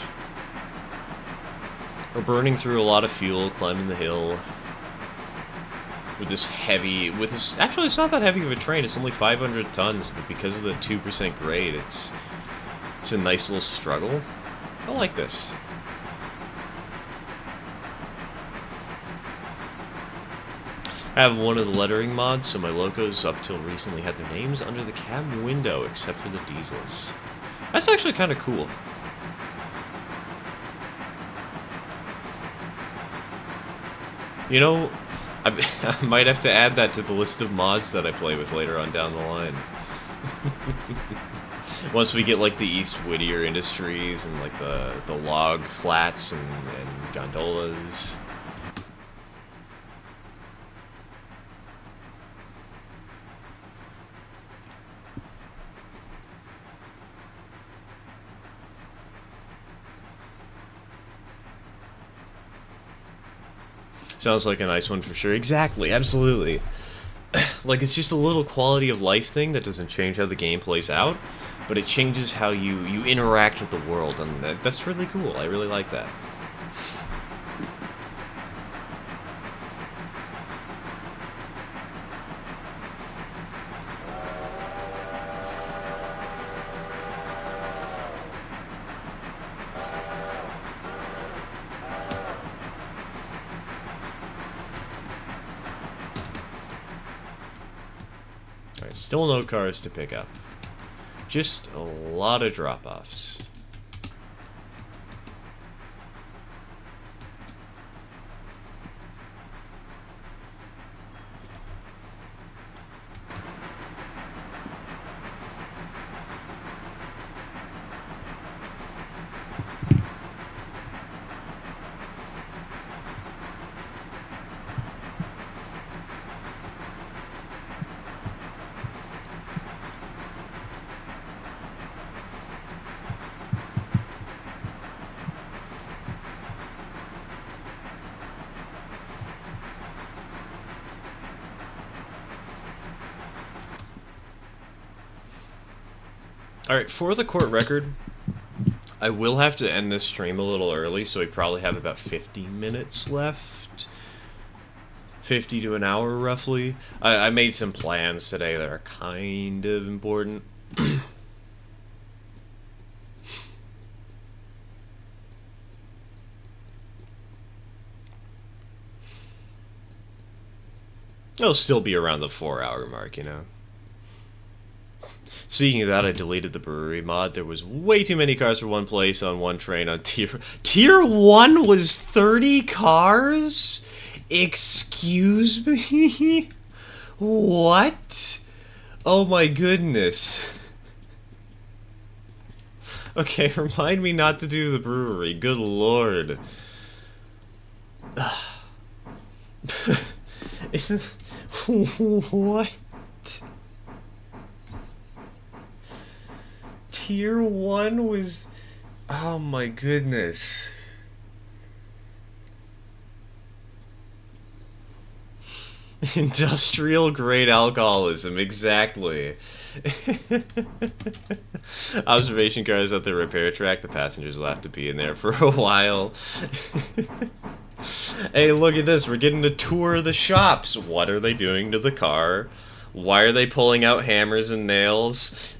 We're burning through a lot of fuel, climbing the hill. With this actually it's not that heavy of a train, it's only 500 tons, but because of the 2% grade, it's a nice little struggle. I like this. I have one of the lettering mods, so my locos up till recently had their names under the cab window, except for the diesels. That's actually kind of cool. You know, I might have to add that to the list of mods that I play with later on down the line. Once we get, like, the East Whittier Industries and, like, the log flats and gondolas. Sounds like a nice one for sure. Exactly, absolutely. Like, it's just a little quality of life thing that doesn't change how the game plays out, but it changes how you interact with the world, and that's really cool. I really like that. Alright, still no cars to pick up. Just a lot of drop-offs. Alright, for the court record, I will have to end this stream a little early, so we probably have about 50 minutes left. 50 to an hour, roughly. I made some plans today that are kind of important. It'll still be around the 4-hour mark, you know. Speaking of that, I deleted the brewery mod. There was way too many cars for one place on one train on Tier 1 was 30 cars? Excuse me? What? Oh my goodness. Okay, remind me not to do the brewery. Good lord. Isn't... What? Tier 1 was... Oh my goodness. Industrial grade alcoholism, exactly. Observation cars at the repair track, the passengers will have to be in there for a while. Hey, look at this, we're getting a tour of the shops. What are they doing to the car? Why are they pulling out hammers and nails?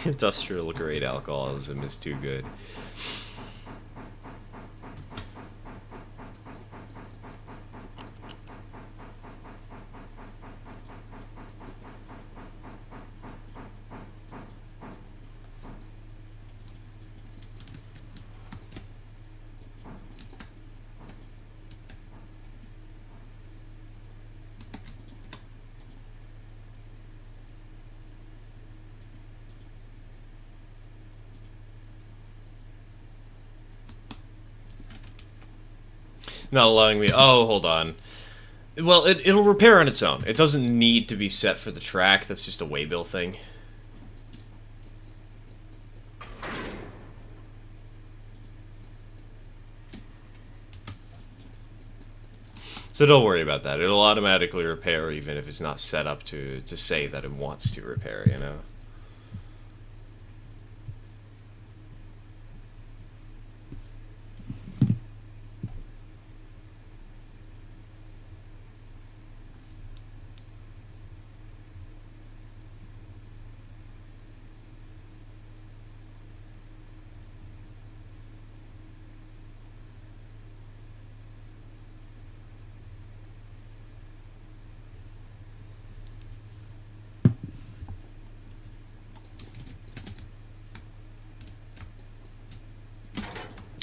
Industrial grade alcoholism is too good. Not allowing me... Oh, hold on. Well, it'll repair on its own. It doesn't need to be set for the track. That's just a waybill thing. So don't worry about that. It'll automatically repair even if it's not set up to say that it wants to repair, you know?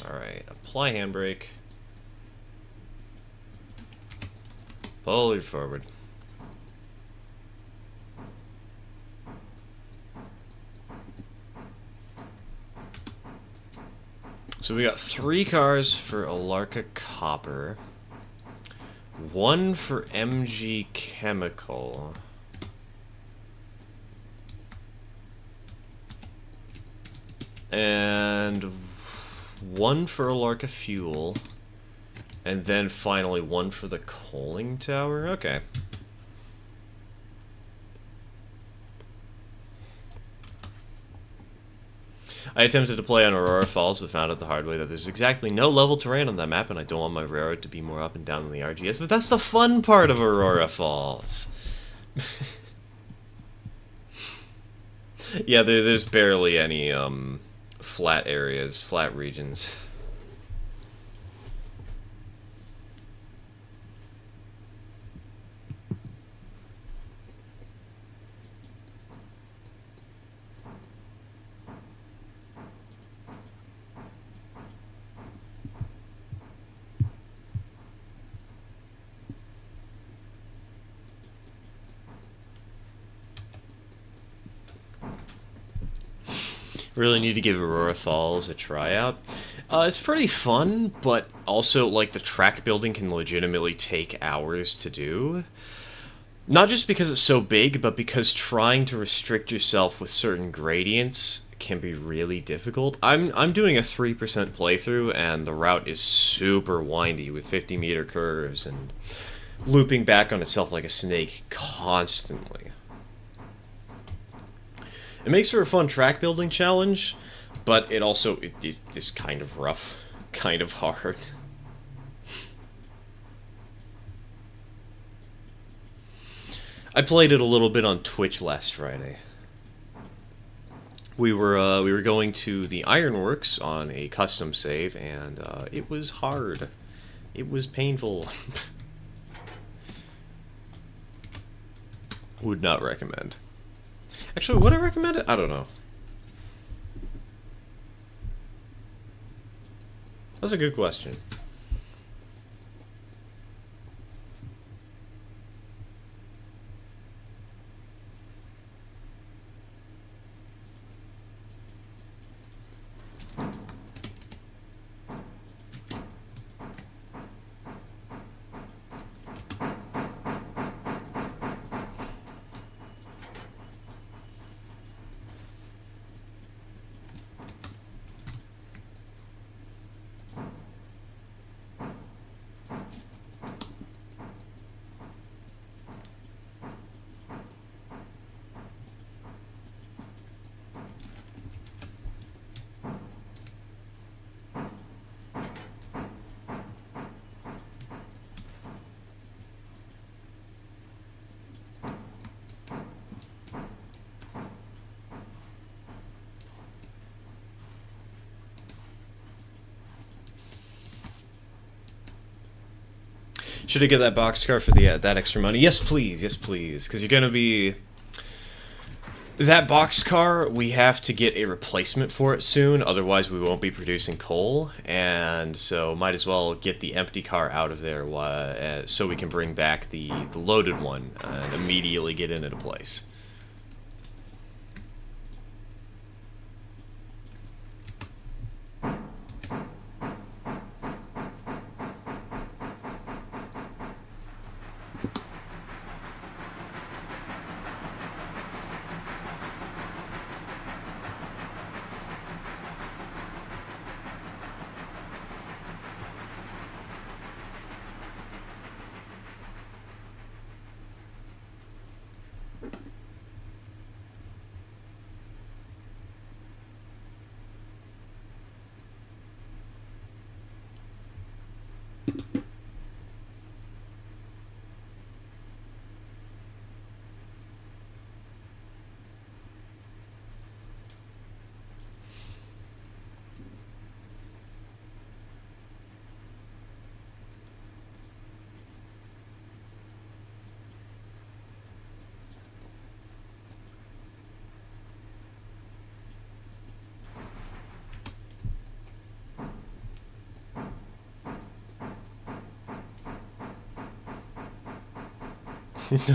Alright, apply handbrake. Pull it forward. So we got 3 cars for Alarka Copper. 1 for MG Chemical. And 1 for Alarka Fuel, and then finally 1 for the coaling tower? Okay. I attempted to play on Aurora Falls, but found out the hard way that there's exactly no level terrain on that map, and I don't want my railroad to be more up and down than the RGS, but that's the fun part of Aurora Falls. Yeah, there's barely any, flat areas, flat regions. Really need to give Aurora Falls a tryout. It's pretty fun, but also, like, the track building can legitimately take hours to do. Not just because it's so big, but because trying to restrict yourself with certain gradients can be really difficult. I'm doing a 3% playthrough, and the route is super windy with 50-meter curves and looping back on itself like a snake constantly. It makes for a fun track building challenge, but it also is kind of rough, kind of hard. I played it a little bit on Twitch last Friday. We were going to the Ironworks on a custom save, and it was hard. It was painful. Would not recommend. Actually, would I recommend it? I don't know. That's a good question. Should I get that boxcar for the that extra money? Yes, please. Yes, please. Because you're gonna be that boxcar. We have to get a replacement for it soon. Otherwise, we won't be producing coal. And so, might as well get the empty car out of there so we can bring back the loaded one and immediately get it into place.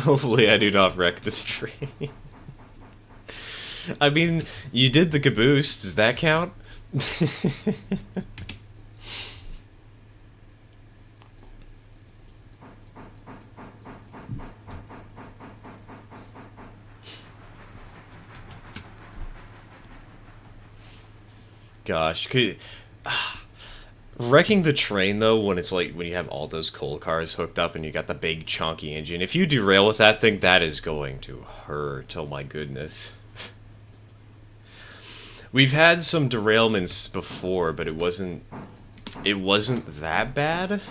Hopefully I do not wreck this train. I mean, you did the caboose. Does that count? Gosh, wrecking the train, though, when it's like, when you have all those coal cars hooked up and you got the big chunky engine, if you derail with that thing, that is going to hurt. Oh my goodness. We've had some derailments before, but it wasn't that bad.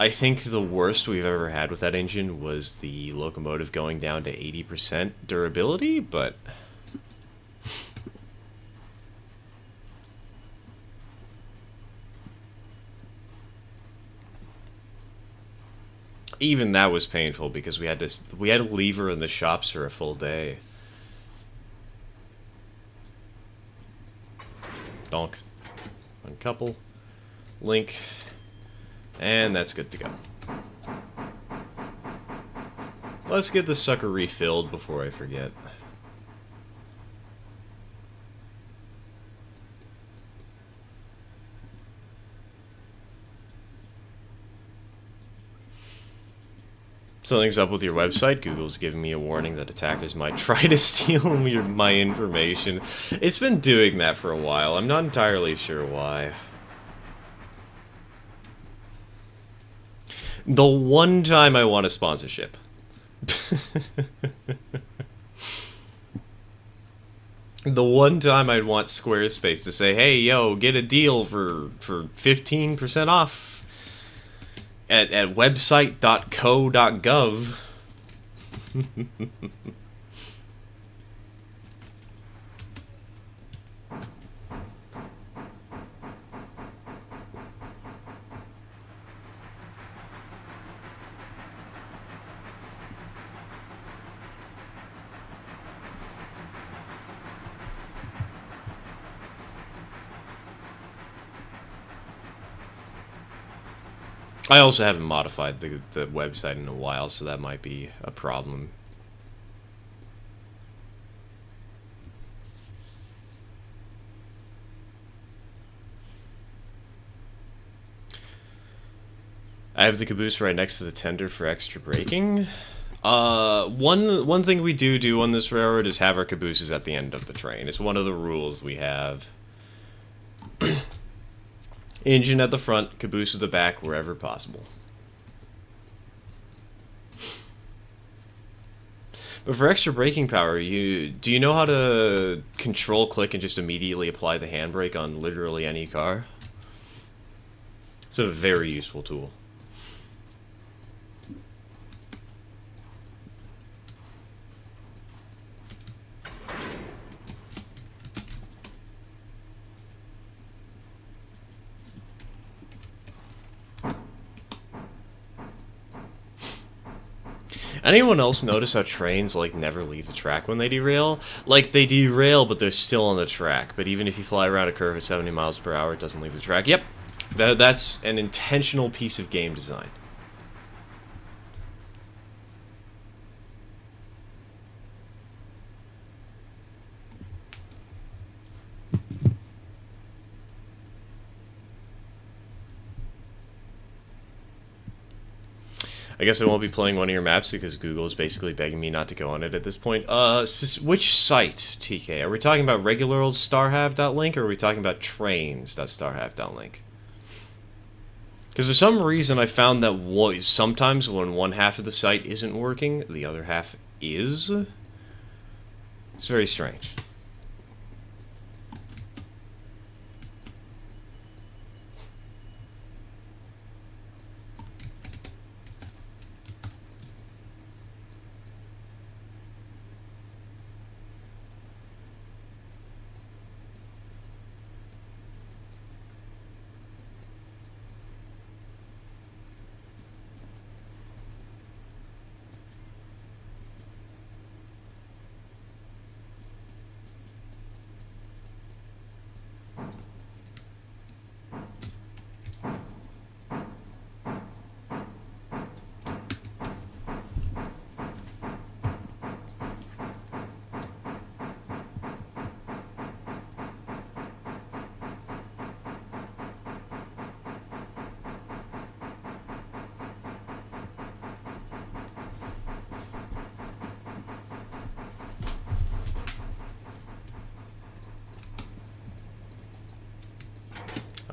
I think the worst we've ever had with that engine was the locomotive going down to 80% durability, but even that was painful because we had to leave her in the shops for a full day. Donk. Uncouple. Link. And that's good to go. Let's get this sucker refilled before I forget. Something's up with your website. Google's giving me a warning that attackers might try to steal my information. It's been doing that for a while. I'm not entirely sure why. The one time I want a sponsorship. The one time I'd want Squarespace to say, hey, yo, get a deal for 15% off at website.co.gov. I also haven't modified the website in a while, so that might be a problem. I have the caboose right next to the tender for extra braking. One thing we do on this railroad is have our cabooses at the end of the train. It's one of the rules we have. Engine at the front, caboose at the back, wherever possible. But for extra braking power, do you know how to control click and just immediately apply the handbrake on literally any car? It's a very useful tool. Anyone else notice how trains, like, never leave the track when they derail? Like, they derail, but they're still on the track. But even if you fly around a curve at 70 miles per hour, it doesn't leave the track. Yep, that's an intentional piece of game design. I guess I won't be playing one of your maps because Google is basically begging me not to go on it at this point. Which site, TK? Are we talking about regular old starhav.link or are we talking about trains.starhav.link? Because for some reason I found that sometimes when one half of the site isn't working, the other half is. It's very strange.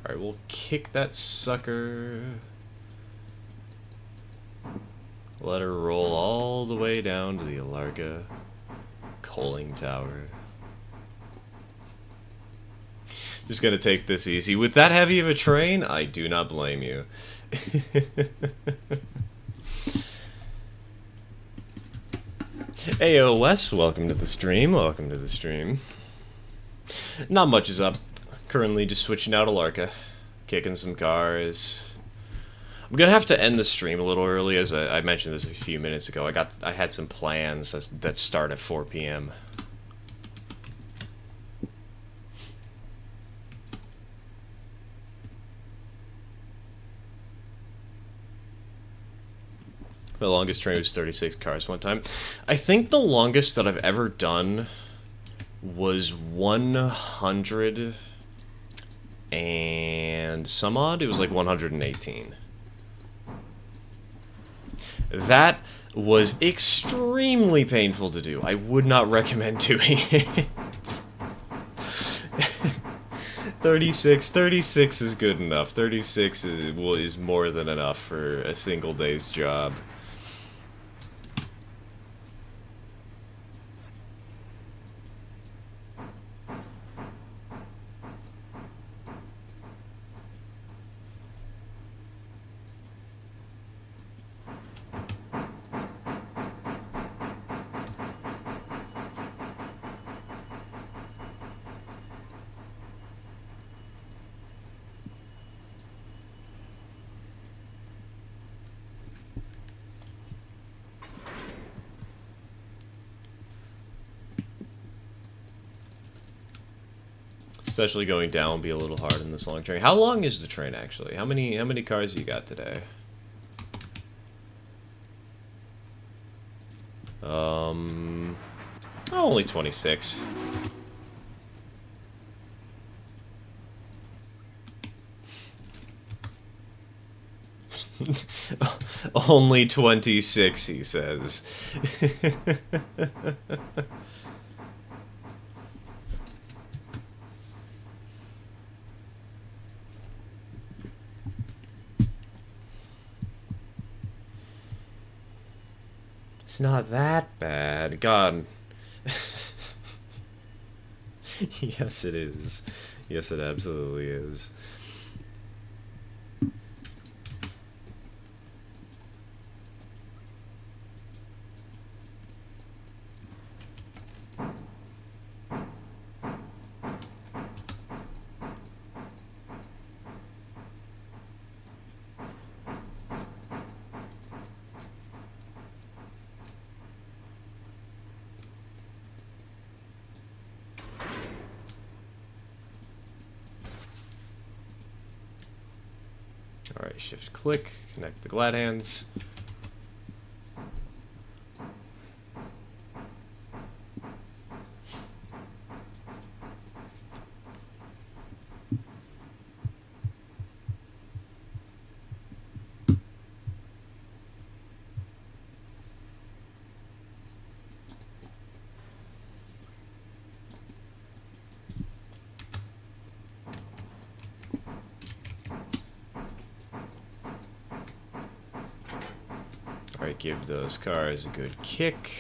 Alright, we'll kick that sucker. Let her roll all the way down to the Alarga coaling tower. Just gonna take this easy. With that heavy of a train, I do not blame you. Ayo Wes, welcome to the stream, welcome to the stream. Not much is up. Currently just switching out Alarka, kicking some cars. I'm gonna have to end the stream a little early, as I mentioned this a few minutes ago. I had some plans that start at 4 p.m. The longest train was 36 cars one time. I think the longest that I've ever done was 100 and some odd. It was like 118. That was extremely painful to do. I would not recommend doing it. 36 is good enough. 36 is more than enough for a single day's job. Especially going down will be a little hard in this long train. How long is the train actually? How many cars you got today? Only 26. Only 26, he says. It's not that bad. God. Yes, it is. Yes, it absolutely is. Alright, shift click, connect the glad hands. Alright, give those cars a good kick.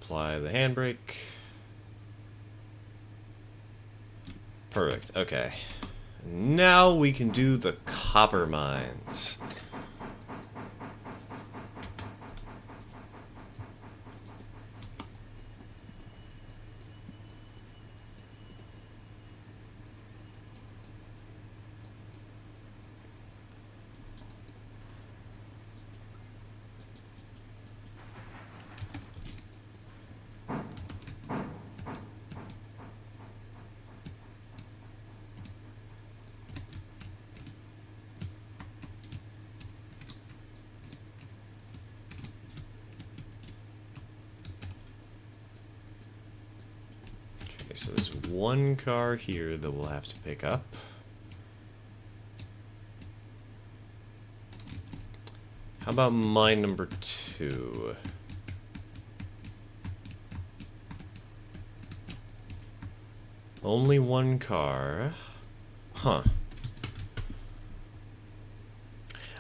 Apply the handbrake. Perfect, okay. Now we can do the copper mines. So there's one car here that we'll have to pick up. How about mine number 2? Only one car. Huh.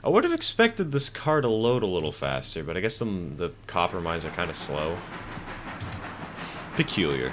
I would have expected this car to load a little faster, but I guess the copper mines are kind of slow. Peculiar.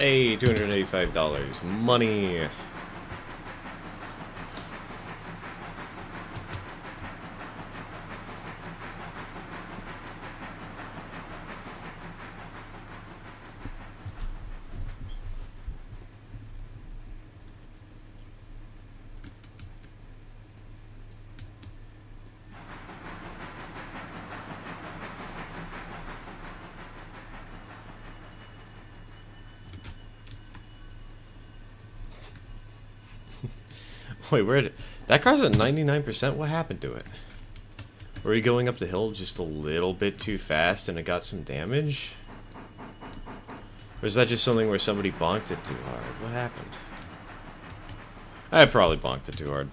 Hey, $285. Money. Wait, where did... That car's at 99%? What happened to it? Were you going up the hill just a little bit too fast and it got some damage? Or is that just something where somebody bonked it too hard? What happened? I probably bonked it too hard.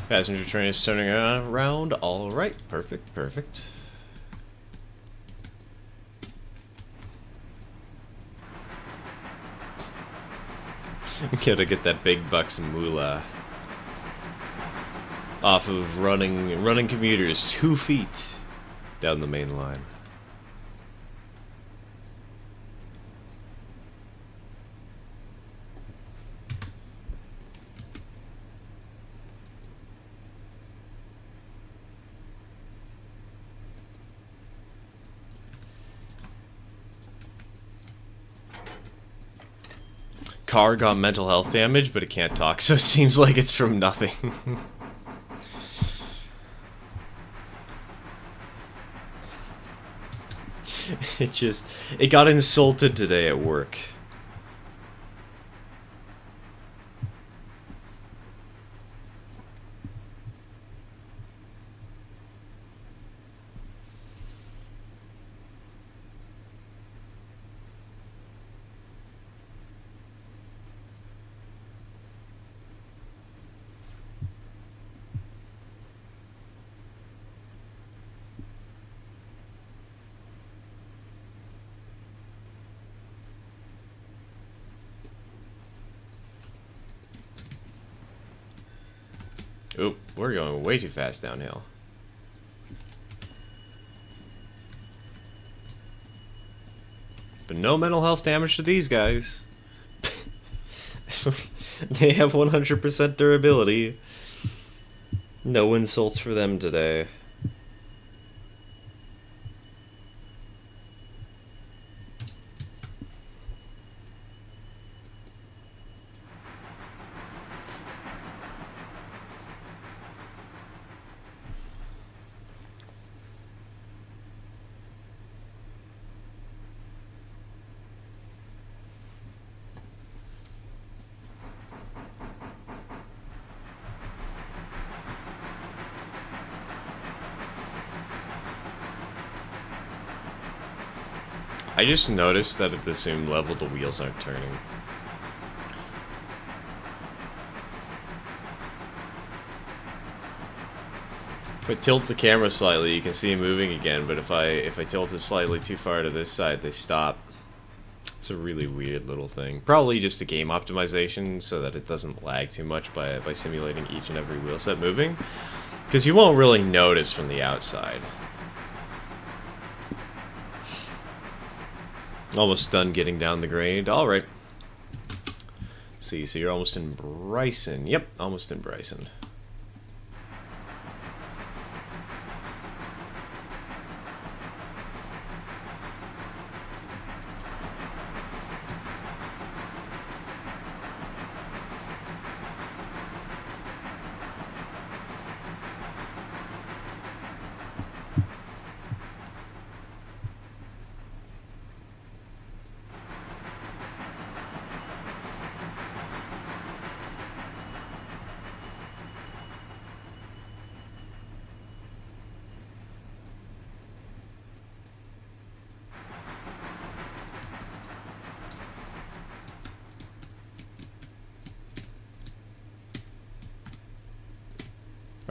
Passenger train is turning around. Alright, perfect, perfect. Gotta get that big bucks moolah off of running commuters 2 feet down the main line. Car got mental health damage, but it can't talk, so it seems like it's from nothing. It got insulted today at work. Oop, we're going way too fast downhill. But no mental health damage to these guys. They have 100% durability. No insults for them today. I just noticed that at the same level the wheels aren't turning. If I tilt the camera slightly, you can see it moving again, but if I tilt it slightly too far to this side, they stop. It's a really weird little thing. Probably just a game optimization so that it doesn't lag too much by simulating each and every wheel set moving. Because you won't really notice from the outside. Almost done getting down the grade. Alright. See, so you're almost in Bryson. Yep, almost in Bryson.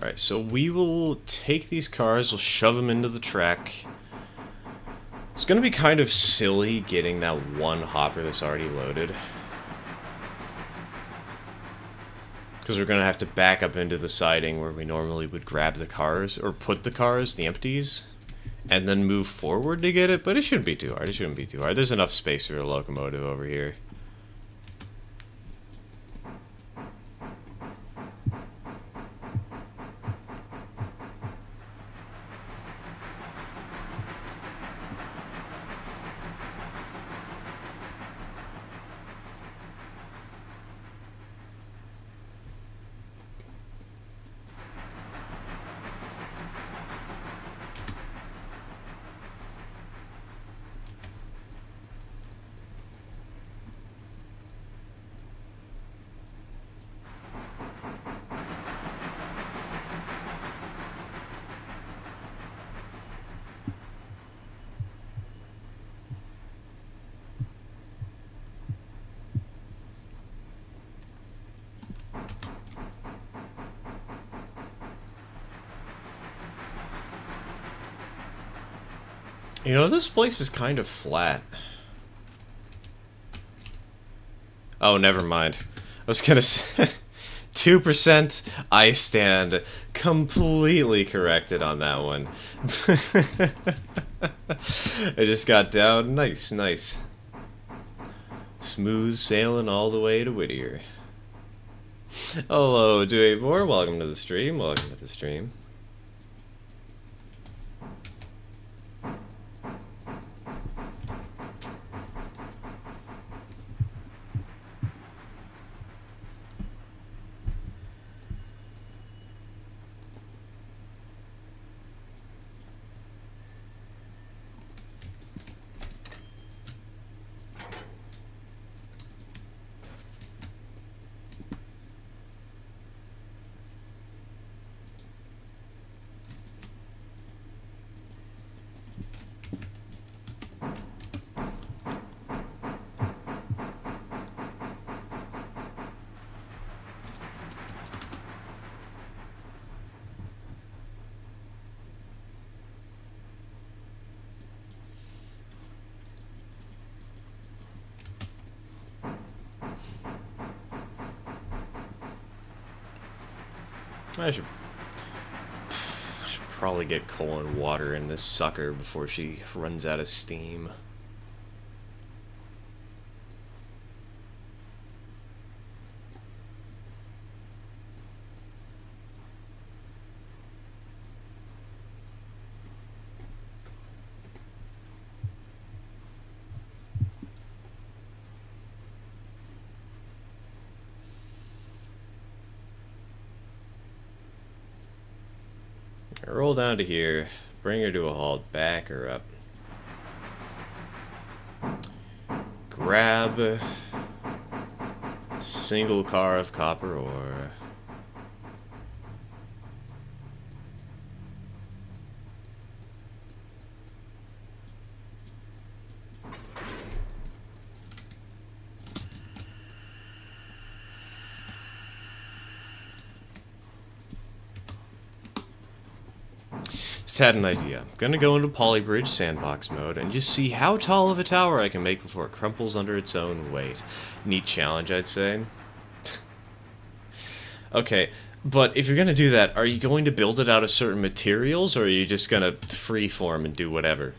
Alright, so we will take these cars, we'll shove them into the track. It's gonna be kind of silly getting that one hopper that's already loaded. Because we're gonna have to back up into the siding where we normally would grab the cars, or put the cars, the empties, and then move forward to get it, but it shouldn't be too hard, it shouldn't be too hard. There's enough space for a locomotive over here. You know, this place is kind of flat. Oh, never mind. I was gonna say 2%. I stand completely corrected on that one. I just got down. Nice, nice. Smooth sailing all the way to Whittier. Hello, Duavor. Welcome to the stream. Welcome to the stream. I should probably get coal and water in this sucker before she runs out of steam. Roll down to here, bring her to a halt, back her up. Grab a single car of copper ore. Just had an idea. I'm gonna go into Polybridge sandbox mode and just see how tall of a tower I can make before it crumples under its own weight. Neat challenge, I'd say. Okay, but if you're gonna do that, are you going to build it out of certain materials, or are you just gonna freeform and do whatever?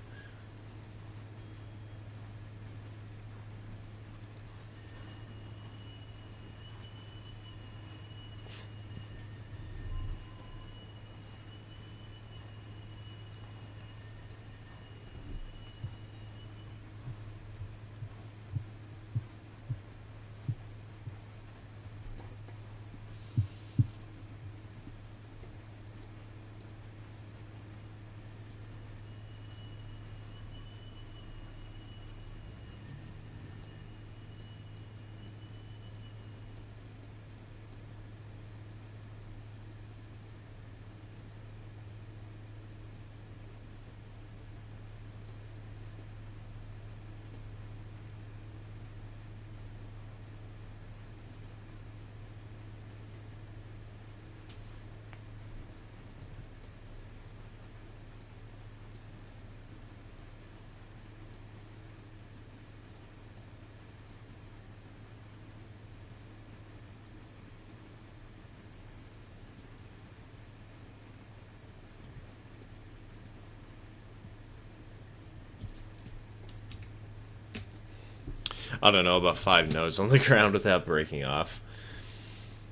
I don't know, about 5 nodes on the ground without breaking off.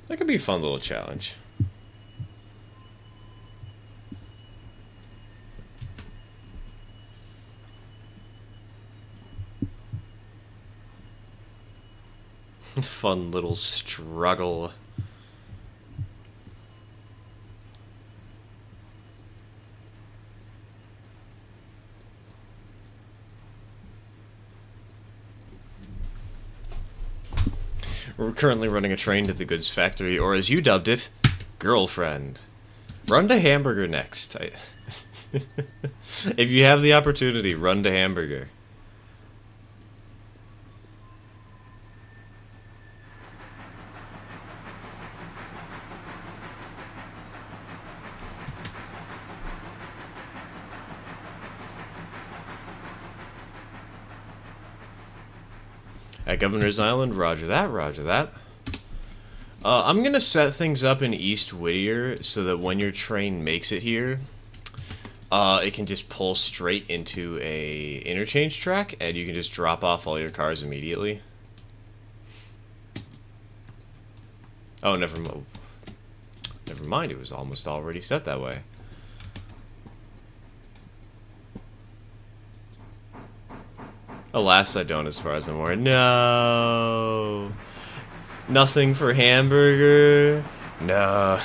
That could be a fun little challenge. Fun little struggle. We're currently running a train to the goods factory, or as you dubbed it, girlfriend. Run to Hamburger next. If you have the opportunity, run to Hamburger. At Governor's Island, roger that, roger that. I'm gonna set things up in East Whittier so that when your train makes it here, it can just pull straight into a interchange track, and you can just drop off all your cars immediately. Oh, never mind. It was almost already set that way. Alas, I don't, as far as I'm aware. No! Nothing for Hamburger? No.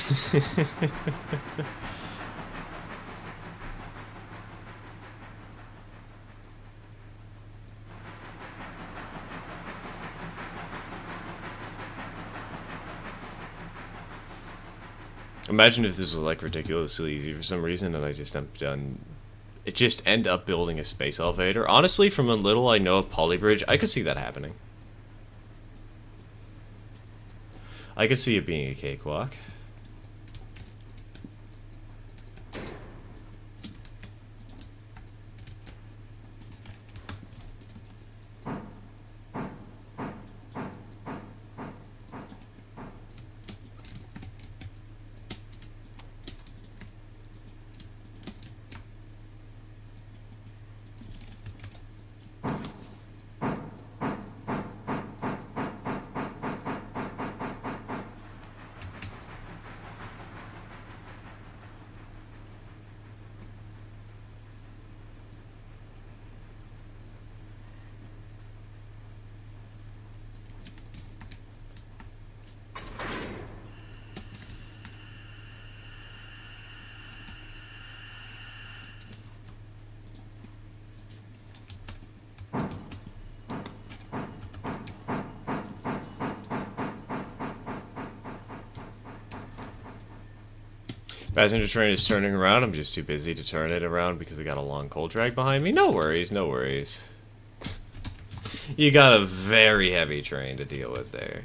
Imagine if this was like ridiculously easy for some reason and I just end up building a space elevator. Honestly, from a little I know of Polybridge, I could see that happening. I could see it being a cakewalk. Passenger train is turning around. I'm just too busy to turn it around because I got a long coal drag behind me. No worries, no worries. You got a very heavy train to deal with there.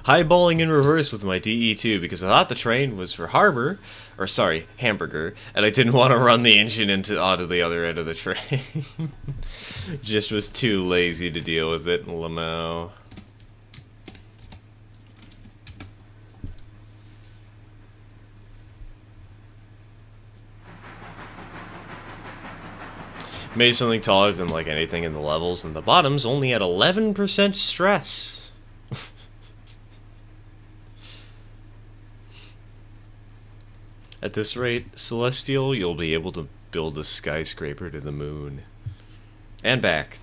Highballing in reverse with my DE2 because I thought the train was for Hamburger, and I didn't want to run the engine onto the other end of the train. Just was too lazy to deal with it in Lamau. Made something taller than like anything in the levels, and the bottom's only at 11% stress. At this rate, Celestial, you'll be able to build a skyscraper to the moon. And back.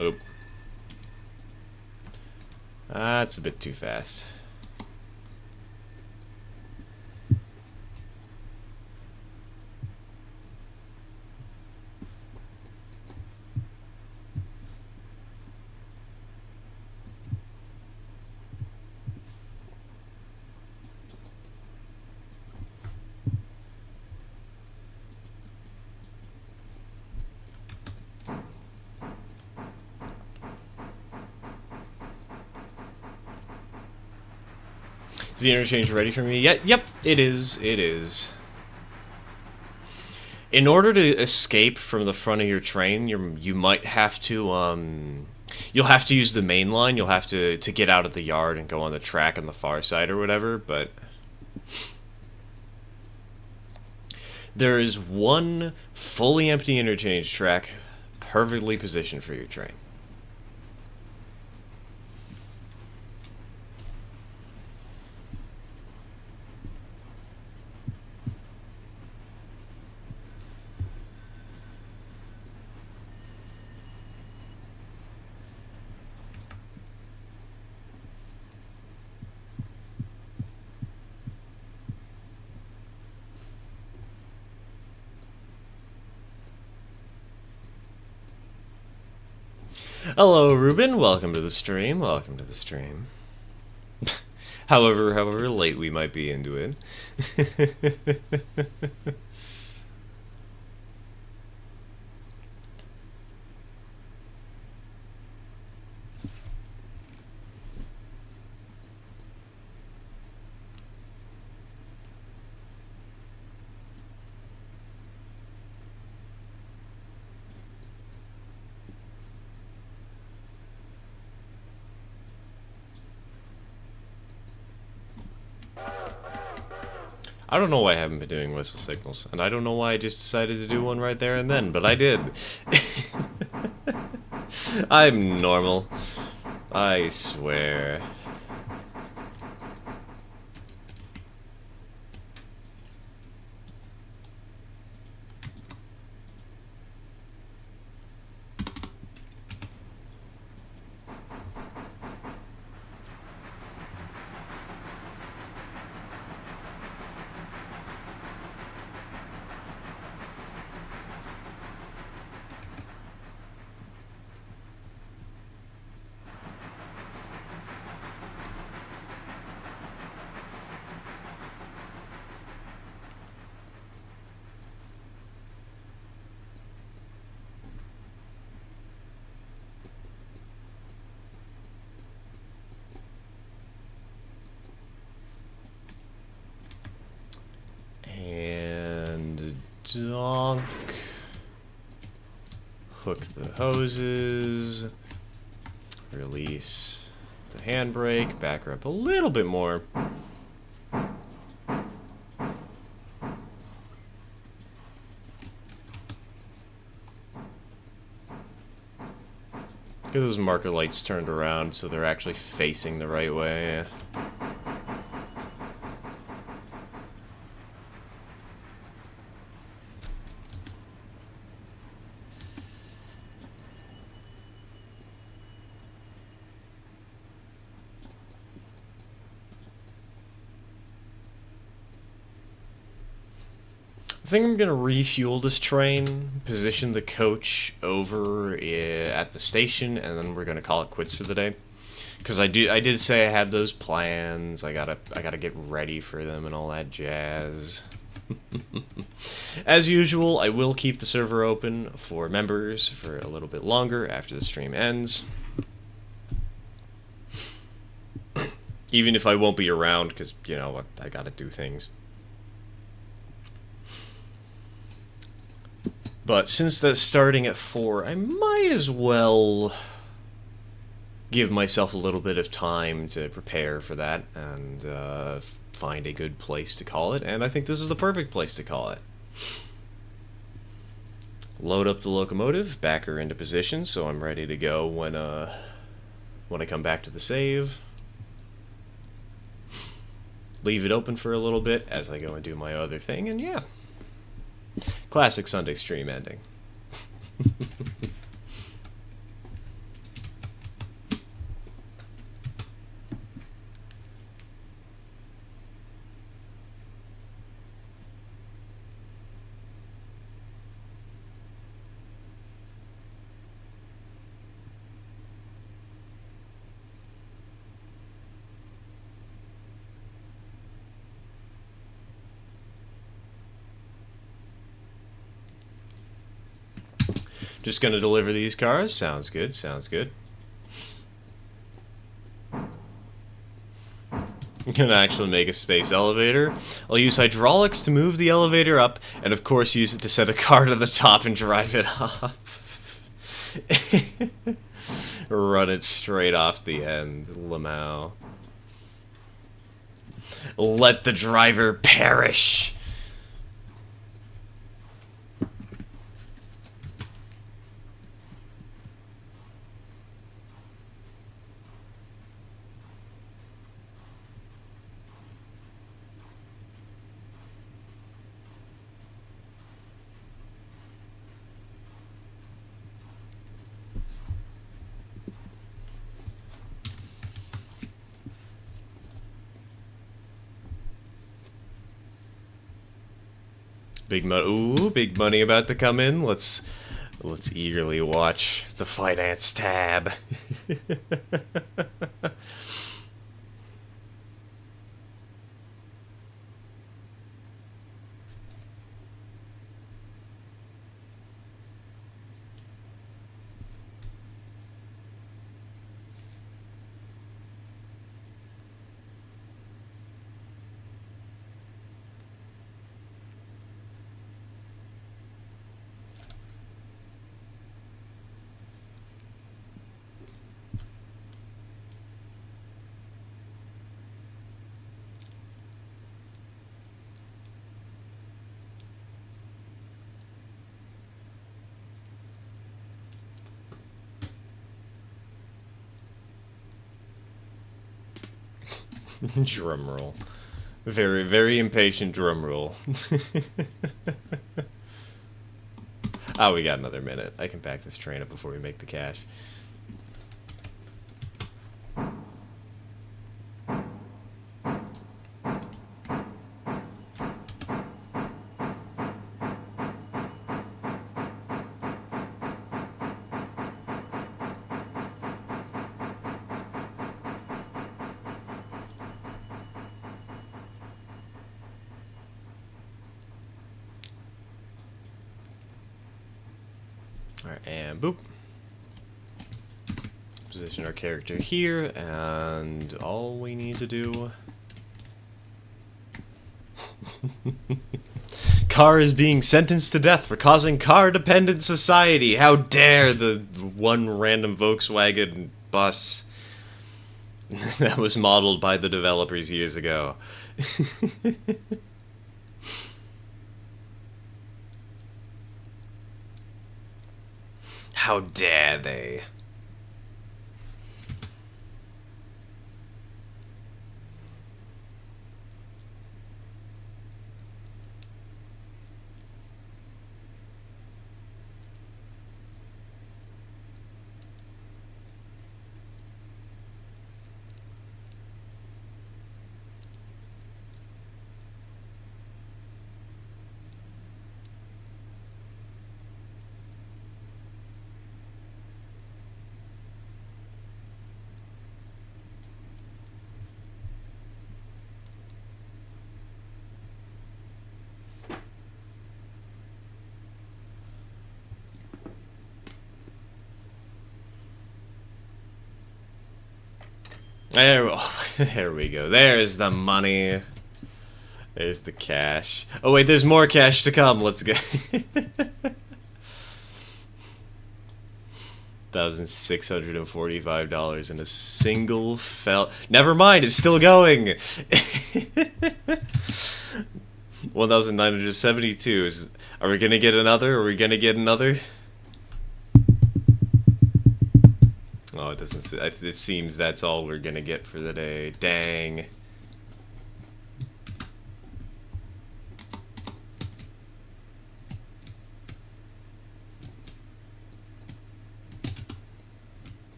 Oop. That's a bit too fast. Is the interchange ready for me yet? Yep, it is. It is. In order to escape from the front of your train, you might have to you'll have to use the main line. You'll have to get out of the yard and go on the track on the far side or whatever, but there is one fully empty interchange track perfectly positioned for your train. Hello, Ruben. Welcome to the stream. Welcome to the stream. however late we might be into it. I don't know why I haven't been doing whistle signals, and I don't know why I just decided to do one right there and then, but I did. I'm normal. I swear. And donk. Hook the hoses. Release the handbrake. Back her up a little bit more. Get those marker lights turned around so they're actually facing the right way. I think I'm gonna refuel this train, position the coach over at the station, and then we're gonna call it quits for the day. Because I did say I had those plans. I gotta get ready for them and all that jazz. As usual, I will keep the server open for members for a little bit longer after the stream ends. Even if I won't be around, because, you know, I gotta do things. But since that's starting at 4, I might as well give myself a little bit of time to prepare for that and find a good place to call it. And I think this is the perfect place to call it. Load up the locomotive, back her into position so I'm ready to go when I come back to the save. Leave it open for a little bit as I go and do my other thing, and yeah. Classic Sunday stream ending. Just gonna deliver these cars. Sounds good, sounds good. Can actually make a space elevator. I'll use hydraulics to move the elevator up, and of course use it to set a car to the top and drive it off. Run it straight off the end, Lamau. Let the driver perish. Big money. Ooh, big money about to come in. Let's eagerly watch the finance tab. Drum roll. Very, very impatient drum roll. Oh, we got another minute. I can back this train up before we make the cash. Alright, and boop. Position our character here, and all we need to do... Car is being sentenced to death for causing car-dependent society. How dare the one random Volkswagen bus that was modeled by the developers years ago. How dare they? There we go. There's the money. There's the cash. Oh wait, there's more cash to come. Let's go. $1,645 in a single fell. Never mind, it's still going. 1,972. Are we gonna get another? Are we gonna get another? Oh, it doesn't. It seems that's all we're gonna get for the day. Dang.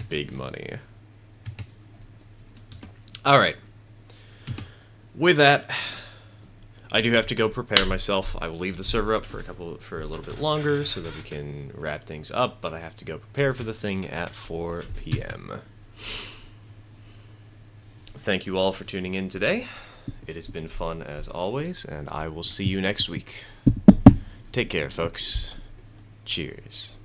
Big money. All right. With that, I do have to go prepare myself. I will leave the server up for a little bit longer so that we can wrap things up, but I have to go prepare for the thing at 4 p.m. Thank you all for tuning in today. It has been fun as always, and I will see you next week. Take care, folks. Cheers.